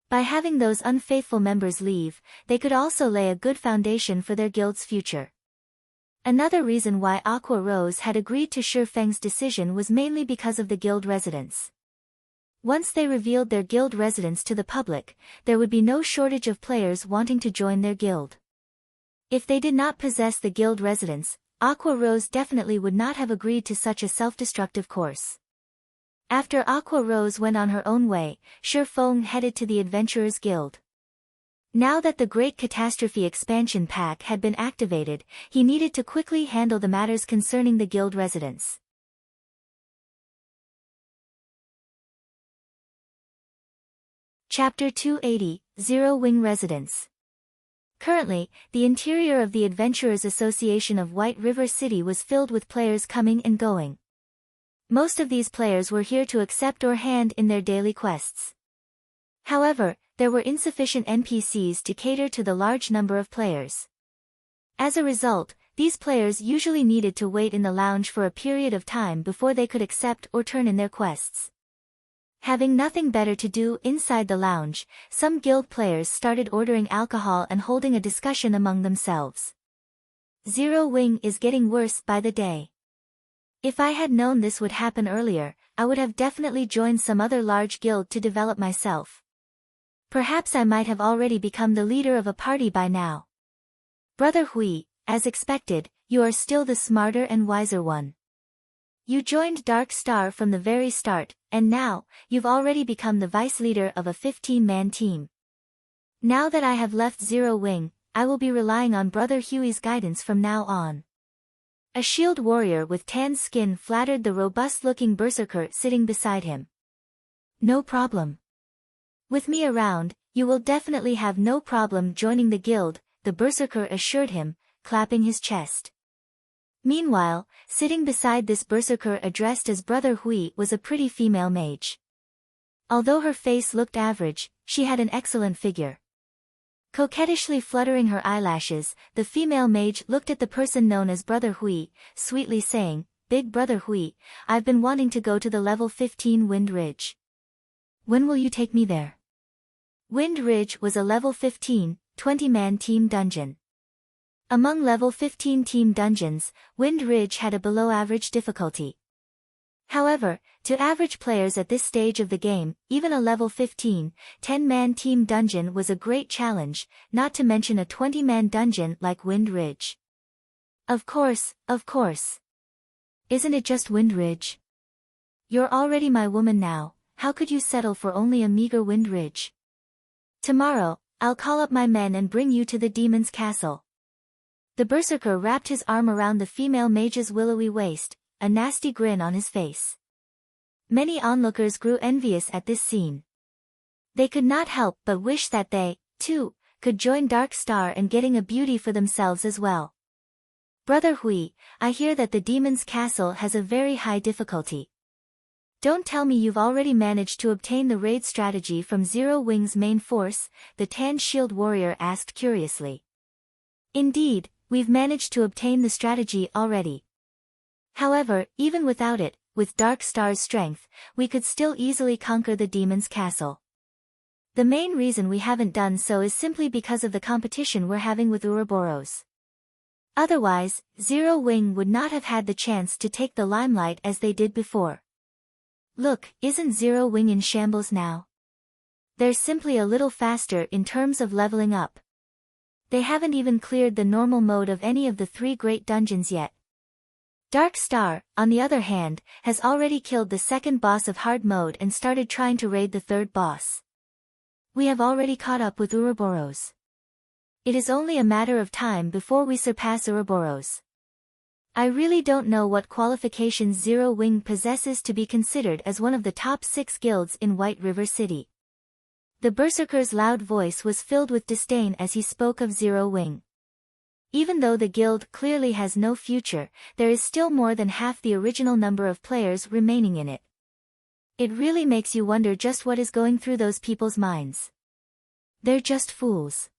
By having those unfaithful members leave, they could also lay a good foundation for their guild's future. Another reason why Aqua Rose had agreed to Shifeng's decision was mainly because of the guild residence. Once they revealed their guild residence to the public, there would be no shortage of players wanting to join their guild. If they did not possess the guild residence, Aqua Rose definitely would not have agreed to such a self-destructive course. After Aqua Rose went on her own way, Shifeng headed to the Adventurers Guild. Now that the Great Catastrophe expansion pack had been activated, he needed to quickly handle the matters concerning the guild residence. Chapter 280, Zero Wing Residence. Currently, the interior of the Adventurers Association of White River City was filled with players coming and going. Most of these players were here to accept or hand in their daily quests. However, there were insufficient NPCs to cater to the large number of players. As a result, these players usually needed to wait in the lounge for a period of time before they could accept or turn in their quests. Having nothing better to do inside the lounge, some guild players started ordering alcohol and holding a discussion among themselves. Zero Wing is getting worse by the day. If I had known this would happen earlier, I would have definitely joined some other large guild to develop myself. Perhaps I might have already become the leader of a party by now. Brother Hui, as expected, you are still the smarter and wiser one. You joined Dark Star from the very start, and now, you've already become the vice leader of a 15-man team. Now that I have left Zero Wing, I will be relying on Brother Huey's guidance from now on. A shield warrior with tan skin flattered the robust-looking berserker sitting beside him. No problem. With me around, you will definitely have no problem joining the guild, the berserker assured him, clapping his chest. Meanwhile, sitting beside this berserker addressed as Brother Hui was a pretty female mage. Although her face looked average, she had an excellent figure. Coquettishly fluttering her eyelashes, the female mage looked at the person known as Brother Hui, sweetly saying, "Big Brother Hui, I've been wanting to go to the level 15 Wind Ridge. When will you take me there?" Wind Ridge was a level 15, 20-man team dungeon. Among level 15 team dungeons, Wind Ridge had a below-average difficulty. However, to average players at this stage of the game, even a level 15, 10-man team dungeon was a great challenge, not to mention a 20-man dungeon like Wind Ridge. Of course. Isn't it just Wind Ridge? You're already my woman now, how could you settle for only a meager Wind Ridge? Tomorrow, I'll call up my men and bring you to the demon's castle. The berserker wrapped his arm around the female mage's willowy waist, a nasty grin on his face. Many onlookers grew envious at this scene. They could not help but wish that they, too, could join Dark Star in getting a beauty for themselves as well. Brother Hui, I hear that the demon's castle has a very high difficulty. Don't tell me you've already managed to obtain the raid strategy from Zero Wing's main force, the Tan Shield warrior asked curiously. Indeed, we've managed to obtain the strategy already. However, even without it, with Dark Star's strength, we could still easily conquer the demon's castle. The main reason we haven't done so is simply because of the competition we're having with Ouroboros. Otherwise, Zero Wing would not have had the chance to take the limelight as they did before. Look, isn't Zero Wing in shambles now? They're simply a little faster in terms of leveling up. They haven't even cleared the normal mode of any of the 3 great dungeons yet. Dark Star, on the other hand, has already killed the second boss of hard mode and started trying to raid the third boss. We have already caught up with Ouroboros. It is only a matter of time before we surpass Ouroboros. I really don't know what qualifications Zero Wing possesses to be considered as one of the top 6 guilds in White River City. The berserker's loud voice was filled with disdain as he spoke of Zero Wing. Even though the guild clearly has no future, there is still more than half the original number of players remaining in it. It really makes you wonder just what is going through those people's minds. They're just fools.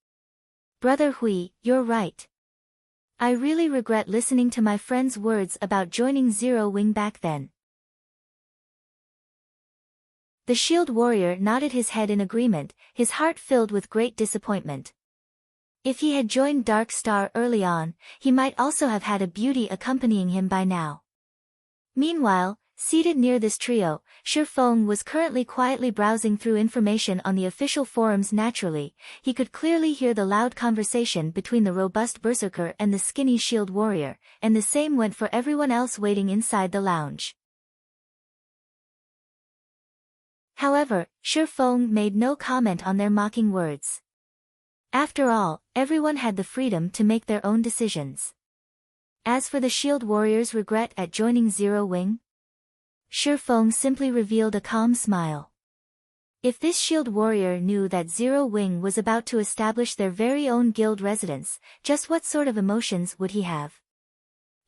Brother Hui, you're right. I really regret listening to my friend's words about joining Zero Wing back then. The shield warrior nodded his head in agreement, his heart filled with great disappointment. If he had joined Dark Star early on, he might also have had a beauty accompanying him by now. Meanwhile, seated near this trio, Shifeng was currently quietly browsing through information on the official forums. Naturally, he could clearly hear the loud conversation between the robust berserker and the skinny shield warrior, and the same went for everyone else waiting inside the lounge. However, Shifeng made no comment on their mocking words. After all, everyone had the freedom to make their own decisions. As for the shield warrior's regret at joining Zero Wing, Shifeng simply revealed a calm smile. If this shield warrior knew that Zero Wing was about to establish their very own guild residence, just what sort of emotions would he have?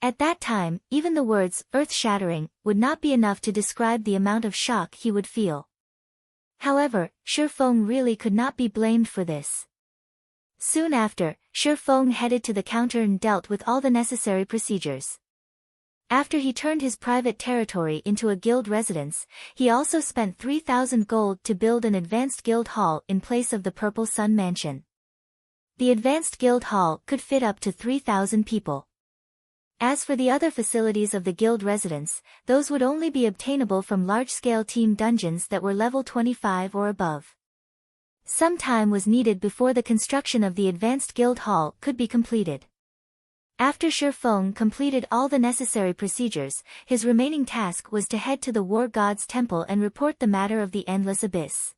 At that time, even the words, earth-shattering, would not be enough to describe the amount of shock he would feel. However, Shifeng really could not be blamed for this. Soon after, Shifeng headed to the counter and dealt with all the necessary procedures. After he turned his private territory into a guild residence, he also spent 3,000 gold to build an advanced guild hall in place of the Purple Sun Mansion. The advanced guild hall could fit up to 3,000 people. As for the other facilities of the guild residence, those would only be obtainable from large-scale team dungeons that were level 25 or above. Some time was needed before the construction of the advanced guild hall could be completed. After Shifeng completed all the necessary procedures, his remaining task was to head to the War God's Temple and report the matter of the Endless Abyss.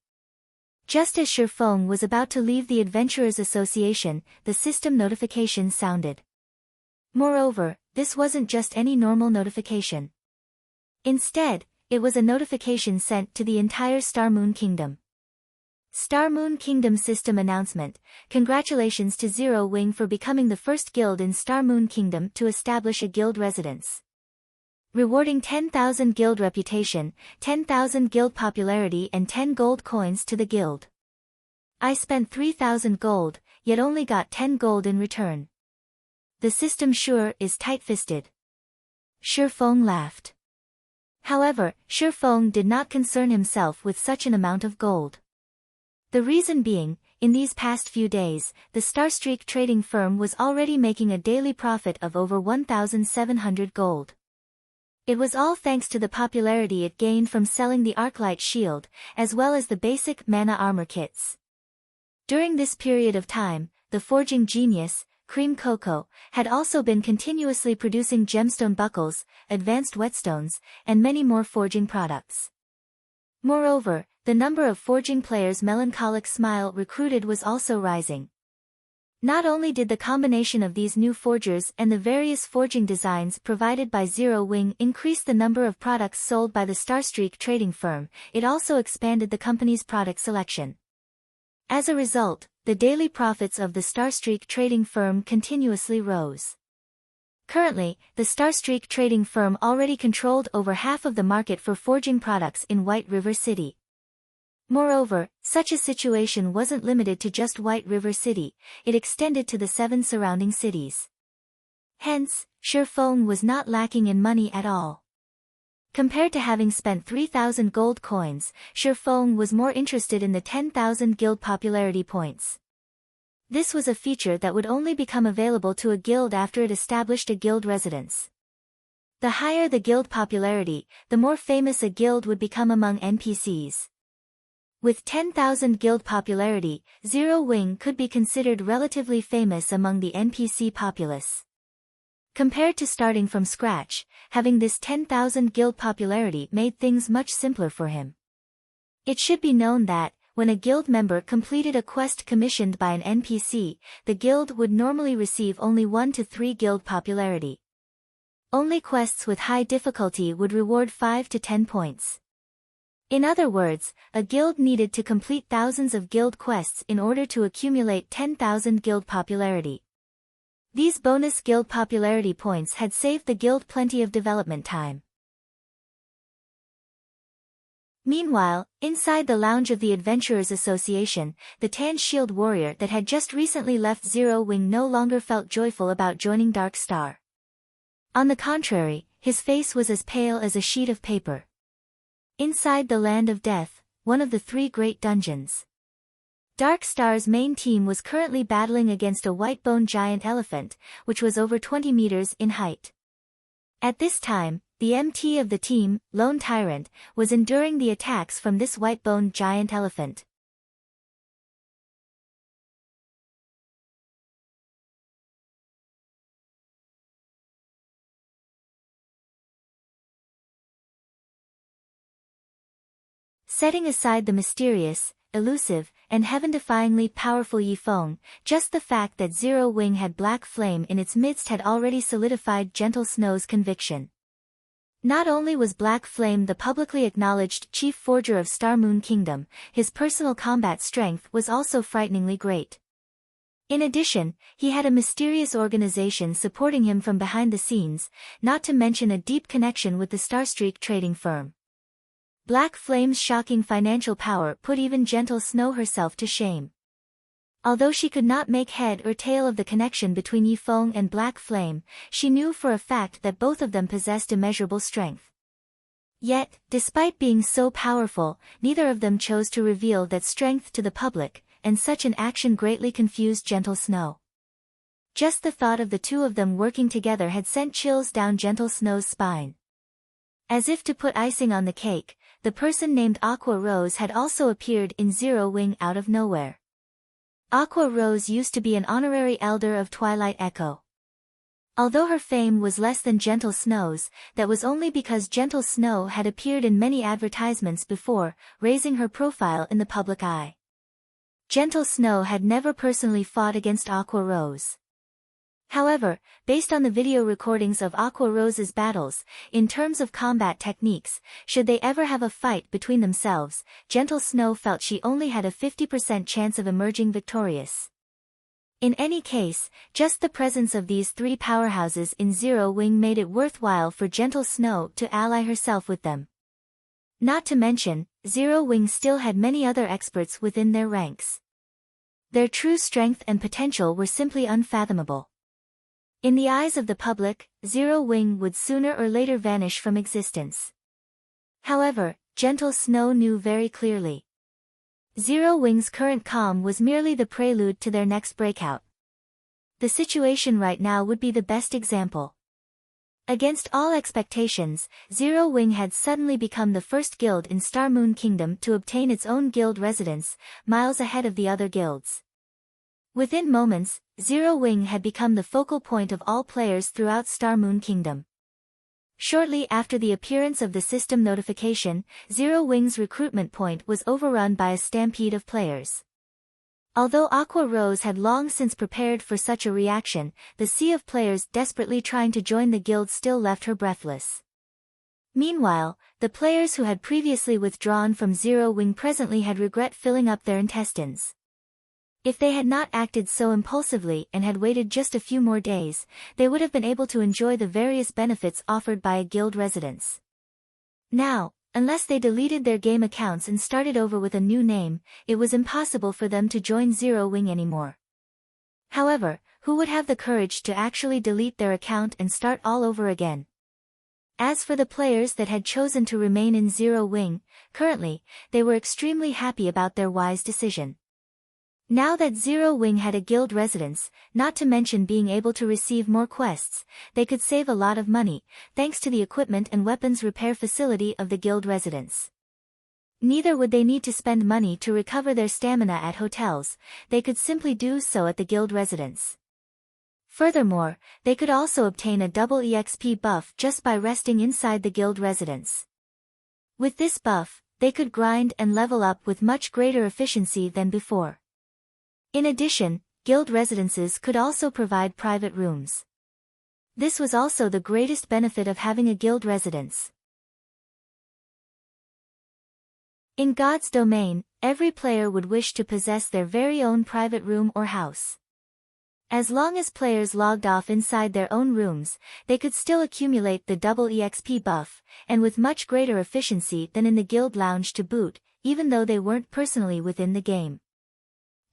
Just as Shifeng was about to leave the Adventurers Association, the system notification sounded. Moreover, this wasn't just any normal notification. Instead, it was a notification sent to the entire Star Moon Kingdom. Star Moon Kingdom System Announcement: Congratulations to Zero Wing for becoming the first guild in Star Moon Kingdom to establish a guild residence. Rewarding 10,000 guild reputation, 10,000 guild popularity and 10 gold coins to the guild. I spent 3,000 gold, yet only got 10 gold in return. The system sure is tight-fisted. Shifeng laughed. However, Shifeng did not concern himself with such an amount of gold. The reason being, in these past few days, the Starstreak trading firm was already making a daily profit of over 1,700 gold. It was all thanks to the popularity it gained from selling the Arclight shield, as well as the basic mana armor kits. During this period of time, the forging genius, Cream Cocoa, had also been continuously producing gemstone buckles, advanced whetstones, and many more forging products. Moreover, the number of forging players Melancholic Smile recruited was also rising. Not only did the combination of these new forgers and the various forging designs provided by Zero Wing increase the number of products sold by the Starstreak trading firm, it also expanded the company's product selection. As a result, the daily profits of the Starstreak trading firm continuously rose. Currently, the Starstreak trading firm already controlled over half of the market for forging products in White River City. Moreover, such a situation wasn't limited to just White River City, it extended to the 7 surrounding cities. Hence, Shifeng was not lacking in money at all. Compared to having spent 3,000 gold coins, Shifeng was more interested in the 10,000 guild popularity points. This was a feature that would only become available to a guild after it established a guild residence. The higher the guild popularity, the more famous a guild would become among NPCs. With 10,000 guild popularity, Zero Wing could be considered relatively famous among the NPC populace. Compared to starting from scratch, having this 10,000 guild popularity made things much simpler for him. It should be known that, when a guild member completed a quest commissioned by an NPC, the guild would normally receive only 1 to 3 guild popularity. Only quests with high difficulty would reward 5 to 10 points. In other words, a guild needed to complete thousands of guild quests in order to accumulate 10,000 guild popularity. These bonus guild popularity points had saved the guild plenty of development time. Meanwhile, inside the lounge of the Adventurers Association, the Tan Shield warrior that had just recently left Zero Wing no longer felt joyful about joining Dark Star. On the contrary, his face was as pale as a sheet of paper. Inside the Land of Death, one of the 3 great dungeons. Dark Star's main team was currently battling against a white-boned giant elephant, which was over 20 meters in height. At this time, the MT of the team, Lone Tyrant, was enduring the attacks from this white-boned giant elephant. Setting aside the mysterious, elusive, and heaven-defyingly powerful Yifeng, just the fact that Zero Wing had Black Flame in its midst had already solidified Gentle Snow's conviction. Not only was Black Flame the publicly acknowledged chief forger of Star Moon Kingdom, his personal combat strength was also frighteningly great. In addition, he had a mysterious organization supporting him from behind the scenes, not to mention a deep connection with the Starstreak trading firm. Black Flame's shocking financial power put even Gentle Snow herself to shame. Although she could not make head or tail of the connection between Yifeng and Black Flame, she knew for a fact that both of them possessed immeasurable strength. Yet, despite being so powerful, neither of them chose to reveal that strength to the public, and such an action greatly confused Gentle Snow. Just the thought of the two of them working together had sent chills down Gentle Snow's spine. As if to put icing on the cake, the person named Aqua Rose had also appeared in Zero Wing out of nowhere. Aqua Rose used to be an honorary elder of Twilight Echo. Although her fame was less than Gentle Snow's, that was only because Gentle Snow had appeared in many advertisements before, raising her profile in the public eye. Gentle Snow had never personally fought against Aqua Rose. However, based on the video recordings of Aqua Rose's battles, in terms of combat techniques, should they ever have a fight between themselves, Gentle Snow felt she only had a 50% chance of emerging victorious. In any case, just the presence of these 3 powerhouses in Zero Wing made it worthwhile for Gentle Snow to ally herself with them. Not to mention, Zero Wing still had many other experts within their ranks. Their true strength and potential were simply unfathomable. In the eyes of the public, Zero Wing would sooner or later vanish from existence. However, Gentle Snow knew very clearly. Zero Wing's current calm was merely the prelude to their next breakout. The situation right now would be the best example. Against all expectations, Zero Wing had suddenly become the first guild in Star Moon Kingdom to obtain its own guild residence, miles ahead of the other guilds. Within moments, Zero Wing had become the focal point of all players throughout Star Moon Kingdom. Shortly after the appearance of the system notification, Zero Wing's recruitment point was overrun by a stampede of players. Although Aqua Rose had long since prepared for such a reaction, the sea of players desperately trying to join the guild still left her breathless. Meanwhile, the players who had previously withdrawn from Zero Wing presently had regret filling up their intestines. If they had not acted so impulsively and had waited just a few more days, they would have been able to enjoy the various benefits offered by a guild residence. Now, unless they deleted their game accounts and started over with a new name, it was impossible for them to join Zero Wing anymore. However, who would have the courage to actually delete their account and start all over again? As for the players that had chosen to remain in Zero Wing, currently, they were extremely happy about their wise decision. Now that Zero Wing had a guild residence, not to mention being able to receive more quests, they could save a lot of money, thanks to the equipment and weapons repair facility of the guild residence. Neither would they need to spend money to recover their stamina at hotels, they could simply do so at the guild residence. Furthermore, they could also obtain a double EXP buff just by resting inside the guild residence. With this buff, they could grind and level up with much greater efficiency than before. In addition, guild residences could also provide private rooms. This was also the greatest benefit of having a guild residence. In God's domain, every player would wish to possess their very own private room or house. As long as players logged off inside their own rooms, they could still accumulate the double EXP buff, and with much greater efficiency than in the guild lounge to boot, even though they weren't personally within the game.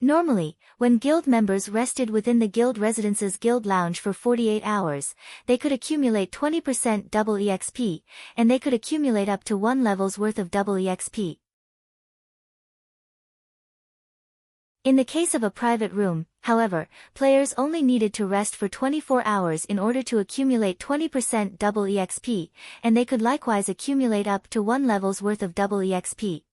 Normally, when guild members rested within the guild residence's guild lounge for 48 hours, they could accumulate 20% double EXP, and they could accumulate up to 1 level's worth of double EXP. In the case of a private room, however, players only needed to rest for 24 hours in order to accumulate 20% double EXP, and they could likewise accumulate up to 1 level's worth of double EXP.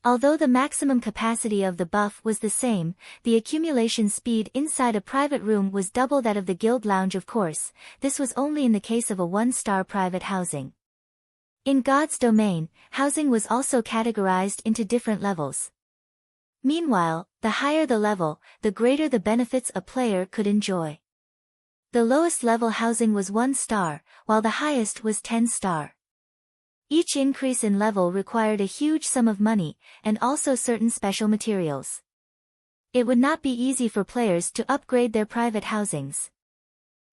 Although the maximum capacity of the buff was the same, the accumulation speed inside a private room was double that of the guild lounge. Of course, this was only in the case of a 1-star private housing. In God's domain, housing was also categorized into different levels. Meanwhile, the higher the level, the greater the benefits a player could enjoy. The lowest level housing was 1 star, while the highest was 10 star. Each increase in level required a huge sum of money, and also certain special materials. It would not be easy for players to upgrade their private housings.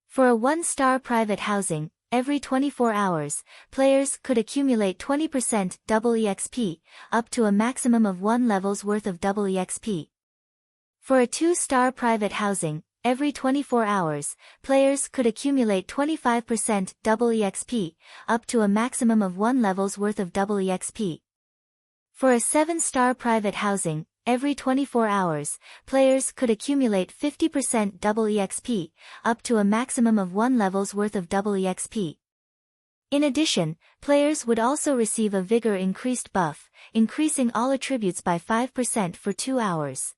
For a 1-star private housing, every 24 hours, players could accumulate 20% double EXP, up to a maximum of 1 level's worth of double EXP. For a 2-star private housing, every 24 hours, players could accumulate 25% double EXP, up to a maximum of 1 level's worth of double EXP. For a 7-star private housing, every 24 hours, players could accumulate 50% double EXP, up to a maximum of 1 level's worth of double EXP. In addition, players would also receive a vigor increased buff, increasing all attributes by 5% for 2 hours.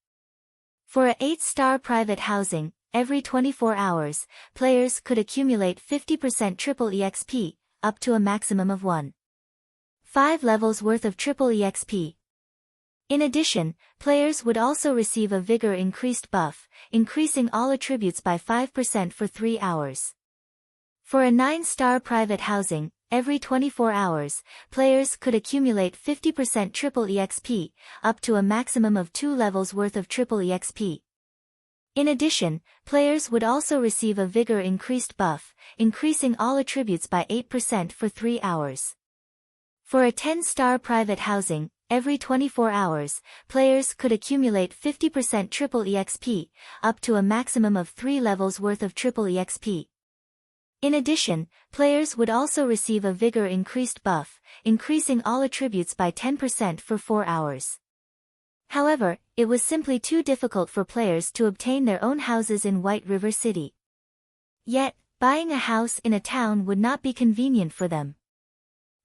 For a 8-star private housing, every 24 hours, players could accumulate 50% triple EXP, up to a maximum of 1.5 levels worth of triple EXP. In addition, players would also receive a vigor increased buff, increasing all attributes by 5% for 3 hours. For a 9-star private housing, every 24 hours, players could accumulate 50% triple EXP, up to a maximum of 2 levels worth of triple EXP. In addition, players would also receive a vigor increased buff, increasing all attributes by 8% for 3 hours. For a 10-star private housing, every 24 hours, players could accumulate 50% triple EXP, up to a maximum of 3 levels worth of triple EXP. In addition, players would also receive a vigor increased buff, increasing all attributes by 10% for 4 hours. However, it was simply too difficult for players to obtain their own houses in White River City. Yet, buying a house in a town would not be convenient for them.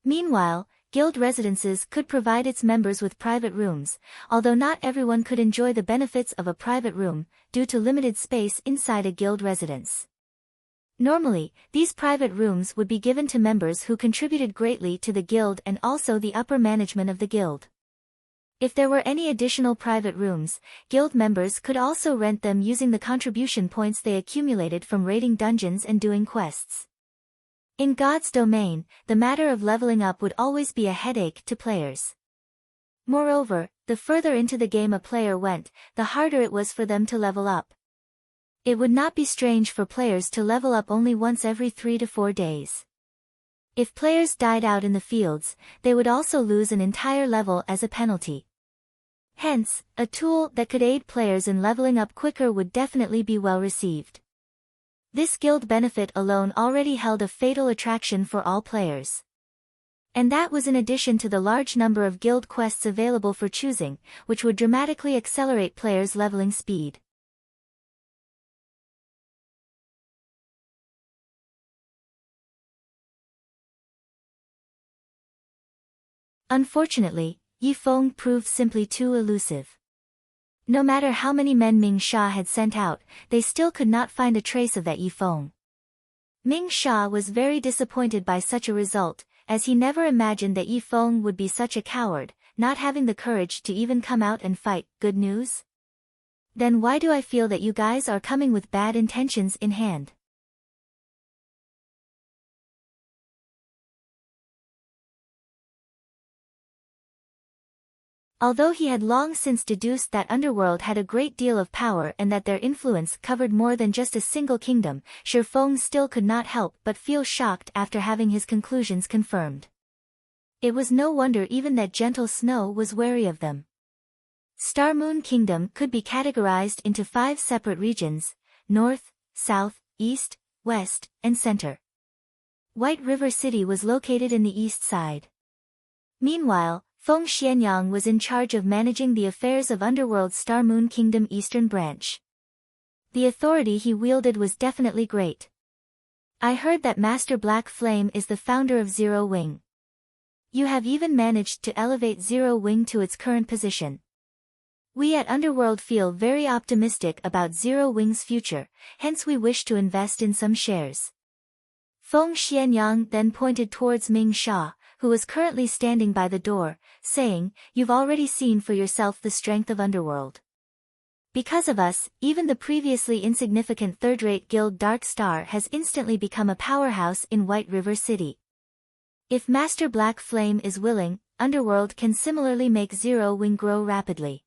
Meanwhile, guild residences could provide its members with private rooms, although not everyone could enjoy the benefits of a private room, due to limited space inside a guild residence. Normally, these private rooms would be given to members who contributed greatly to the guild and also the upper management of the guild. If there were any additional private rooms, guild members could also rent them using the contribution points they accumulated from raiding dungeons and doing quests. In God's domain, the matter of leveling up would always be a headache to players. Moreover, the further into the game a player went, the harder it was for them to level up. It would not be strange for players to level up only once every 3 to 4 days. If players died out in the fields, they would also lose an entire level as a penalty. Hence, a tool that could aid players in leveling up quicker would definitely be well received. This guild benefit alone already held a fatal attraction for all players. And that was in addition to the large number of guild quests available for choosing, which would dramatically accelerate players' leveling speed. Unfortunately, Yi Feng proved simply too elusive. No matter how many men Ming Sha had sent out, they still could not find a trace of that Yi Feng. Ming Sha was very disappointed by such a result, as he never imagined that Yi Feng would be such a coward, not having the courage to even come out and fight. Good news? Then why do I feel that you guys are coming with bad intentions in hand? Although he had long since deduced that Underworld had a great deal of power and that their influence covered more than just a single kingdom, Shi Feng still could not help but feel shocked after having his conclusions confirmed. It was no wonder even that Gentle Snow was wary of them. Star Moon Kingdom could be categorized into 5 separate regions: North, South, East, West, and Center. White River City was located in the east side. Meanwhile, Feng Xianyang was in charge of managing the affairs of Underworld's Star Moon Kingdom Eastern Branch. The authority he wielded was definitely great. I heard that Master Black Flame is the founder of Zero Wing. You have even managed to elevate Zero Wing to its current position. We at Underworld feel very optimistic about Zero Wing's future, hence we wish to invest in some shares. Feng Xianyang then pointed towards Ming Sha, who was currently standing by the door, saying, "You've already seen for yourself the strength of Underworld. Because of us, even the previously insignificant third-rate guild Dark Star has instantly become a powerhouse in White River City. If Master Black Flame is willing, Underworld can similarly make Zero Wing grow rapidly.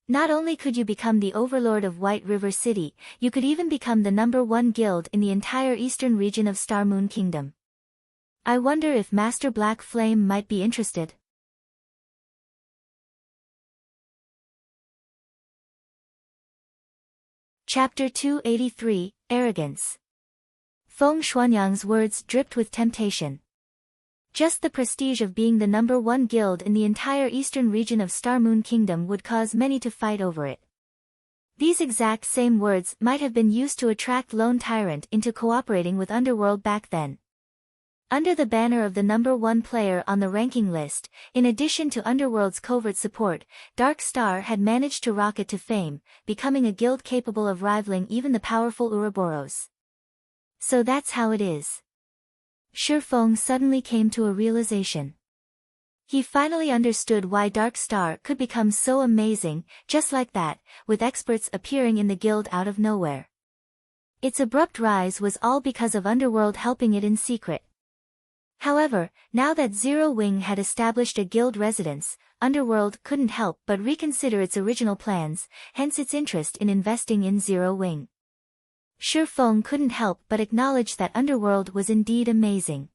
Not only could you become the overlord of White River City, you could even become the #1 guild in the entire eastern region of Star Moon Kingdom. I wonder if Master Black Flame might be interested." Chapter 283, Arrogance. Feng Xuanyang's words dripped with temptation. Just the prestige of being the #1 guild in the entire eastern region of Star Moon Kingdom would cause many to fight over it. These exact same words might have been used to attract Lone Tyrant into cooperating with Underworld back then. Under the banner of the #1 player on the ranking list, in addition to Underworld's covert support, Dark Star had managed to rocket to fame, becoming a guild capable of rivaling even the powerful Ouroboros. So that's how it is. Shi Feng suddenly came to a realization. He finally understood why Dark Star could become so amazing, just like that, with experts appearing in the guild out of nowhere. Its abrupt rise was all because of Underworld helping it in secret. However, now that Zero Wing had established a guild residence, Underworld couldn't help but reconsider its original plans, hence its interest in investing in Zero Wing. Shi Feng couldn't help but acknowledge that Underworld was indeed amazing.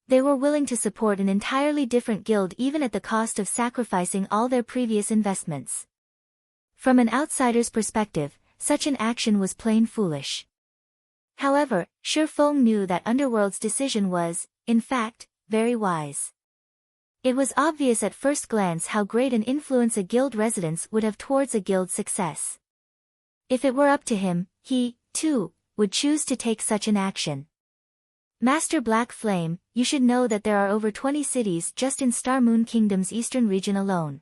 They were willing to support an entirely different guild even at the cost of sacrificing all their previous investments. From an outsider's perspective, such an action was plain foolish. However, Shi Feng knew that Underworld's decision was, in fact, very wise. It was obvious at first glance how great an influence a guild residence would have towards a guild's success. If it were up to him, he, too, would choose to take such an action. Master Black Flame, you should know that there are over 20 cities just in Star Moon Kingdom's eastern region alone.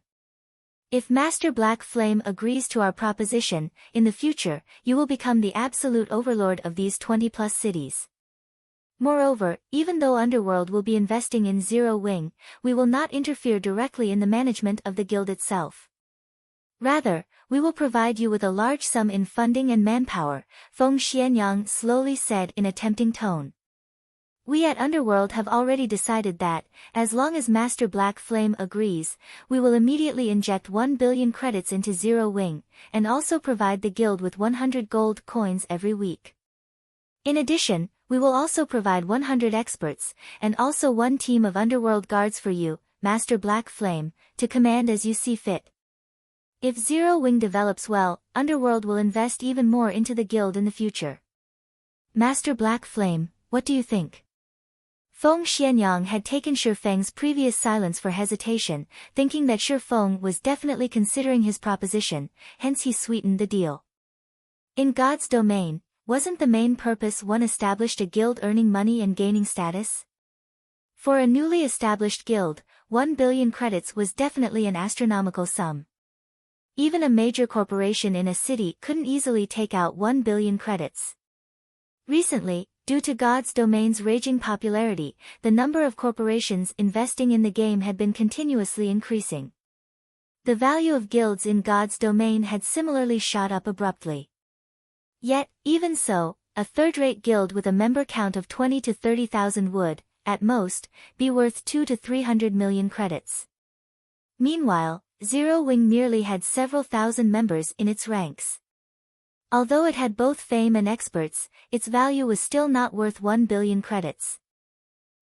If Master Black Flame agrees to our proposition, in the future, you will become the absolute overlord of these 20-plus cities. Moreover, even though Underworld will be investing in Zero Wing, we will not interfere directly in the management of the guild itself. Rather, we will provide you with a large sum in funding and manpower, Feng Xianyang slowly said in a tempting tone. We at Underworld have already decided that, as long as Master Black Flame agrees, we will immediately inject 1 billion credits into Zero Wing, and also provide the guild with 100 gold coins every week. In addition, we will also provide 100 experts, and also one team of Underworld guards for you, Master Black Flame, to command as you see fit. If Zero Wing develops well, Underworld will invest even more into the guild in the future. Master Black Flame, what do you think? Feng Xianyang had taken Shi Feng's previous silence for hesitation, thinking that Shi Feng was definitely considering his proposition, hence he sweetened the deal. In God's domain, wasn't the main purpose one established a guild earning money and gaining status? For a newly established guild, 1 billion credits was definitely an astronomical sum. Even a major corporation in a city couldn't easily take out 1 billion credits. Recently, due to God's domain's raging popularity, the number of corporations investing in the game had been continuously increasing. The value of guilds in God's domain had similarly shot up abruptly. Yet, even so, a third-rate guild with a member count of 20 to 30,000 would, at most, be worth 2 to 300 million credits. Meanwhile, Zero Wing merely had several thousand members in its ranks. Although it had both fame and experts, its value was still not worth 1 billion credits.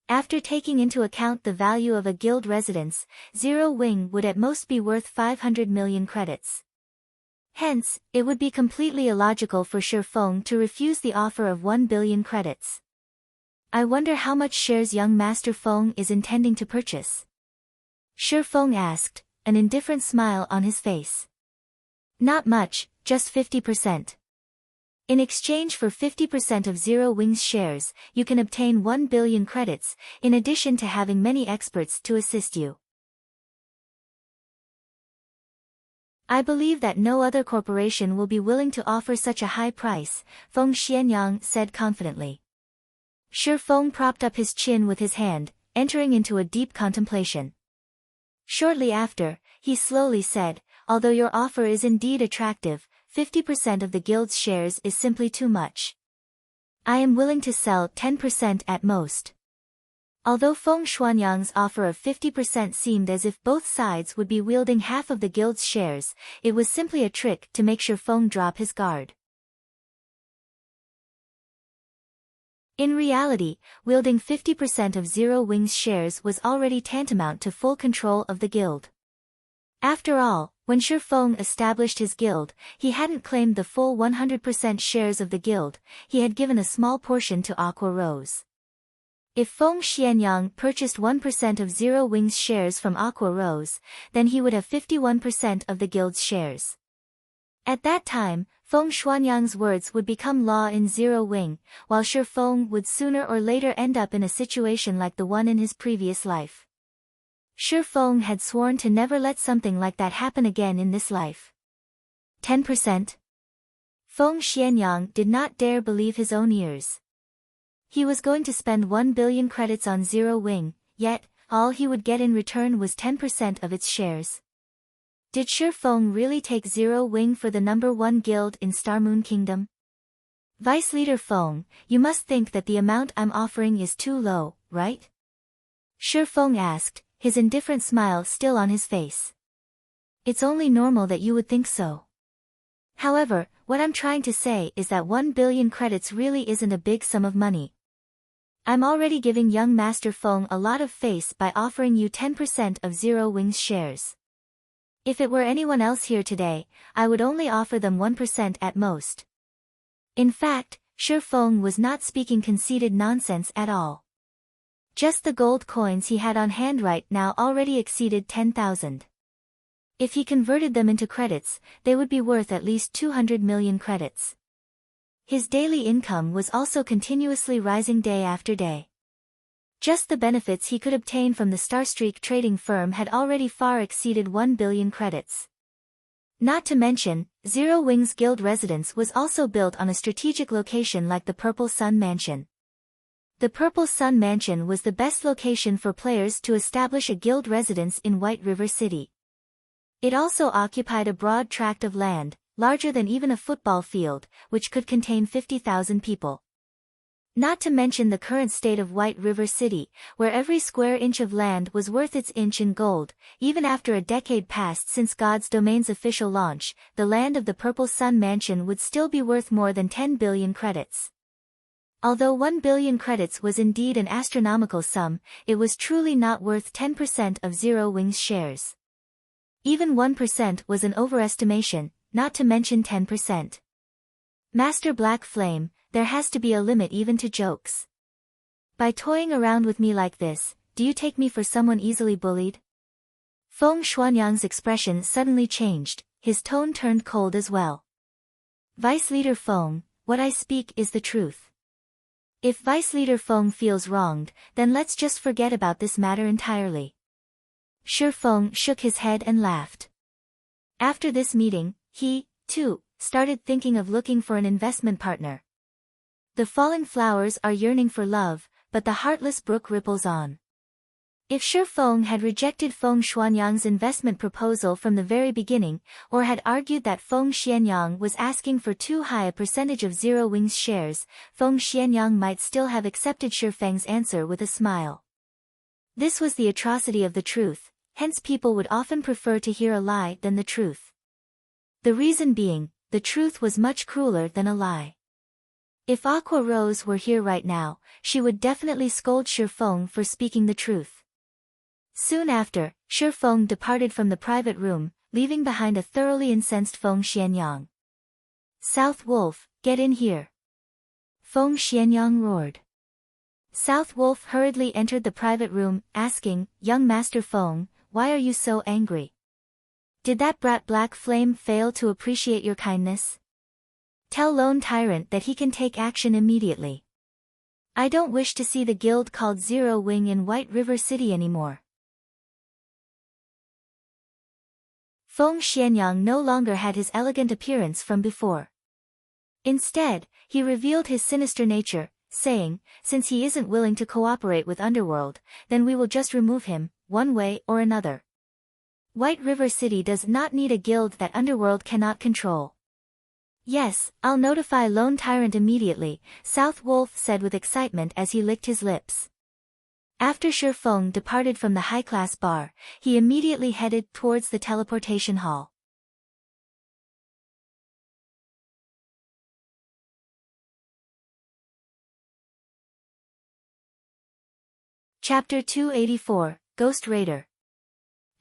After taking into account the value of a guild residence, Zero Wing would at most be worth 500 million credits. Hence, it would be completely illogical for Shi Feng to refuse the offer of 1 billion credits. I wonder how much shares young Master Feng is intending to purchase? Shi Feng asked, an indifferent smile on his face. Not much, just 50%. In exchange for 50% of Zero Wing's shares, you can obtain 1 billion credits, in addition to having many experts to assist you. I believe that no other corporation will be willing to offer such a high price, Feng Xianyang said confidently. Shi Feng propped up his chin with his hand, entering into a deep contemplation. Shortly after, he slowly said, although your offer is indeed attractive, 50% of the guild's shares is simply too much. I am willing to sell 10% at most. Although Feng Xuanyang's offer of 50% seemed as if both sides would be wielding half of the guild's shares, it was simply a trick to make Shi Feng drop his guard. In reality, wielding 50% of Zero Wing's shares was already tantamount to full control of the guild. After all, when Shi Feng established his guild, he hadn't claimed the full 100% shares of the guild, he had given a small portion to Aqua Rose. If Feng Xianyang purchased 1% of Zero Wing's shares from Aqua Rose, then he would have 51% of the guild's shares. At that time, Feng Xuanyang's words would become law in Zero Wing, while Shi Feng would sooner or later end up in a situation like the one in his previous life. Shi Feng had sworn to never let something like that happen again in this life. 10%? Feng Xianyang did not dare believe his own ears. He was going to spend 1 billion credits on Zero Wing, yet, all he would get in return was 10% of its shares. Did Shi Feng really take Zero Wing for the #1 guild in Star Moon Kingdom? Vice Leader Feng, you must think that the amount I'm offering is too low, right? Shi Feng asked, his indifferent smile still on his face. It's only normal that you would think so. However, what I'm trying to say is that 1 billion credits really isn't a big sum of money. I'm already giving young Master Feng a lot of face by offering you 10% of Zero Wing's shares. If it were anyone else here today, I would only offer them 1% at most. In fact, Shi Feng was not speaking conceited nonsense at all. Just the gold coins he had on hand right now already exceeded 10,000. If he converted them into credits, they would be worth at least 200 million credits. His daily income was also continuously rising day after day. Just the benefits he could obtain from the Starstreak trading firm had already far exceeded 1 billion credits. Not to mention, Zero Wings Guild residence was also built on a strategic location like the Purple Sun Mansion. The Purple Sun Mansion was the best location for players to establish a guild residence in White River City. It also occupied a broad tract of land, larger than even a football field, which could contain 50,000 people. Not to mention the current state of White River City, where every square inch of land was worth its inch in gold. Even after a decade passed since God's Domain's official launch, the land of the Purple Sun Mansion would still be worth more than 10 billion credits. Although 1 billion credits was indeed an astronomical sum, it was truly not worth 10% of Zero Wings shares. Even 1% was an overestimation, not to mention 10%. Master Black Flame, there has to be a limit even to jokes. By toying around with me like this, do you take me for someone easily bullied? Feng Xuanyang's expression suddenly changed, his tone turned cold as well. Vice Leader Feng, what I speak is the truth. If Vice Leader Feng feels wronged, then let's just forget about this matter entirely. Shi Feng shook his head and laughed. After this meeting, he, too, started thinking of looking for an investment partner. The falling flowers are yearning for love, but the heartless brook ripples on. If Shi Feng had rejected Feng Xuanyang's investment proposal from the very beginning, or had argued that Feng Xianyang was asking for too high a percentage of Zero Wings shares, Feng Xianyang might still have accepted Shi Feng's answer with a smile. This was the atrocity of the truth, hence people would often prefer to hear a lie than the truth. The reason being, the truth was much crueler than a lie. If Aqua Rose were here right now, she would definitely scold Shi Feng for speaking the truth. Soon after, Shi Feng departed from the private room, leaving behind a thoroughly incensed Feng Xianyang. South Wolf, get in here. Feng Xianyang roared. South Wolf hurriedly entered the private room, asking, Young Master Feng, why are you so angry? Did that brat Black Flame fail to appreciate your kindness? Tell Lone Tyrant that he can take action immediately. I don't wish to see the guild called Zero Wing in White River City anymore. Feng Xianyang no longer had his elegant appearance from before. Instead, he revealed his sinister nature, saying, since he isn't willing to cooperate with Underworld, then we will just remove him, one way or another. White River City does not need a guild that Underworld cannot control. Yes, I'll notify Lone Tyrant immediately, South Wolf said with excitement as he licked his lips. After Shi Feng departed from the high-class bar, he immediately headed towards the teleportation hall. Chapter 284, Ghost Raider.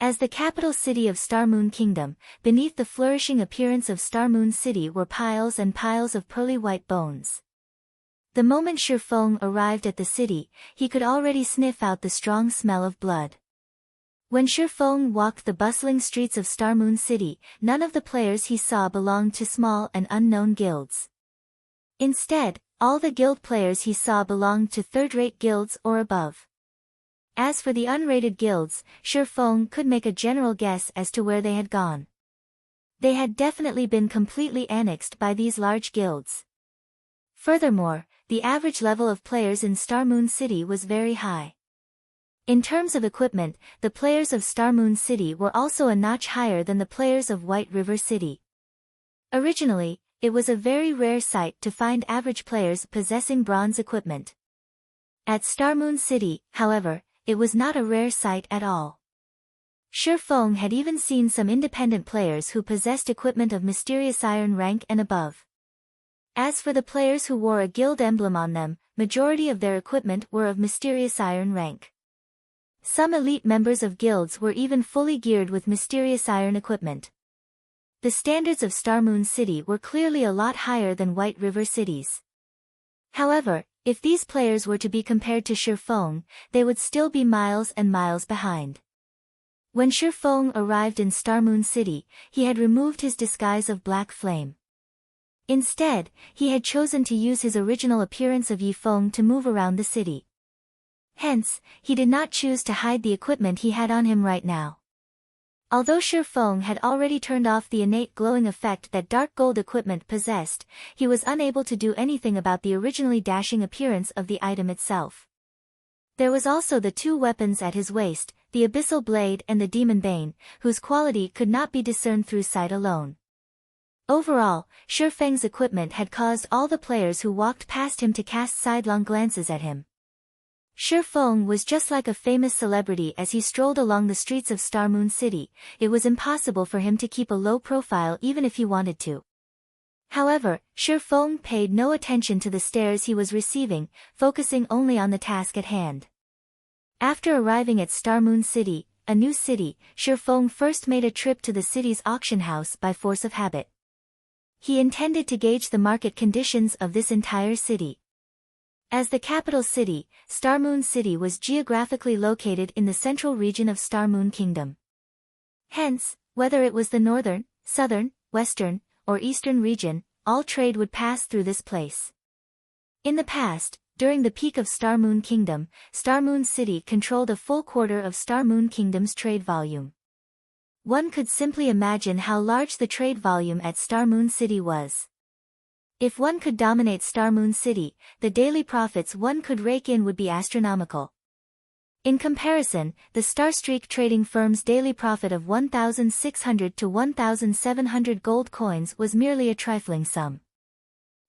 As the capital city of Starmoon Kingdom, beneath the flourishing appearance of Starmoon City were piles and piles of pearly white bones. The moment Shi Feng arrived at the city, he could already sniff out the strong smell of blood. When Shi Feng walked the bustling streets of Starmoon City, none of the players he saw belonged to small and unknown guilds. Instead, all the guild players he saw belonged to third-rate guilds or above. As for the unrated guilds, Shi Feng could make a general guess as to where they had gone. They had definitely been completely annexed by these large guilds. Furthermore, the average level of players in Starmoon City was very high. In terms of equipment, the players of Starmoon City were also a notch higher than the players of White River City. Originally, it was a very rare sight to find average players possessing bronze equipment. At Starmoon City, however, it was not a rare sight at all. Shi Feng had even seen some independent players who possessed equipment of mysterious iron rank and above. As for the players who wore a guild emblem on them, majority of their equipment were of mysterious iron rank. Some elite members of guilds were even fully geared with mysterious iron equipment. The standards of Starmoon City were clearly a lot higher than White River City's. However, if these players were to be compared to Shi Feng, they would still be miles and miles behind. When Shi Feng arrived in Star Moon City, he had removed his disguise of black flame. Instead, he had chosen to use his original appearance of Yi Feng to move around the city. Hence, he did not choose to hide the equipment he had on him right now. Although Shi Feng had already turned off the innate glowing effect that dark gold equipment possessed, he was unable to do anything about the originally dashing appearance of the item itself. There was also the two weapons at his waist, the Abyssal Blade and the Demon Bane, whose quality could not be discerned through sight alone. Overall, Shi Feng's equipment had caused all the players who walked past him to cast sidelong glances at him. Shi Feng was just like a famous celebrity as he strolled along the streets of Star Moon City. It was impossible for him to keep a low profile even if he wanted to. However, Shi Feng paid no attention to the stares he was receiving, focusing only on the task at hand. After arriving at Star Moon City, a new city, Shi Feng first made a trip to the city's auction house by force of habit. He intended to gauge the market conditions of this entire city. As the capital city, Star Moon City was geographically located in the central region of Star Moon Kingdom. Hence, whether it was the northern, southern, western, or eastern region, all trade would pass through this place. In the past, during the peak of Star Moon Kingdom, Star Moon City controlled a full quarter of Star Moon Kingdom's trade volume. One could simply imagine how large the trade volume at Star Moon City was. If one could dominate Star Moon City, the daily profits one could rake in would be astronomical. In comparison, the Star Streak trading firm's daily profit of 1,600 to 1,700 gold coins was merely a trifling sum.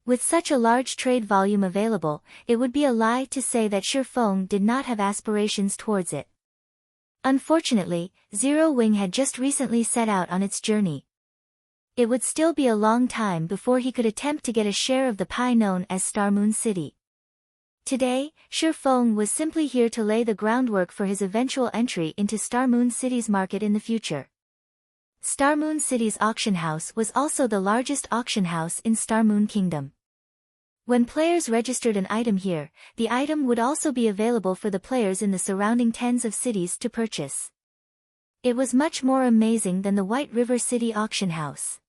With such a large trade volume available, it would be a lie to say that Shi Feng did not have aspirations towards it. Unfortunately, Zero Wing had just recently set out on its journey. It would still be a long time before he could attempt to get a share of the pie known as Star Moon City. Today, Shi Feng was simply here to lay the groundwork for his eventual entry into Star Moon City's market in the future. Star Moon City's auction house was also the largest auction house in Star Moon Kingdom. When players registered an item here, the item would also be available for the players in the surrounding tens of cities to purchase. It was much more amazing than the White River City auction house.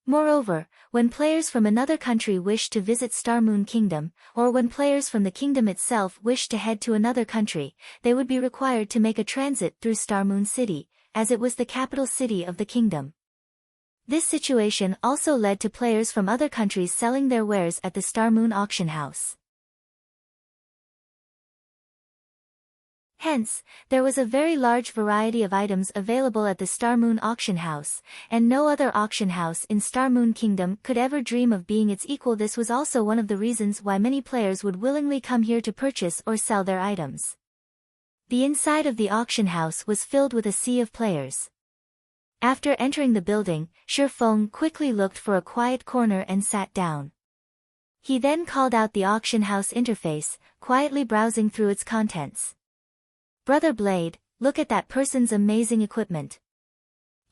Moreover, when players from another country wished to visit Star Moon Kingdom, or when players from the kingdom itself wished to head to another country, they would be required to make a transit through Star Moon City, as it was the capital city of the kingdom. This situation also led to players from other countries selling their wares at the Star Moon auction house. Hence, there was a very large variety of items available at the Star Moon auction house, and no other auction house in Star Moon Kingdom could ever dream of being its equal. This was also one of the reasons why many players would willingly come here to purchase or sell their items. The inside of the auction house was filled with a sea of players. After entering the building, Shi Feng quickly looked for a quiet corner and sat down. He then called out the auction house interface, quietly browsing through its contents. "Brother Blade, look at that person's amazing equipment.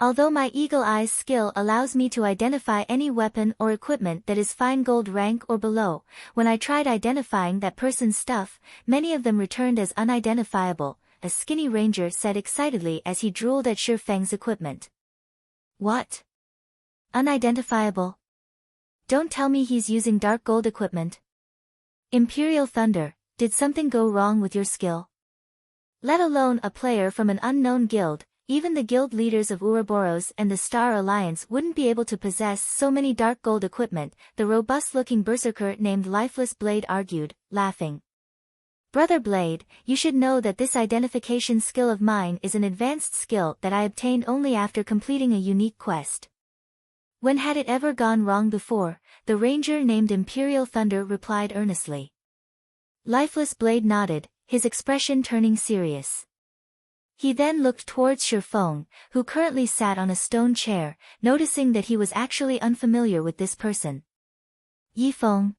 Although my eagle eye's skill allows me to identify any weapon or equipment that is fine gold rank or below, when I tried identifying that person's stuff, many of them returned as unidentifiable," a skinny ranger said excitedly as he drooled at Shi Feng's equipment. "What? Unidentifiable? Don't tell me he's using dark gold equipment. Imperial Thunder, did something go wrong with your skill? Let alone a player from an unknown guild, even the guild leaders of Ouroboros and the Star Alliance wouldn't be able to possess so many dark gold equipment," the robust-looking berserker named Lifeless Blade argued, laughing. "Brother Blade, you should know that this identification skill of mine is an advanced skill that I obtained only after completing a unique quest." "When had it ever gone wrong before?" the ranger named Imperial Thunder replied earnestly. Lifeless Blade nodded, his expression turning serious. He then looked towards Shi Feng, who currently sat on a stone chair, noticing that he was actually unfamiliar with this person. "Yi Feng?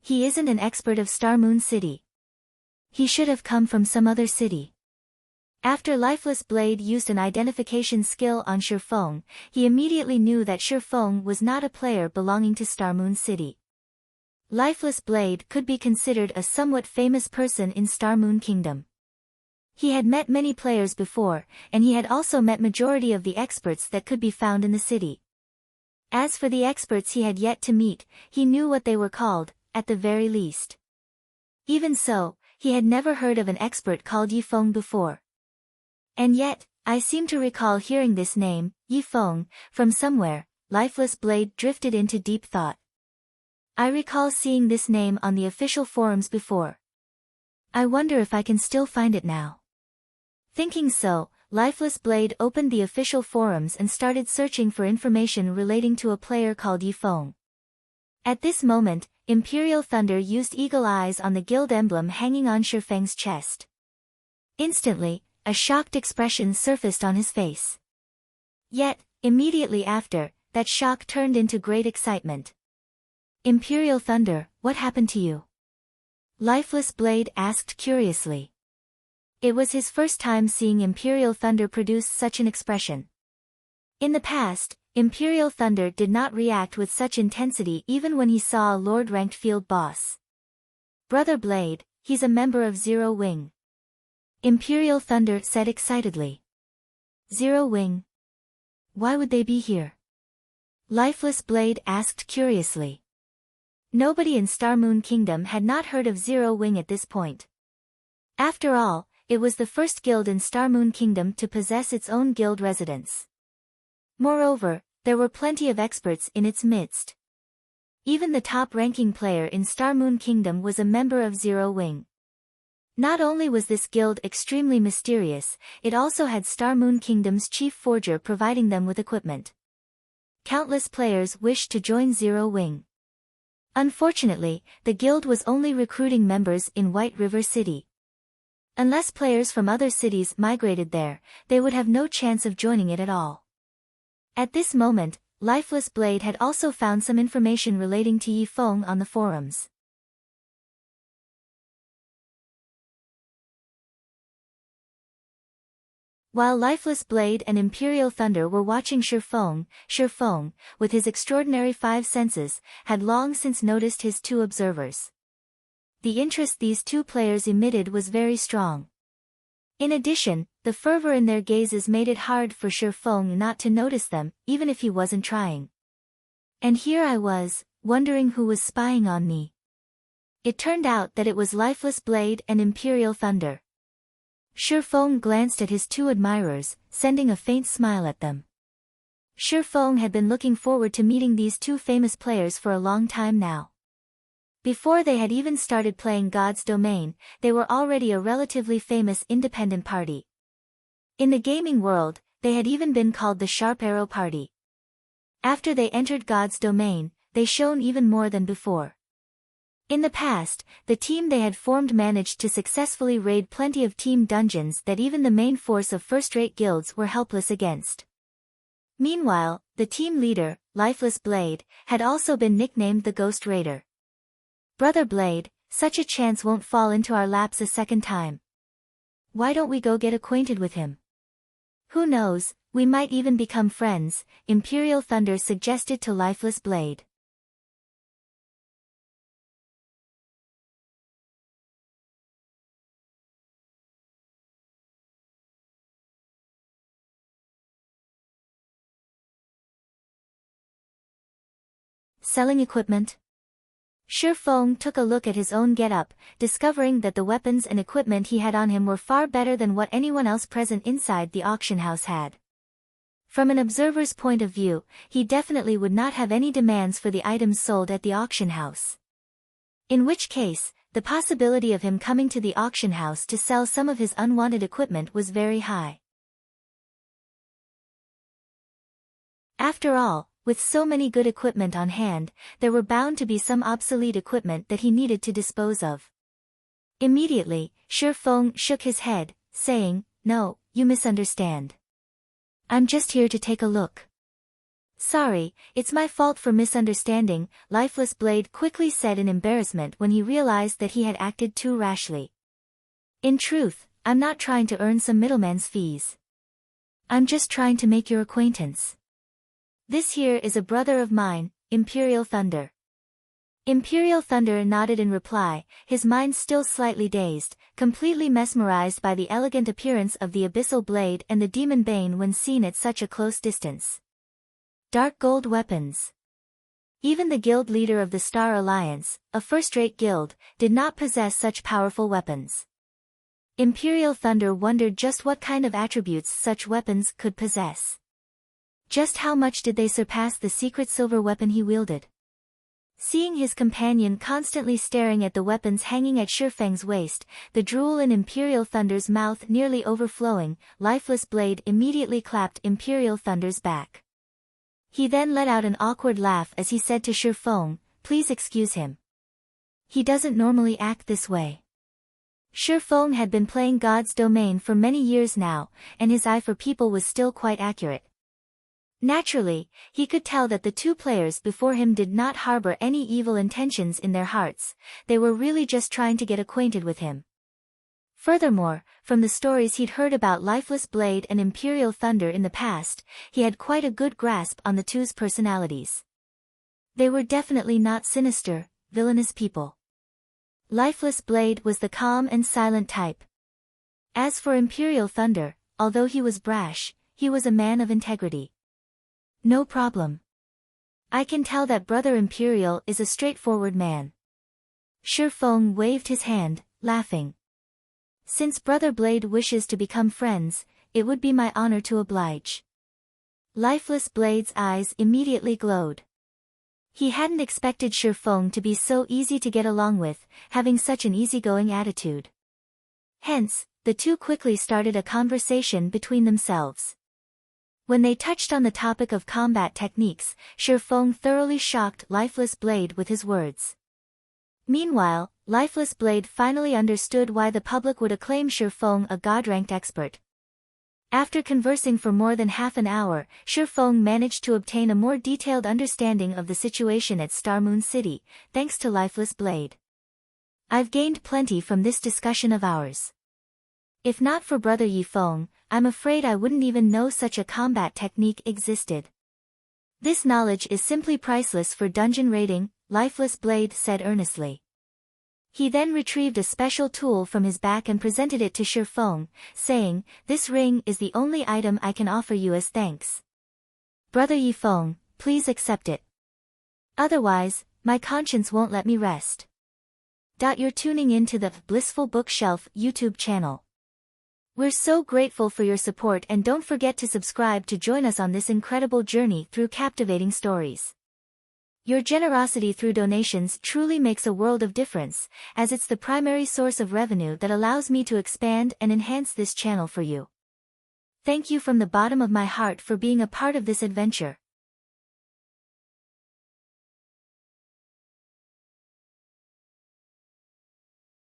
He isn't an expert of Star Moon City. He should have come from some other city." After Lifeless Blade used an identification skill on Shifeng, he immediately knew that Shifeng was not a player belonging to Starmoon City. Lifeless Blade could be considered a somewhat famous person in Starmoon Kingdom. He had met many players before, and he had also met majority of the experts that could be found in the city. As for the experts he had yet to meet, he knew what they were called, at the very least. Even so, he had never heard of an expert called Yifeng before. And yet, I seem to recall hearing this name, Yifeng, from somewhere. Lifeless Blade drifted into deep thought. I recall seeing this name on the official forums before. I wonder if I can still find it now. Thinking so, Lifeless Blade opened the official forums and started searching for information relating to a player called Yifeng. At this moment, Imperial Thunder used eagle eyes on the guild emblem hanging on Shifeng's chest. Instantly, a shocked expression surfaced on his face. Yet, immediately after, that shock turned into great excitement. Imperial Thunder, what happened to you? Lifeless Blade asked curiously. It was his first time seeing Imperial Thunder produce such an expression. In the past, Imperial Thunder did not react with such intensity even when he saw a Lord-ranked field boss. Brother Blade, he's a member of Zero Wing. Imperial Thunder said excitedly. Zero Wing? Why would they be here? Lifeless Blade asked curiously. Nobody in Starmoon Kingdom had not heard of Zero Wing at this point. After all, it was the first guild in Starmoon Kingdom to possess its own guild residence. Moreover, there were plenty of experts in its midst. Even the top-ranking player in Starmoon Kingdom was a member of Zero Wing. Not only was this guild extremely mysterious, it also had Starmoon Kingdom's chief forger providing them with equipment. Countless players wished to join Zero Wing. Unfortunately, the guild was only recruiting members in White River City. Unless players from other cities migrated there, they would have no chance of joining it at all. At this moment, Lifeless Blade had also found some information relating to Yifeng on the forums. While Lifeless Blade and Imperial Thunder were watching Shifeng, with his extraordinary 5 senses, had long since noticed his 2 observers. The interest these 2 players emitted was very strong. In addition, the fervor in their gazes made it hard for Shifeng not to notice them, even if he wasn't trying. And here I was, wondering who was spying on me. It turned out that it was Lifeless Blade and Imperial Thunder. Shifeng glanced at his 2 admirers, sending a faint smile at them. Shifeng had been looking forward to meeting these 2 famous players for a long time now. Before they had even started playing God's Domain, they were already a relatively famous independent party. In the gaming world, they had even been called the Sharp Arrow Party. After they entered God's Domain, they shone even more than before. In the past, the team they had formed managed to successfully raid plenty of team dungeons that even the main force of first-rate guilds were helpless against. Meanwhile, the team leader, Lifeless Blade, had also been nicknamed the Ghost Raider. Brother Blade, such a chance won't fall into our laps a second time. Why don't we go get acquainted with him? Who knows, we might even become friends, Imperial Thunder suggested to Lifeless Blade. Selling equipment? Shifeng took a look at his own getup, discovering that the weapons and equipment he had on him were far better than what anyone else present inside the auction house had. From an observer's point of view, he definitely would not have any demands for the items sold at the auction house. In which case, the possibility of him coming to the auction house to sell some of his unwanted equipment was very high. After all, with so many good equipment on hand, there were bound to be some obsolete equipment that he needed to dispose of. Immediately, Shifeng shook his head, saying, "No, you misunderstand. I'm just here to take a look." "Sorry, it's my fault for misunderstanding," Lifeless Blade quickly said in embarrassment when he realized that he had acted too rashly. In truth, I'm not trying to earn some middleman's fees. I'm just trying to make your acquaintance. This here is a brother of mine, Imperial Thunder. Imperial Thunder nodded in reply, his mind still slightly dazed, completely mesmerized by the elegant appearance of the abyssal blade and the demon bane when seen at such a close distance. Dark gold weapons. Even the guild leader of the Star Alliance, a first-rate guild, did not possess such powerful weapons. Imperial Thunder wondered just what kind of attributes such weapons could possess. Just how much did they surpass the secret silver weapon he wielded? Seeing his companion constantly staring at the weapons hanging at Shifeng's waist, the drool in Imperial Thunder's mouth nearly overflowing, Lifeless Blade immediately clapped Imperial Thunder's back. He then let out an awkward laugh as he said to Shifeng, "Please excuse him. He doesn't normally act this way." Shifeng had been playing God's Domain for many years now, and his eye for people was still quite accurate. Naturally, he could tell that the two players before him did not harbor any evil intentions in their hearts, they were really just trying to get acquainted with him. Furthermore, from the stories he'd heard about Lifeless Blade and Imperial Thunder in the past, he had quite a good grasp on the two's personalities. They were definitely not sinister, villainous people. Lifeless Blade was the calm and silent type. As for Imperial Thunder, although he was brash, he was a man of integrity. "No problem. I can tell that Brother Imperial is a straightforward man." Shifeng waved his hand, laughing. "Since Brother Blade wishes to become friends, it would be my honor to oblige." Lifeless Blade's eyes immediately glowed. He hadn't expected Shifeng to be so easy to get along with, having such an easygoing attitude. Hence, the two quickly started a conversation between themselves. When they touched on the topic of combat techniques, Shifeng thoroughly shocked Lifeless Blade with his words. Meanwhile, Lifeless Blade finally understood why the public would acclaim Shifeng a god-ranked expert. After conversing for more than half an hour, Shifeng managed to obtain a more detailed understanding of the situation at Star Moon City, thanks to Lifeless Blade. "I've gained plenty from this discussion of ours. If not for Brother Yifeng, I'm afraid I wouldn't even know such a combat technique existed. This knowledge is simply priceless for dungeon raiding," Lifeless Blade said earnestly. He then retrieved a special tool from his back and presented it to Shifeng, saying, "This ring is the only item I can offer you as thanks. Brother Yifeng, please accept it. Otherwise, my conscience won't let me rest." You're tuning in to the Blissful Bookshelf YouTube channel. We're so grateful for your support, and don't forget to subscribe to join us on this incredible journey through captivating stories. Your generosity through donations truly makes a world of difference, as it's the primary source of revenue that allows me to expand and enhance this channel for you. Thank you from the bottom of my heart for being a part of this adventure.